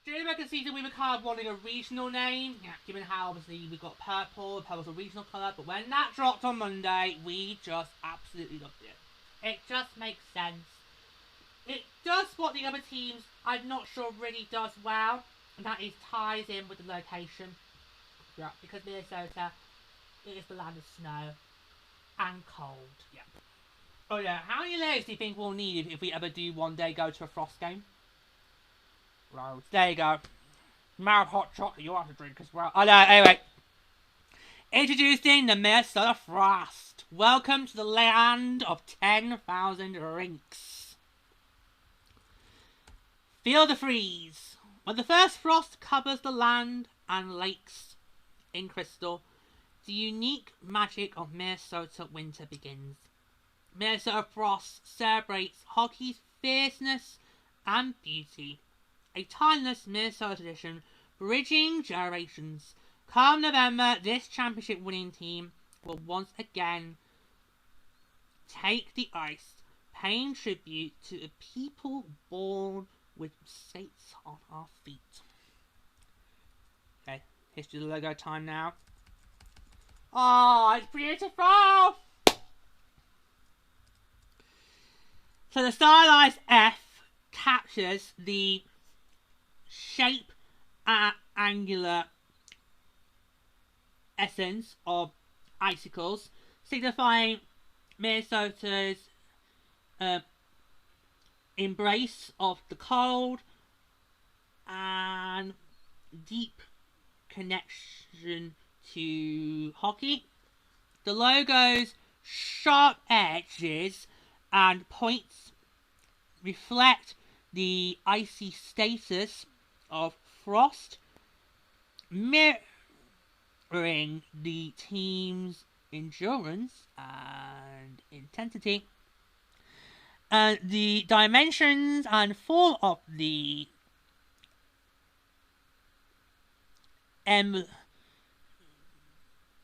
During the regular season, we were kind of wanting a regional name, given how obviously we got purple. Purple's a regional colour, but when that dropped on Monday, we just absolutely loved it. It just makes sense. It does what the other teams, I'm not sure, really does well, and that is ties in with the location. Yeah, because Minnesota, it is the land of snow and cold. Yeah. Oh yeah, how many layers do you think we'll need if we ever do one day go to a Frost game? Right, there you go. Mouth hot chocolate you'll have to drink as well. Oh no, anyway. Introducing the Minnesota Frost. Welcome to the land of 10,000 rinks. Feel the freeze. When the first frost covers the land and lakes in crystal, the unique magic of Minnesota winter begins. Minnesota Frost celebrates hockey's fierceness and beauty. A timeless Minnesota tradition, bridging generations. Come November, this championship-winning team will once again take the ice, paying tribute to the people born with skates on our feet. Okay, history of the logo time now. Oh, it's beautiful! So the stylized F captures the shape and angular essence of icicles, signifying Minnesota's embrace of the cold and deep connection to hockey. The logo's sharp edges and points reflect the icy status of frost, mirroring the team's endurance and intensity. And the dimensions and form of the elements,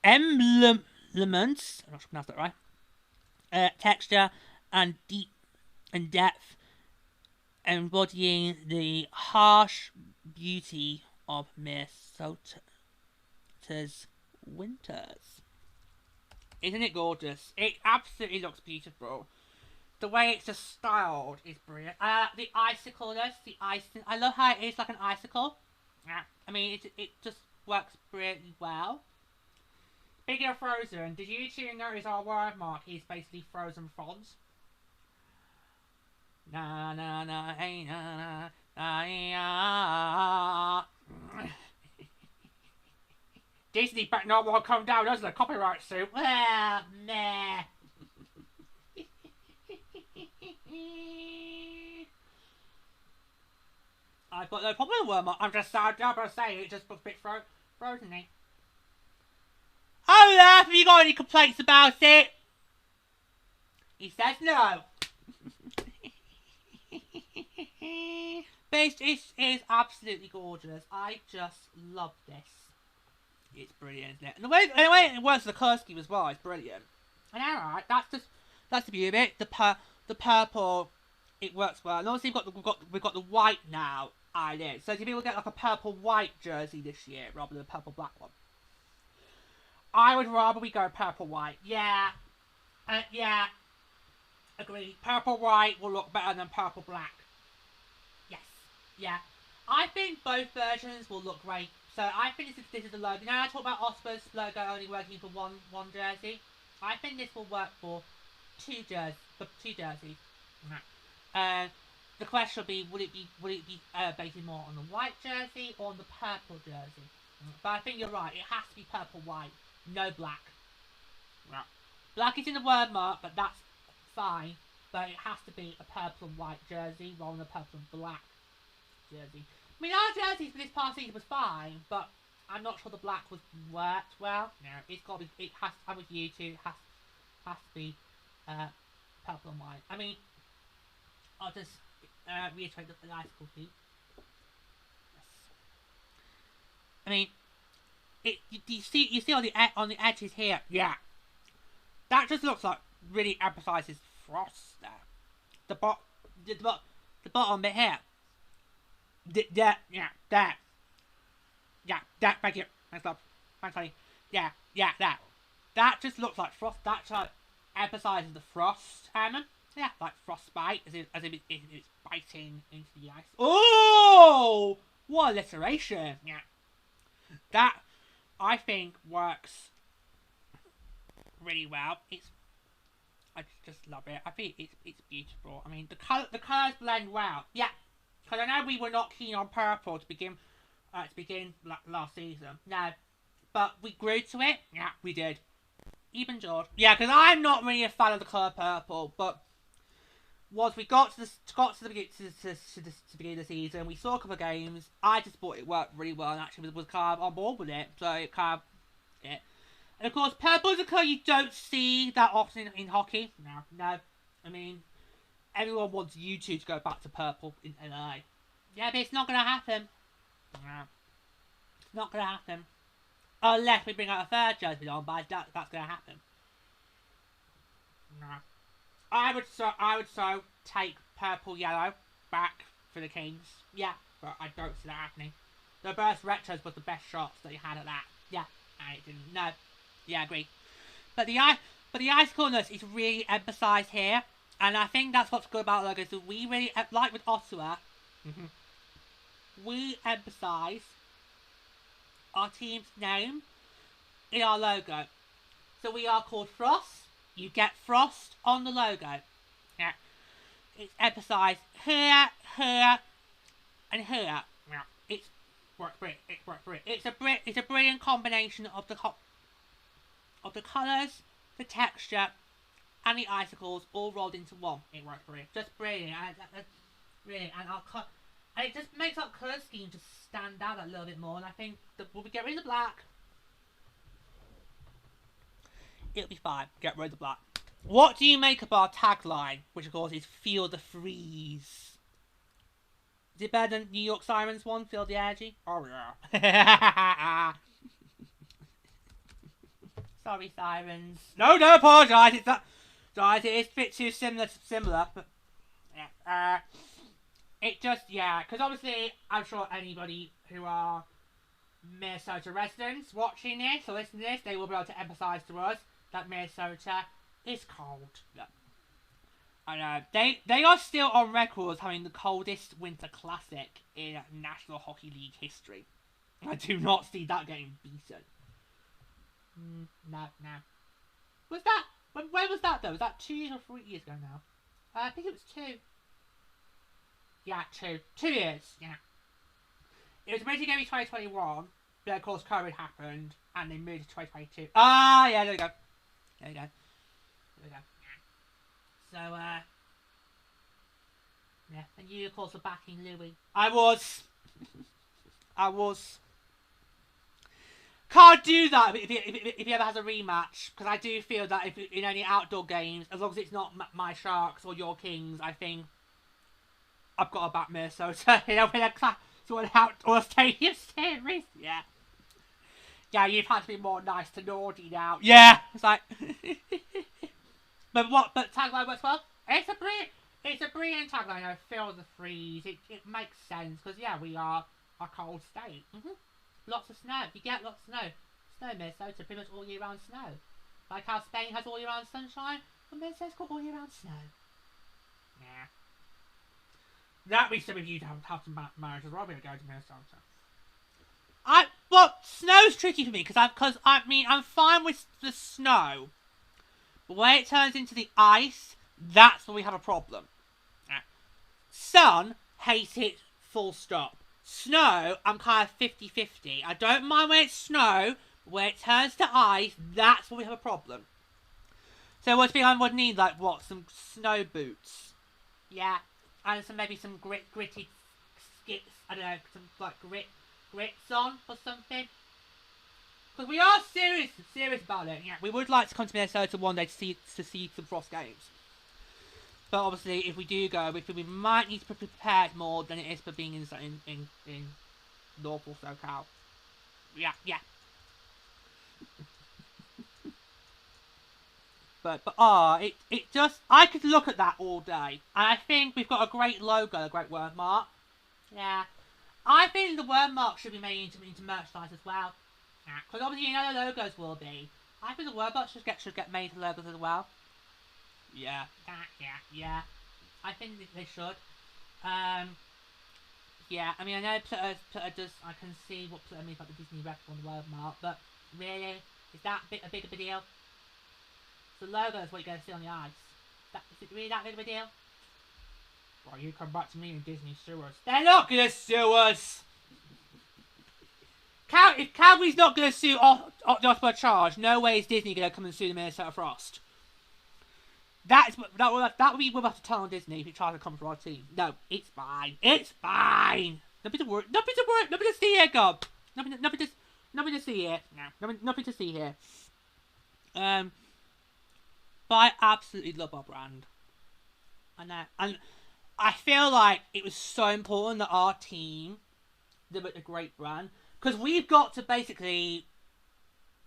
I'm not sure to pronounce that right, texture and deep and depth, embodying the harsh beauty of Minnesota's winters. Isn't it gorgeous? It absolutely looks beautiful. The way it's just styled is brilliant. The icicleness, I love how it is like an icicle. I mean, it just works brilliantly well. Speaking of Frozen, did you two notice our word mark is basically Frozen Frogs? Na na na hey na na na. Disney better not want to come down as a copyright suit. Well, meh. I've got no problem with word mark. I'm just sad. I'm gonna say it just looks a bit frozen-y. Oh, Laugh, have you got any complaints about it? He says no. But it is absolutely gorgeous. I just love this. It's brilliant, isn't it? And the way it works with the colour scheme as well is brilliant. And alright, that's the beauty of it. The purple, it works well. And obviously we've got the white now added. So do people get like a purple white jersey this year rather than a purple black one? I would rather we go purple white. Yeah. Yeah. Agree. Purple white will look better than purple black. Yes. Yeah. I think both versions will look great. So I think this is the logo. Now I talk about Oscar's logo only working for one jersey. I think this will work for two jerseys. The question will be, would it be based more on the white jersey or on the purple jersey? But I think you're right. It has to be purple white, no black. Right. Black is in the word mark, but that's fine. But it has to be a purple and white jersey rather than a purple and black jersey. I mean, our jerseys for this past season was fine, but I'm not sure the black was worked well. No, it's got to be. It has. I'm with you too. It has to be purple and white. I mean, I'll just reiterate the icicle too. Yes. I mean, you see on the edges here. Yeah, that just looks like really emphasises frost there. The bottom bit here. Yeah, that. Yeah, that, thank you. Thanks, love. Thanks, honey. Yeah, that. That just looks like frost. That like emphasizes the frost element. Yeah, like frostbite, as if it's biting into the ice. Oh! What alliteration! Yeah. That, I think, works really well. I just love it. I think it's beautiful. I mean, the colors blend well. Yeah, because I know we were not keen on purple to begin last season. No, but we grew to it. Yeah, we did. Even George. Yeah, because I'm not really a fan of the colour purple, but once we got to the beginning of the season, we saw a couple of games. I just thought it worked really well, and actually was kind of on board with it. So it kind of, yeah. And of course, purple is a colour you don't see that often in hockey. No. I mean, everyone wants YouTube to go back to purple in LA. Yeah, but it's not going to happen. No. It's not going to happen. Unless we bring out a third jersey on, but I doubt that's going to happen. No. I would so take purple yellow back for the Kings. Yeah, but I don't see that happening. The burst retros was the best shots that he had at that. Yeah, I didn't. No. Yeah, I agree. But the icicalness is really emphasised here, and I think that's what's good about logos. So we really, like with Ottawa, we emphasise our team's name in our logo. So we are called Frost. You get Frost on the logo. Yeah. It's emphasised here, and here. Yeah. It's worked for it. It's a brilliant combination of the colours, the texture, and the icicles all rolled into one. It worked for it. Just brilliant. Brilliant. And it just makes our colour scheme just stand out a little bit more. And I think when we get rid of the black, it'll be fine. Get rid of the black. What do you make of our tagline, which of course is "Feel the Freeze"? Is it better than New York Sirens one? Feel the energy? Oh yeah. Sorry, Sirens. No, don't apologise. It's that. Guys, it is a bit too similar, but yeah. It just, yeah, because obviously I'm sure anybody who are Minnesota residents watching this or listening to this, they will be able to empathise to us that Minnesota is cold. Yeah. I know. They are still on record as having the coldest winter classic in National Hockey League history. I do not see that getting beaten. No. Was that? When was that though? Was that 2 years or 3 years ago now? I think it was 2. Yeah, 2. 2 years, yeah. It was originally going to be 2021, but of course COVID happened, and they moved to 2022. Ah, yeah, there we go. Yeah. So, yeah, and you, of course, were backing Louis. I was. Can't do that if he ever has a rematch, because I do feel that if in any outdoor games, as long as it's not my Sharks or your Kings, I think I've got to back Minnesota in a class to an outdoor stadium series. Yeah, you've had to be more nice to Nordy now. Yeah, it's like, but tagline works well. It's a brilliant tagline. I feel the freeze. It makes sense because yeah, we are a cold state. Lots of snow. You get lots of snow. Snow in Minnesota, pretty much all year round snow. Like how Spain has all year round sunshine, but Minnesota's got all year round snow. Yeah. That we some of you have some marriage as well. We're going to Minnesota. Well, snow's tricky for me because I'm fine with the snow, but when it turns into the ice, that's when we have a problem. Yeah. Sun, hate it, full stop. Snow, I'm kind of 50-50. I don't mind when it's snow, but when it turns to ice, that's when we have a problem. So what I would need, like, what? Some snow boots. Yeah. And maybe some gritty skips. I don't know, some, like, grits on or something. Because we are serious about it. Yeah. We would like to come to Minnesota one day to see some Frost games. But obviously, if we do go, we might need to be prepared more than it is for being in North or SoCal. Yeah. but it just, I could look at that all day, and I think we've got a great logo, a great word mark. Yeah, I think the word mark should be made into merchandise as well. Because obviously you know the logos will be. I think the word mark should get made into logos as well. Yeah. Yeah. I think they should. Yeah, I mean, I know Pluto does, I can see what Pluto means about the Disney record on the word mark, but really, is that a big of a deal? The logo is what you're going to see on the ice. Is it really that big of a deal? Well, you come back to me and Disney sue us. They're not going to sue us! If Calgary's not going to sue Ottawa Charge, no way is Disney going to come and sue the Minnesota Frost. That would be we'll have to tell on Disney if it tries to come for our team. No, it's fine. It's fine. Nothing to worry. Nothing to see here, God. Nothing to see here. No, nothing to see here. But I absolutely love our brand, and I feel like it was so important that our team developed a great brand, because we've got to basically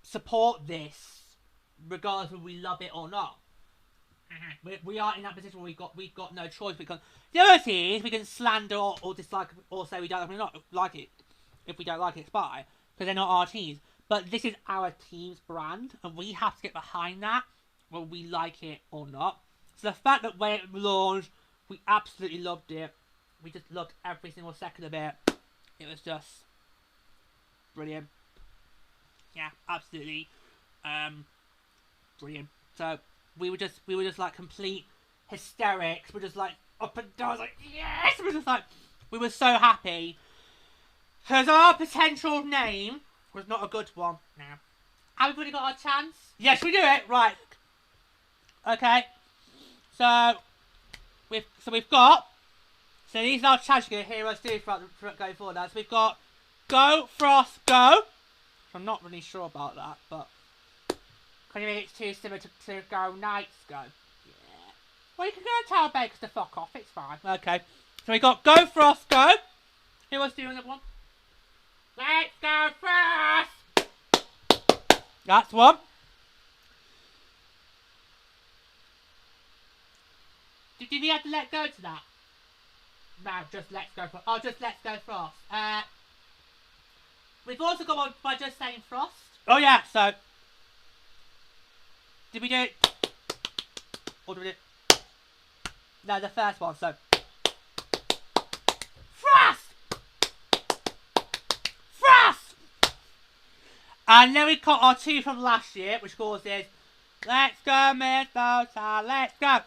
support this, regardless of we love it or not. We are in that position where we've got no choice, because the other thing is we can slander or dislike or say we don't like it. If we don't like it, it's fine, because they're not our teams. But this is our team's brand, and we have to get behind that, whether we like it or not. So the fact that when it launched, we absolutely loved it. We just loved every single second of it. It was just brilliant. Yeah, absolutely brilliant. So we were just like complete hysterics. We're just like up and down, like yes. We were so happy because our potential name was not a good one. Now, have we already got our chance? Yes, we do it right. Okay, so we've got. So these are our challenges you're going to hear us do for going forward now. So we've got Go Frost Go. I'm not really sure about that, but can you make it too similar to Go Knights Go? Yeah. Well, you can go and tell Bakers to fuck off. It's fine. Okay. So we got Go Frost Go. Who wants to do another one? Let's go Frost! That's one. Did we have to let go to that? No, just Let's Go Frost. Oh, just Let's Go Frost. We've also got one by just saying Frost. Oh yeah, so did we do it? Or did we do it? No, the first one, so Frost! Frost! And then we got our two from last year, which of course is Let's Go Minnesota, let's go!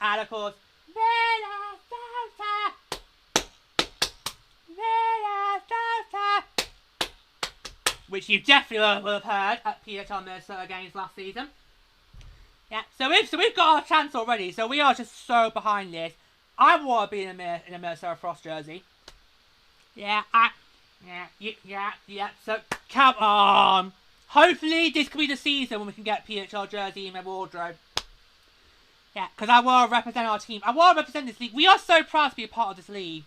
And of course, Minnesota, which you definitely will have heard at PWHL Minnesota games last season. Yeah, so we've got our chance already. So we are just so behind this. I want to be in a Minnesota Frost jersey. Yeah, yeah. So come on. Hopefully this could be the season when we can get PWHL jersey in my wardrobe. Yeah, because I want to represent our team. I want to represent this league. We are so proud to be a part of this league.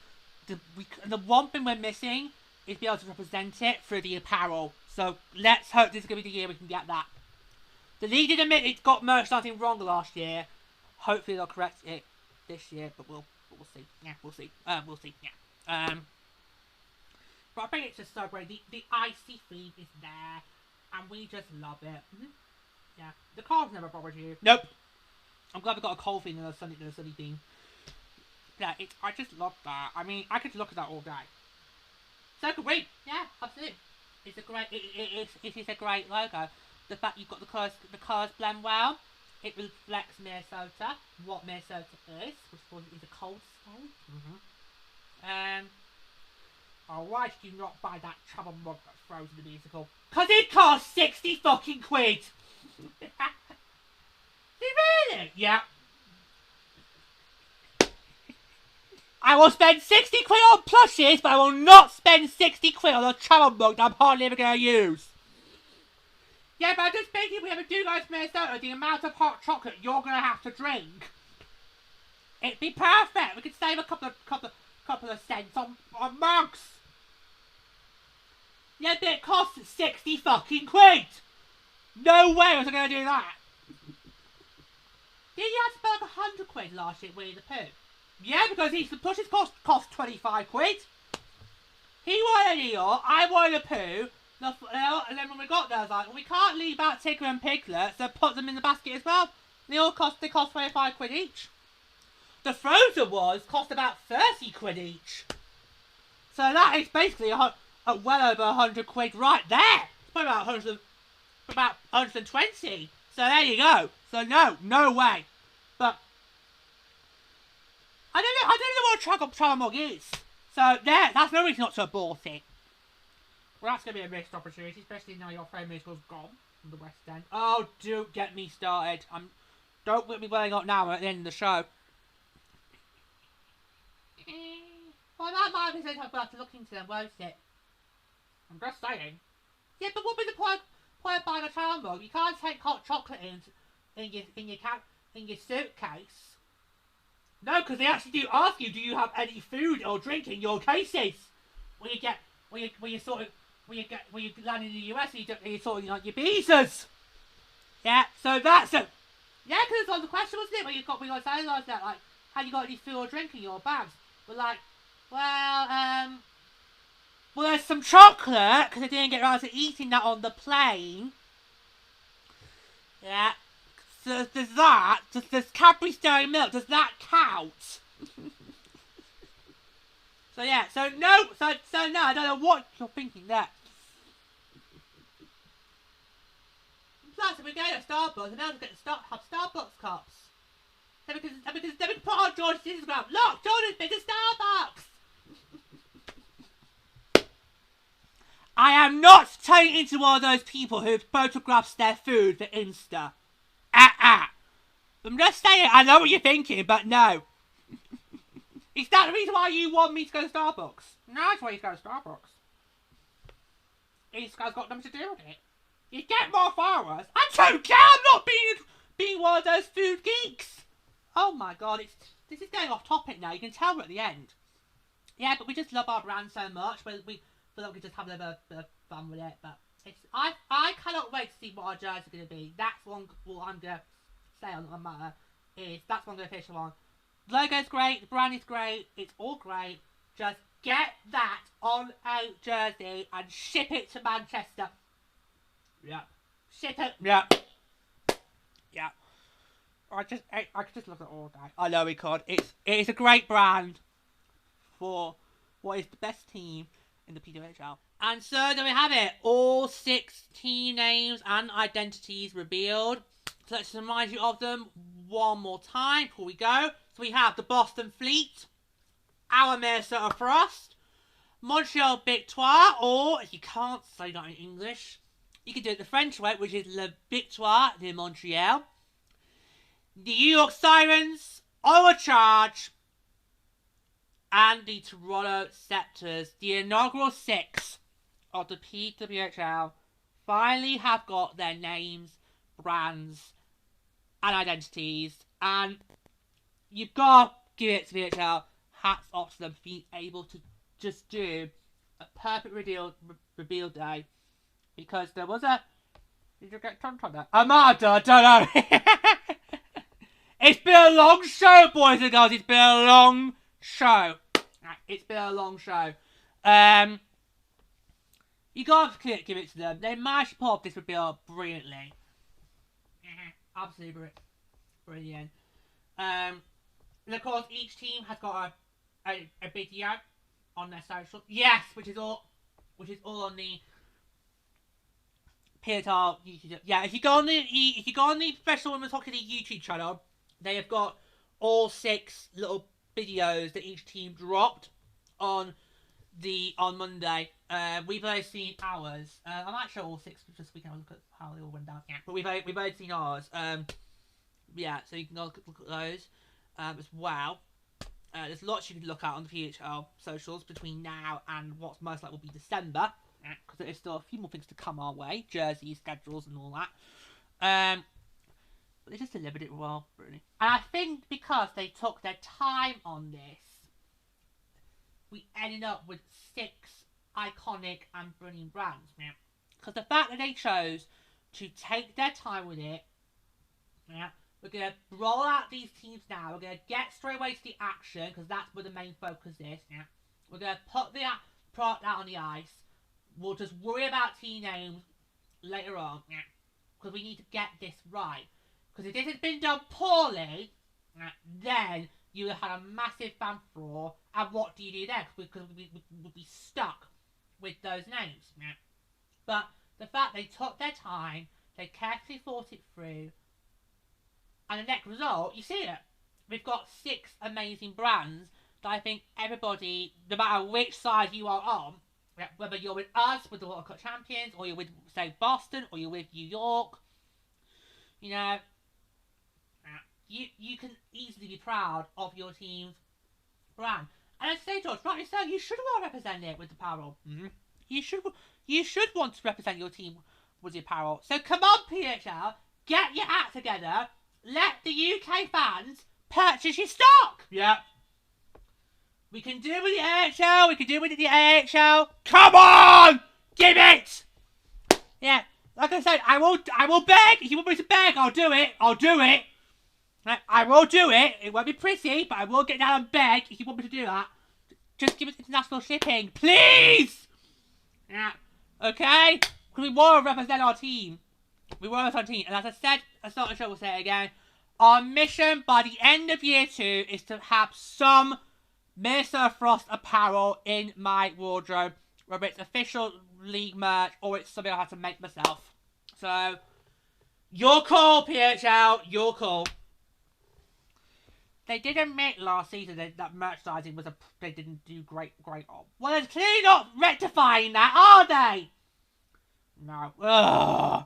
The one thing we're missing is be able to represent it through the apparel. So let's hope this is going to be the year we can get that. The league did admit it got something wrong last year. Hopefully they'll correct it this year, but we'll see. Yeah, we'll see. We'll see. Yeah. But I think it's just so great. The icy theme is there, and we just love it. Yeah. The car's never bothered you. Nope. I'm glad we got a cold theme than a sunny theme. Yeah, I just love that. I mean, I could look at that all day. So great. Yeah, absolutely. It's a great. It is a great logo. The fact you've got the colours blend well. It reflects Minnesota, what Minnesota is, which is a cold state. Why did you not buy that travel mug that throws in the musical? Cause it costs 60 fucking quid. Did really? Yeah. I will spend 60 quid on plushes, but I will not spend 60 quid on a travel mug that I'm hardly ever going to use. Yeah, but I'm just thinking if we ever do go to Minnesota, the amount of hot chocolate you're going to have to drink, it'd be perfect. We could save a couple of cents on mugs. Yeah, but it costs 60 fucking quid. No way was I going to do that. Did you have to spend like 100 quid last year Winnie the Pooh? Yeah, because each the plushes cost 25 quid. He wanted a New York, I wanted a poo. And then when we got there, I was like, well, we can't leave out Tigger and Piglet, so put them in the basket as well. They cost 25 quid each. The frozen ones cost about 30 quid each. So that is basically well over 100 quid right there. It's probably about 120. So there you go. So no way. But I don't know what Travelmog is. So that's no reason not to have bought it. Well, that's going to be a missed opportunity, especially now your famous was gone from the West End. Oh, don't get me started. Don't get me going up now at the end of the show. Well, that might be something I'll have to look into them, won't it? I'm just saying. Yeah, but what would the point of buying a child mug? You can't take hot chocolate in your suitcase. No, because they actually do ask you, do you have any food or drink in your cases? When you land in the US, you're sorting out your visas. Yeah, so that's it. Yeah, because it's on the question, wasn't it? When you got saying like that, like, have you got any food or drink in your bags? We're like, well, there's some chocolate, because I didn't get around to eating that on the plane. Yeah. So there's that. There's Cadbury Dairy Milk. Does that count? So yeah, so no, I don't know what you're thinking there. Plus, if we go to Starbucks, and now we're going to have Starbucks cups. Then we can put on George's Instagram. Look, Jordan's been to Starbucks. I am not turning into one of those people who photographs their food for Insta. I'm just saying, I know what you're thinking, but no. Is that the reason why you want me to go to Starbucks? No, that's why you go to Starbucks. Instagram's got nothing to do with it. You get more followers. I don't care, I'm not being one of those food geeks. Oh my god, this is going off topic now, you can tell we're at the end. Yeah, but we just love our brand so much, we feel like we just have a little bit of fun with it, but I cannot wait to see what our jerseys are going to be. That's what I'm going to say on the matter, is that's one of the official one. The logo's great, the brand is great, it's all great. Just get that on a jersey and ship it to Manchester. Yeah. Ship it. Yeah. Yeah. I could just love it all day. I know we could. It is a great brand for what is the best team in the PWHL. And so there we have it. All 6 team names and identities revealed. So let's remind you of them one more time before we go. So we have the Boston Fleet, our Minnesota Frost, Montreal Victoire, or if you can't say that in English, you can do it the French way, which is Le Victoire de Montreal. The York Sirens, Ottawa Charge, and the Toronto Sceptres, the inaugural 6 of the PWHL, finally have got their names, brands, and identities, and you've got to give it to PWHL, hats off to them for being able to just do a perfect reveal day, because there was a... Did you get tongue on that? Amanda, I don't know. It's been a long show, boys and girls. It's been a long show. It's been a long show. You gotta give it to them. They managed to pull off this reveal brilliantly. Absolutely brilliant. And of course, each team has got a video on their social. Yes, which is all on the PWHL YouTube. Yeah, if you go on the Professional Women's Hockey League YouTube channel, they have got all 6 little videos that each team dropped on Monday. We've only seen ours. I might show all 6 just so we can look at how they all went down. Yeah, but we've only seen ours. Yeah, so you can go look at those as well. There's lots you can look at on the PHL socials between now and what's most likely will be December, because there's still a few more things to come our way, jerseys, schedules, and all that. But they just delivered it well, really. And I think because they took their time on this, we ended up with 6 iconic and brilliant brands. Because the fact that they chose to take their time with it, we're going to roll out these teams now. We're going to get straight away to the action, because that's where the main focus is. We're going to product out on the ice. We'll just worry about team names later on, because we need to get this right. Because if this has been done poorly, then you would have had a massive fan furore. And what do you do then? Because we would be stuck with those names. But the fact they took their time, they carefully thought it through, and the next result, you see it. We've got 6 amazing brands that I think everybody, no matter which side you are on, whether you're with us, with the World Cup champions, or you're with, say, Boston, or you're with New York, you know, you can easily be proud of your team's brand. And I say, George, rightly so, you should want to represent it with apparel. You should want to represent your team with the apparel. So come on, PHL, get your act together. Let the UK fans purchase your stock. Yeah. We can do it with the AHL. We can do it with the AHL. Come on, give it. Yeah. Like I said, I will beg. If you want me to beg, I'll do it. I'll do it. I will do it. It won't be pretty, but I will get down and beg if you want me to do that. Just give us international shipping, please. Yeah. Okay? Because we want to represent our team. We want to represent our team. And as I said, I started the show, we'll say it again. Our mission by the end of year 2 is to have some Minnesota Frost apparel in my wardrobe. Whether it's official league merch or it's something I have to make myself. So, your call, PHL. Your call. They did admit last season that merchandising was they didn't do great on. Well, they're clearly not rectifying that, are they? No. Ugh.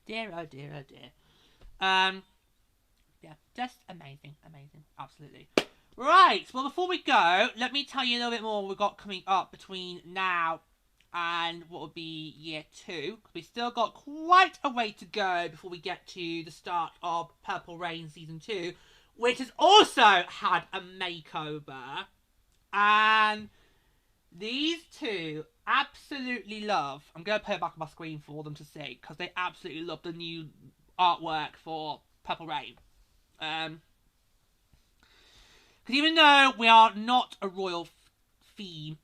Dear, oh dear, oh dear. Yeah, just amazing, absolutely. Right, well, before we go, let me tell you a little bit more what we've got coming up between now and what will be year 2. We've still got quite a way to go before we get to the start of Purple Rain Season 2. Which has also had a makeover. And these two absolutely love... I'm going to put it back on my screen for them to see. Because they absolutely love the new artwork for Purple Rain. Because even though we are not a royal theme,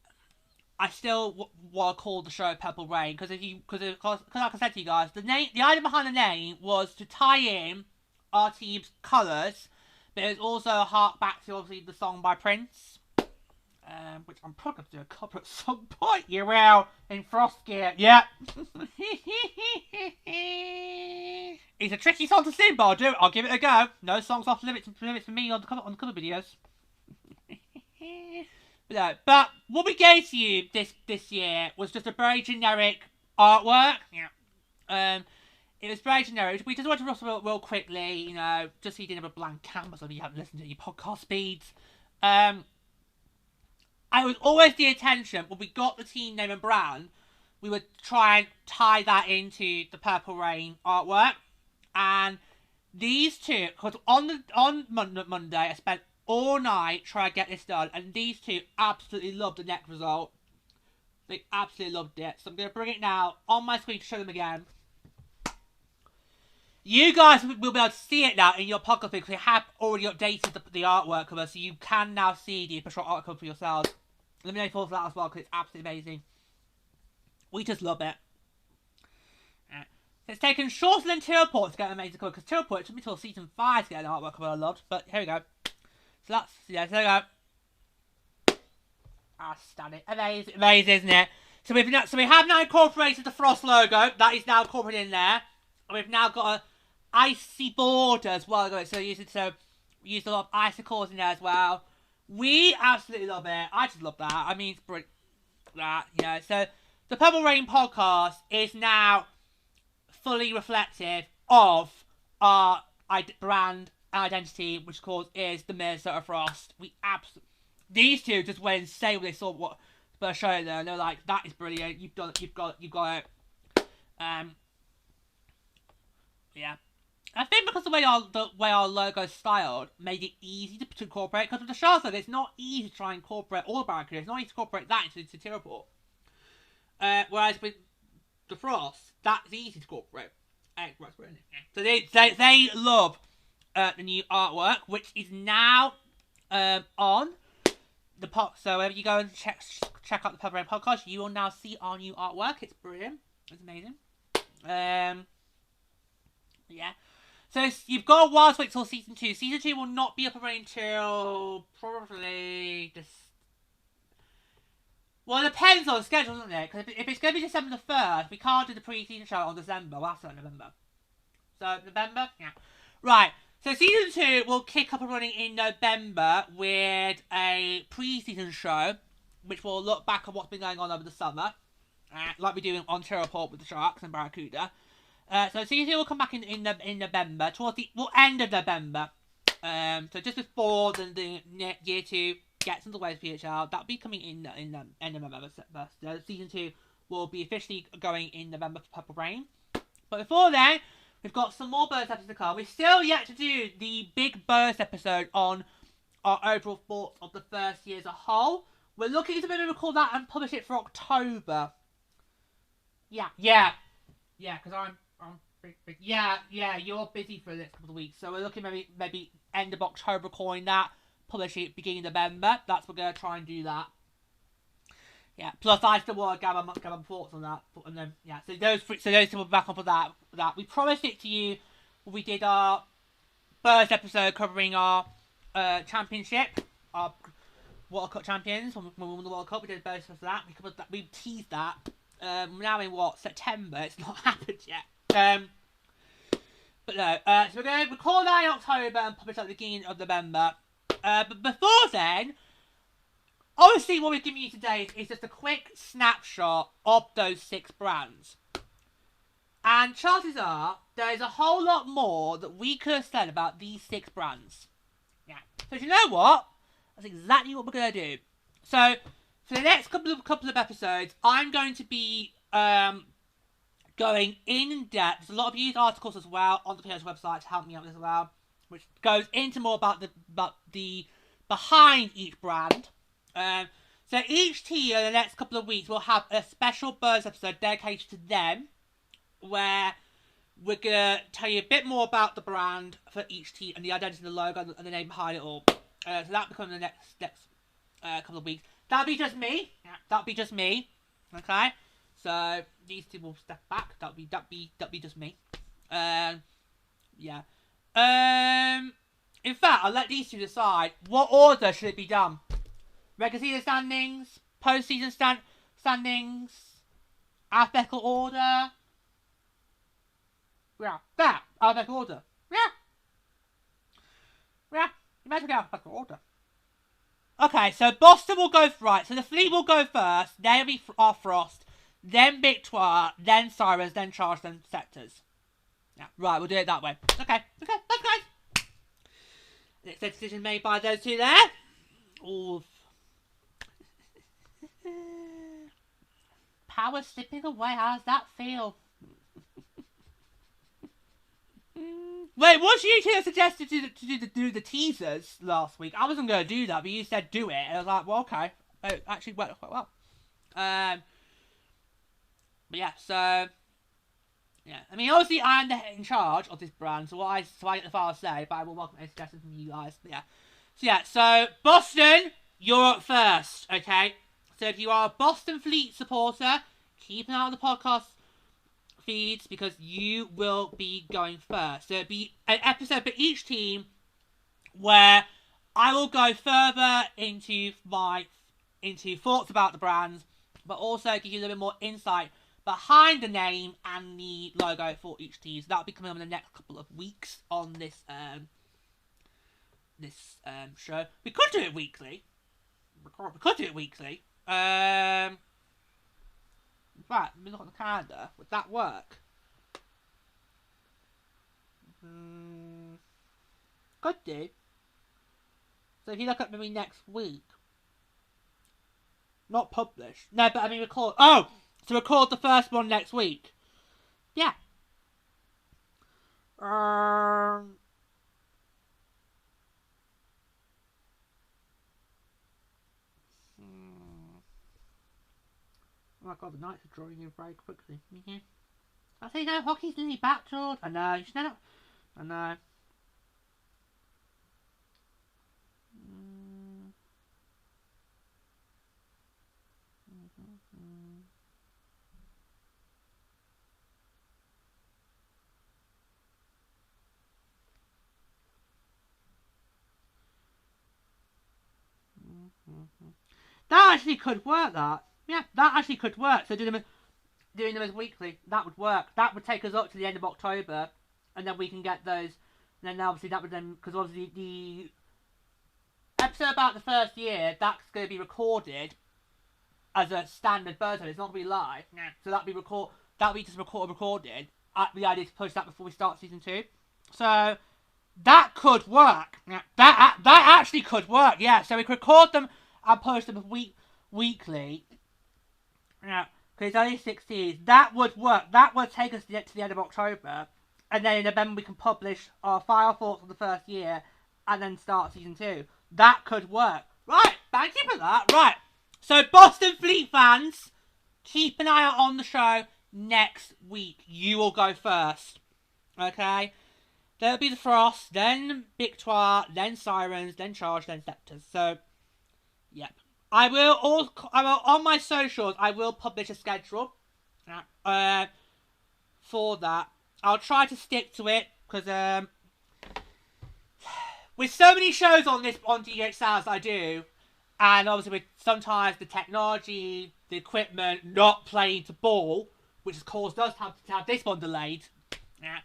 I still want to call the show Purple Rain. Because like I said to you guys, the idea behind the name was to tie in our team's colours. But it's also a hark back to, obviously, the song by Prince. Which I'm probably going to do a cover at some point. You will. In Frost Gear. Yep. It's a tricky song to sing, but I'll do it. I'll give it a go. No songs off limits for me on the cover videos. But what we gave to you this year was just a very generic artwork. Yeah. It was very generic. We just wanted to rustle real quickly, you know, just so you didn't have a blank canvas or you haven't listened to your podcast speeds. I was always the intention, when we got the team name and brand, we would try and tie that into the Purple Rain artwork. And these two, because on Monday, I spent all night trying to get this done, and these two absolutely loved the next result. They absolutely loved it. So I'm going to bring it now on my screen to show them again. You guys will be able to see it now in your podcast because we have already updated the artwork cover, so you can now see the official art cover for yourselves. Let me know your thoughts on that as well, because it's absolutely amazing. We just love it. It's taken shorter than Teleport to get an amazing cover, because Teleport, it took me till season 5 to get an artwork cover I loved, but here we go. So that's, yeah, so there we go. Ah, stunning. Amazing, isn't it? So we have now incorporated the Frost logo, that is now incorporated in there. And we've now got a icy border as well. So we used a lot of icicles in there as well. We absolutely love it. I just love that. I mean, it's brilliant. That, you know. So the Purple Rain podcast is now fully reflective of our brand identity, which of course is the Minnesota Frost. These two just went insane when they saw what the show there, and they're like, "That is brilliant. You've got it." Yeah. I think because the way our logo is styled made it easy to incorporate. Because with the Charles logo, it's not easy to try and incorporate all the barricades. It's not easy to incorporate that into Teleport. Whereas with the Frost, that's easy to incorporate. So they love the new artwork, which is now on So whenever you go and check out the Purple Rain podcast, you will now see our new artwork. It's brilliant. It's amazing. Yeah. So you've got a while to wait till season 2. Season 2 will not be up and running until probably just. Well, it depends on the schedule, doesn't it? Because if it's going to be December the 1st, we can't do the pre-season show on December. Well, that's not November. So November, yeah. Right. So season 2 will kick up and running in November with a pre-season show, which will look back at what's been going on over the summer, like we do in Ontario Report with the Sharks and Barracuda. So season 2 will come back in November, towards the end of November. So just before the year 2 gets underway with PHL, that'll be coming in the end of November. So season 2 will be officially going in November for Purple Rain. But before then, we've got some more bonus episodes to come. We're still yet to do the big bonus episode on our overall thoughts of the first year as a whole. We're looking to maybe record that and publish it for October. Yeah, because I'm big. Yeah, you're busy for the next couple of weeks, so we're looking maybe end of October recording that, publish it beginning of November. That's we're gonna try and do that. Yeah. Plus, I still want to gather my thoughts on that, and then yeah. So those two will be back on for that. We promised it to you when we did our first episode covering our championship, our World Cup champions when we won the World Cup. We did a bonus for that. We teased that. Now in September? It's not happened yet. But no. So we're going to record that in October and publish at the beginning of November. But before then, obviously what we're giving you today is just a quick snapshot of those 6 brands. And chances are, there is a whole lot more that we could have said about these 6 brands. Yeah. So you know what? That's exactly what we're going to do. So, for the next couple of episodes, I'm going to be going in depth. There's a lot of used articles as well on the PWHL website to help me out with as well, which goes into more about the behind each brand. So each tier in the next couple of weeks will have a special bonus episode dedicated to them, where we're gonna tell you a bit more about the brand for each tier and the identity, the logo, and the name behind it all. So that'll become the next couple of weeks. That'll be just me. Yeah, that'll be just me. Okay. So these two will step back. That'll be just me. Yeah. In fact, I'll let these two decide what order should it be done. Regular season standings, post-season standings, alphabetical order. Yeah, that alphabetical order. Yeah, you might as well get alphabetical order. Okay, so Boston will go right. So the Fleet will go first. Then it'll be our Frost, then Victoire, then Sirens, then Charge, then Sceptres. Yeah, right. We'll do it that way. Okay, thanks, guys. Next decision made by those two there. Oof. Power slipping away. How does that feel? Wait, what you two suggested to do the teasers last week? I wasn't going to do that, but you said do it. And I was like, well, okay. It actually worked quite well. But yeah, so yeah. I mean, obviously, I'm in charge of this brand, so I get the final say. But I will welcome any suggestions from you guys. But yeah. So Boston, you're up first. Okay. So if you are a Boston Fleet supporter, keep an eye on the podcast feeds because you will be going first. So it'll be an episode for each team where I will go further into thoughts about the brands, but also give you a little bit more insight behind the name and the logo for each team. So that'll be coming up in the next couple of weeks on this show. We could do it weekly. In fact, let me look at the calendar. Would that work? Could do. So if you look at maybe next week. Not publish. No, but I mean record. Oh! To record the first one next week. Yeah. Oh my god, the Knights are drawing in very quickly. I say no, hockey's nearly back, George. I know, you should know. I know. That actually could work, that. Yeah, that actually could work. So doing them as weekly, that would work. That would take us up to the end of October, and then we can get those. And then obviously that would then, because obviously the episode about the first year, that's going to be recorded as a standard version. It's not going to be live. Yeah. So that'll be just recorded. The idea is to push that before we start season 2. So that could work. Yeah. That actually could work. Yeah. So we could record them and post them weekly. Yeah. Because it's only 16. That would work. That would take us to the end of October. And then in November we can publish our final thoughts on the first year. And then start season 2. That could work. Right. Thank you for that. Right. So Boston Fleet fans, keep an eye out on the show next week. You will go first. Okay? There'll be the Frost, then Victoire, then Sirens, then Charge, then Sceptres. So, yep. I will on my socials, I will publish a schedule for that. I'll try to stick to it, because with so many shows on DHSAS I do, and obviously with sometimes the technology, the equipment not playing to ball, which of course does have to have this one delayed. Yeah.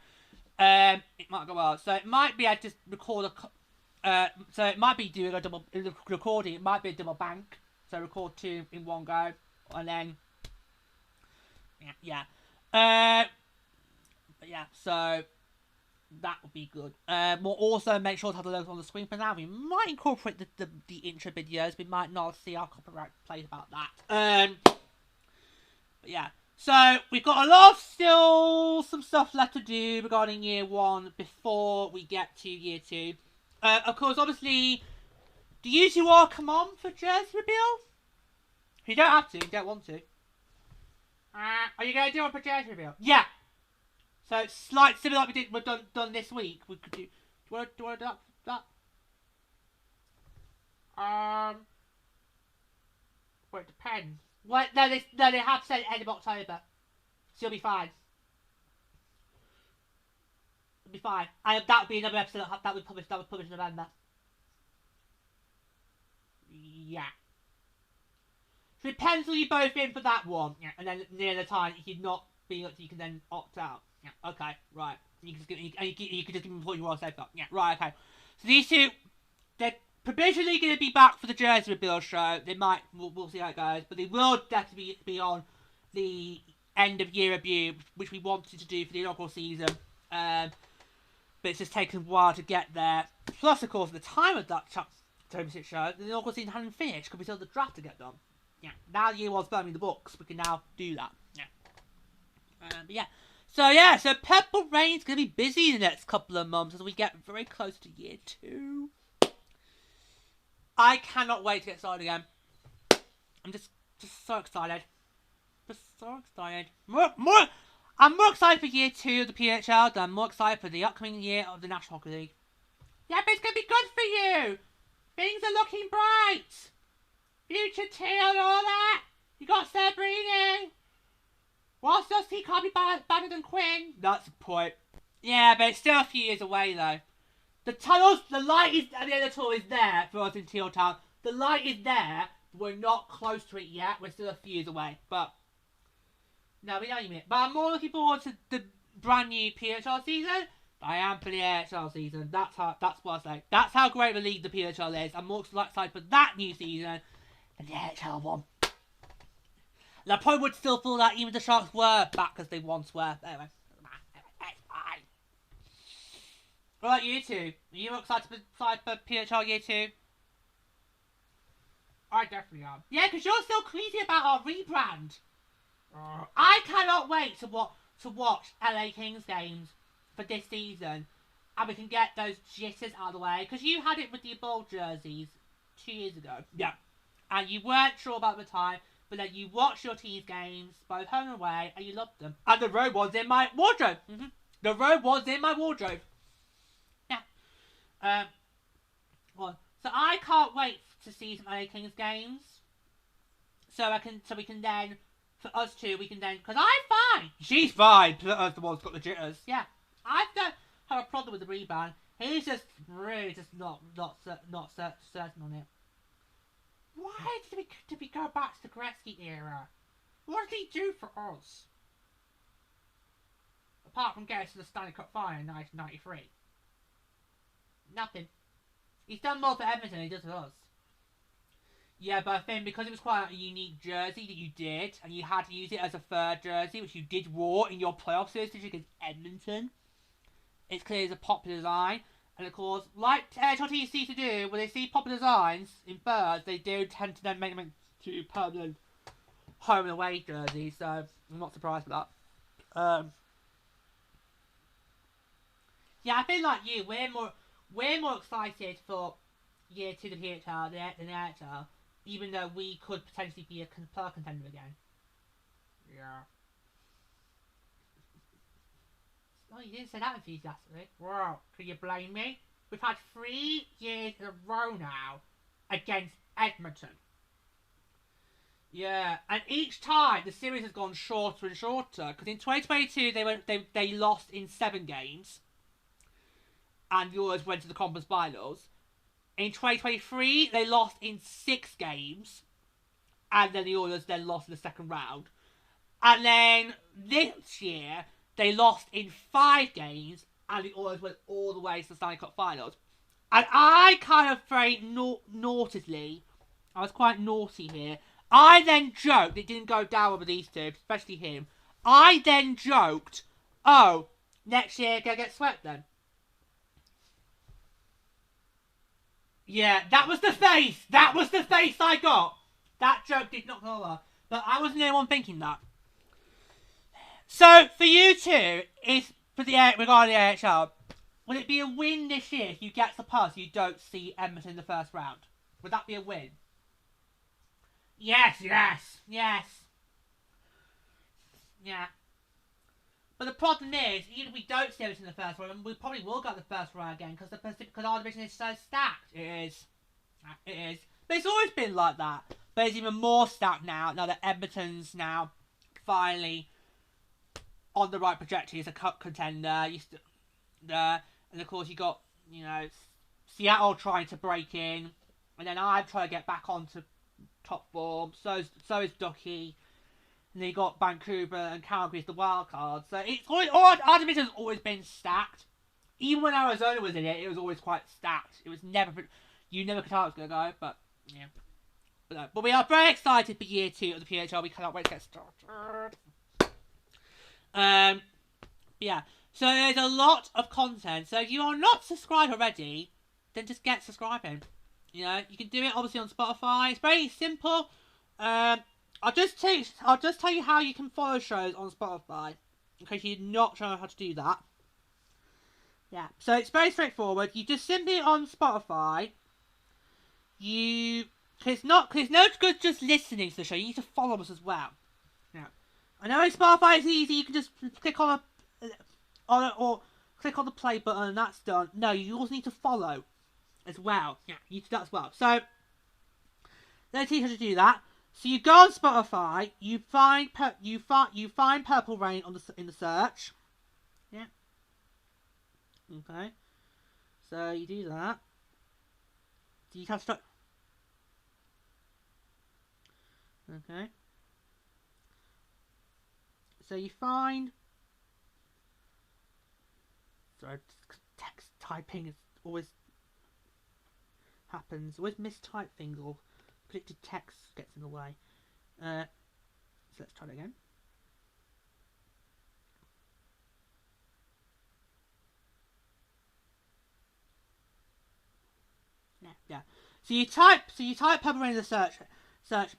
It might go well. So it might be I just record so it might be doing a double recording. It might be a double bank. So record 2 in one go, and then yeah. But yeah. So that would be good. We'll also make sure to have the logos on the screen for now. We might incorporate the intro videos. We might not see our copyright played about that. But yeah. So we've got a lot of still some stuff left to do regarding year 1 before we get to year 2. Of course, obviously, do you 2 all come on for jersey reveal? You don't have to. You don't want to. Are you going to do one for jersey reveal? Yeah. So it's like similar like we've done this week. We could do. Do you want to do that? Well, it depends. Well, no, they have said end of October, so you'll be fine. You'll be fine, and that would be another episode that would publish in November. Yeah. So we pencil you both in for that one, yeah, and then near the time, if you're not being up to, you can then opt out. Yeah. Okay. Right. You can just give me what you want to say. Yeah. Right. Okay. So these 2, they're provisionally going to be back for the jersey reveal show. They might. We'll see how it goes, but they will definitely be on the end of year review, which we wanted to do for the inaugural season. But it's just taken a while to get there. Plus, of course, at the time of that championship show, the inaugural season hadn't finished because we still had the draft to get done. Yeah. Now year 1's firmly in the books. We can now do that. Yeah. But yeah. So Purple Rain's going to be busy in the next couple of months as we get very close to year 2. I cannot wait to get started again. I'm just so excited. Just so excited. I'm more excited for year 2 of the PWHL than I'm more excited for the upcoming year of the National Hockey League. Yeah, but it's going to be good for you. Things are looking bright. Future Teal and all that. You got Sabrina. Whilst does he can't be better than Quinn? That's the point. Yeah, but it's still a few years away though. The light is at the end of the tunnel is there for us in Teal Town. The light is there. We're not close to it yet. We're still a few years away. But no, we know what you mean. But I'm more looking forward to the brand new PHL season. I am for the AHL season. That's what I say. That's how great the league the PHL is. I'm more excited for that new season than the AHL one. And I probably would still feel that even the Sharks were back as they once were. But anyway, it's fine. What about you 2? Are you excited for PHL year 2? I definitely am. Yeah, because you're still crazy about our rebrand. I cannot wait to watch LA Kings games for this season, and we can get those jitters out of the way. Because you had it with the bold jerseys 2 years ago. Yeah. And you weren't sure about the time, but then you watched your team's games, both home and away, and you loved them. And the robe was in my wardrobe. The robe was in my wardrobe. Yeah. So I can't wait to see some LA Kings games. So we can then, for us two, we can then, because I'm fine. She's fine. Us the one's got the jitters. Yeah, I don't have a problem with the rebound. He's just really just not certain on it. Why did we go back to the Gretzky era? What did he do for us? Apart from getting to the Stanley Cup final in 1993. Nothing. He's done more for Edmonton than he does for us. Yeah, but I think because it was quite a unique jersey that you did, and you had to use it as a third jersey, which you did wore in your playoff series against Edmonton, it's clear it's a popular design. And of course, like NHL teams seem to do, when they see popular designs in thirds, they do tend to then make them into permanent home and away jerseys, so I'm not surprised with that. Yeah, I feel like you, we're more excited for year 2 of the PHL than the NHL, even though we could potentially be a playoff contender again. Yeah. Oh, you didn't say that enthusiastically. Wow, can you blame me? We've had 3 years in a row now against Edmonton. Yeah, and each time the series has gone shorter and shorter. Because in 2022 they lost in 7 games, and the Oilers went to the conference finals. In 2023 they lost in 6 games, and then the Oilers then lost in the second round. And then this year they lost in 5 games, and the Oilers went all the way to the Stanley Cup finals. And I kind of very naughtily, I was quite naughty here. I then joked, it didn't go down with these two, especially him. I then joked, oh, next year gonna get swept then. Yeah, that was the face. That was the face I got. That joke did not go over. But I wasn't the only one thinking that. So, for you two, regarding the AHL, would it be a win this year if you get to the pass you don't see Edmonton in the first round? Would that be a win? Yes. Yeah. But the problem is, even if we don't see Edmonton in the first round, we probably will go to the first round again because our division is so stacked. It is. But it's always been like that. But it's even more stacked now that Edmonton's now finally on the right trajectory as a cup contender. And of course you got, Seattle trying to break in, and then I'm trying to get back onto top form. So is Ducky. And then you got Vancouver and Calgary as the wild card. So it's always, our division's always been stacked. Even when Arizona was in it, it was always quite stacked. It was never, you never could tell it was going to go, but yeah. But we are very excited for year 2 of the PHL. We cannot wait to get started. Yeah. So there's a lot of content. So if you are not subscribed already, then just get subscribing. You can do it obviously on Spotify. It's very simple. I'll just tell you how you can follow shows on Spotify, in case you're not sure how to do that. Yeah, so it's very straightforward. You just simply on Spotify, it's no good just listening to the show. You need to follow us as well. Yeah, I know Spotify is easy. You can just click on or click on the play button and that's done. No, you also need to follow as well. Yeah, you need to do that as well. So let's teach you how to do that. So you go on Spotify, you find Purple Rain in the search. Yeah. Okay. So you do that. Do you have to? Okay. So you find. Sorry, text typing is always happens. Always mistype things or predicted text gets in the way. So let's try it again. Yeah. So you type Purple Rain in the search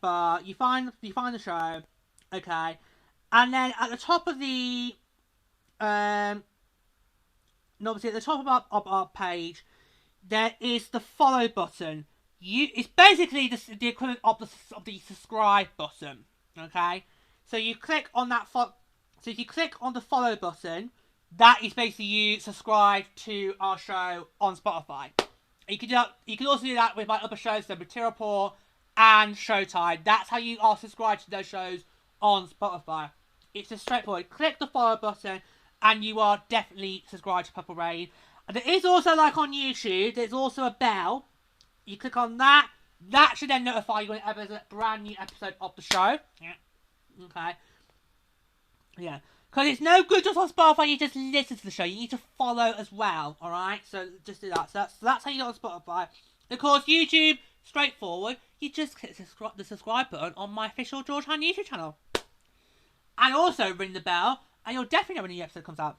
bar. You find the show. Okay. And then at the top of the obviously at the top of our page, there is the follow button. It's basically the equivalent of the subscribe button. Okay, so you click on that. So if you click on the follow button, that is basically you subscribe to our show on Spotify. You can also do that with my other shows, so Material Report and Showtime. That's how you are subscribed to those shows on Spotify. It's just straightforward. Click the follow button and you are definitely subscribed to Purple Rain. And there is also, like on YouTube, there's also a bell. You click on that. That should then notify you whenever there's a brand new episode of the show. Yeah. Okay. Yeah. Because it's no good just on Spotify, you just listen to the show. You need to follow as well, alright? So just do that. So that's how you get on Spotify. Of course, YouTube, straightforward. You just click the subscribe button on my official George Hand YouTube channel. And also ring the bell, and you'll definitely know when a new episode comes out.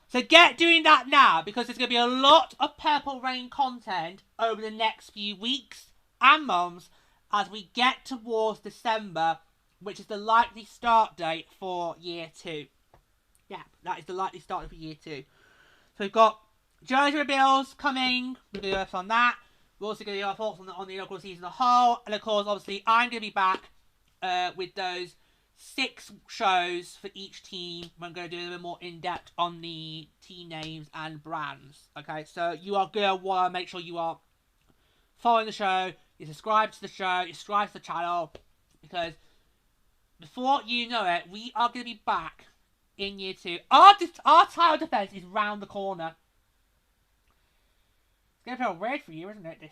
So get doing that now, because there's going to be a lot of Purple Rain content over the next few weeks and months as we get towards December, which is the likely start date for year 2. Yeah, that is the likely start date for year 2. So we've got jersey reveals coming. We're going to do on that. We're also going to do our thoughts on the inaugural season as a whole. And of course, obviously, I'm going to be back with those 6 shows for each team. I'm going to do a little bit more in-depth on the team names and brands. Okay, so you are going to want to make sure you are following the show, you subscribe to the show, you subscribe to the channel, because before you know it, we are going to be back in year 2. Our title defense is round the corner. It's going to feel weird for you, isn't it?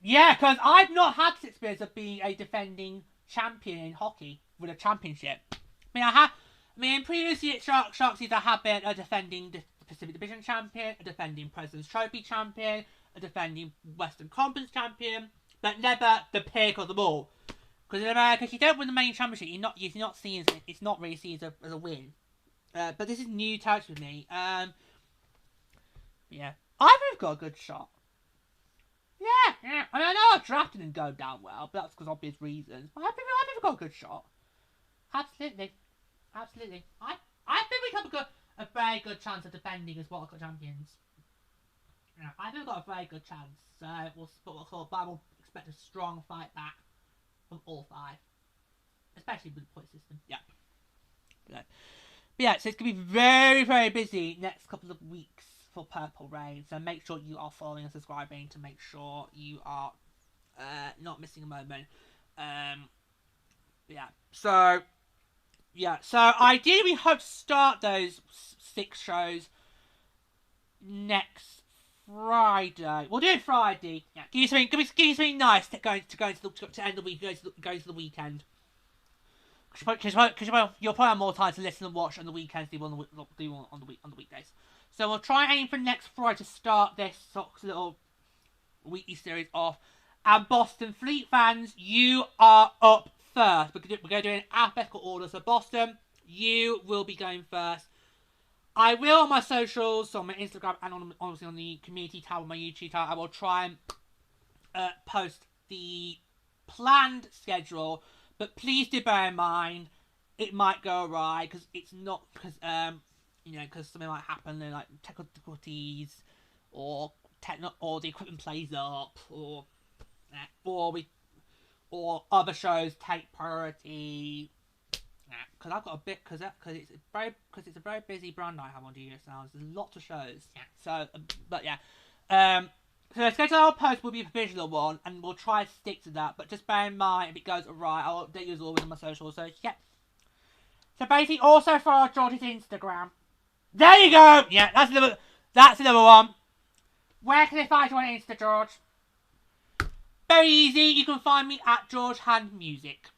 Yeah, because I've not had this experience of being a defending champion in hockey with a championship. In previous years, Sharks season, I have been a defending Pacific Division champion, a defending President's Trophy champion, a defending Western Conference champion, but never the pick of them all. Because in America, if you don't win the main championship, it's not really seen as a win. But this is new territory with me. Yeah, I think we've got a good shot. Yeah. I know our drafting didn't go down well, but that's because of obvious reasons. But I think we've got a good shot. Absolutely. I think we have a very good chance of defending as World Cup champions. Yeah, I think we've got a very good chance. So I will expect a strong fight back from all 5, especially with the point system. Yeah. But yeah, so it's going to be very, very busy next couple of weeks for Purple Rain. So make sure you are following and subscribing to make sure you are not missing a moment. So ideally we hope to start those 6 shows next Friday. We'll do it Friday. Yeah, give you something nice to end the week, go to the weekend. Because you'll probably have more time to listen and watch on the weekends than you will on the weekdays. So we'll try and aim for next Friday to start this little weekly series off. And Boston Fleet fans, you are up first. We're going to do it in alphabetical order. So Boston, you will be going first. I will on my socials, so on my Instagram and obviously on the community tab on my YouTube tab, I will try and post the planned schedule. But please do bear in mind, it might go awry because it's not because something might happen, like technical difficulties, or the equipment plays up, or other shows take priority. Because I've got a bit because it's a very busy brand I have on DUS now. There's lots of shows. Yeah. So, but yeah. So the schedule I'll post will be a provisional one, and we'll try to stick to that. But just bear in mind, if it goes right, I'll update you as always on my socials. So yeah. So basically, also follow George's Instagram. There you go. Yeah, that's another one. Where can they find you on Insta, George? Very easy. You can find me at George Hand Music.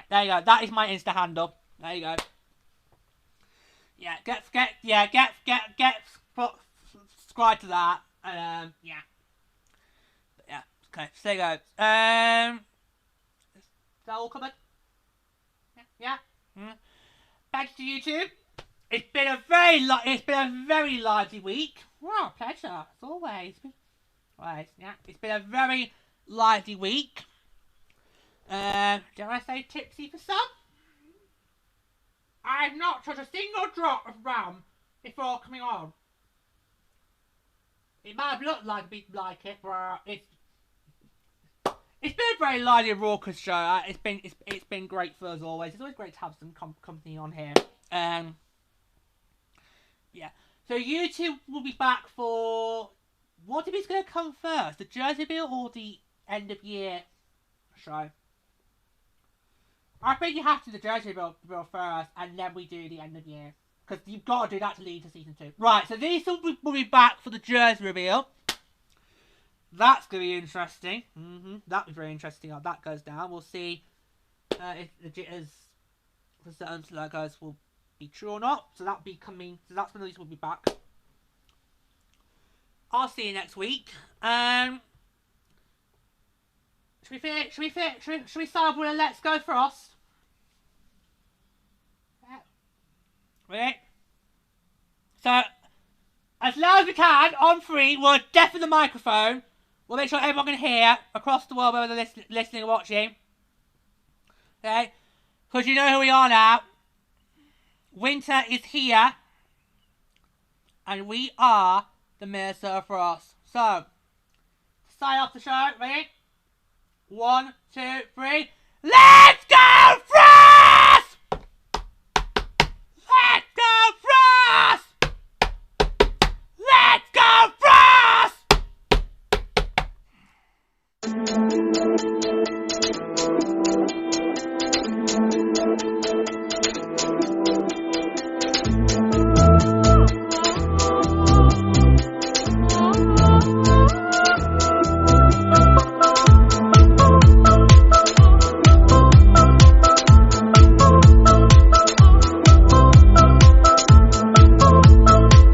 There you go. That is my Insta handle. There you go. Yeah, get subscribe to that. Yeah. But yeah. Okay. So there you go. Is that all covered? Yeah. Thanks to YouTube. It's been a very lively week. Wow, pleasure as always. Yeah. It's been a very lively week. Dare I say tipsy for some? I've not touched a single drop of rum before coming on. It might have looked like it, but it's been a very lively and raucous show. It's been great for us always. It's always great to have some company on here. Yeah. So YouTube will be back for what if it's going to come first, the jersey bill or the end of year show. I think you have to do the jersey reveal first, and then we do the end of year. Because you've got to do that to lead to season 2. Right, so these will be back for the jersey reveal. That's going to be interesting. That'll be very interesting how that goes down. We'll see if the jitters for certain logos will be true or not. So that'll be coming. So that's when these will be back. I'll see you next week. Should we start with a Let's Go Frost? Right. So, as loud as we can, on 3, we'll deafen the microphone. We'll make sure everyone can hear across the world, whether they're listening or watching. Okay? Because you know who we are now. Winter is here. And we are the Minnesota Frost. So, to start off the show, ready? 1, 2, 3. Let's go Frost!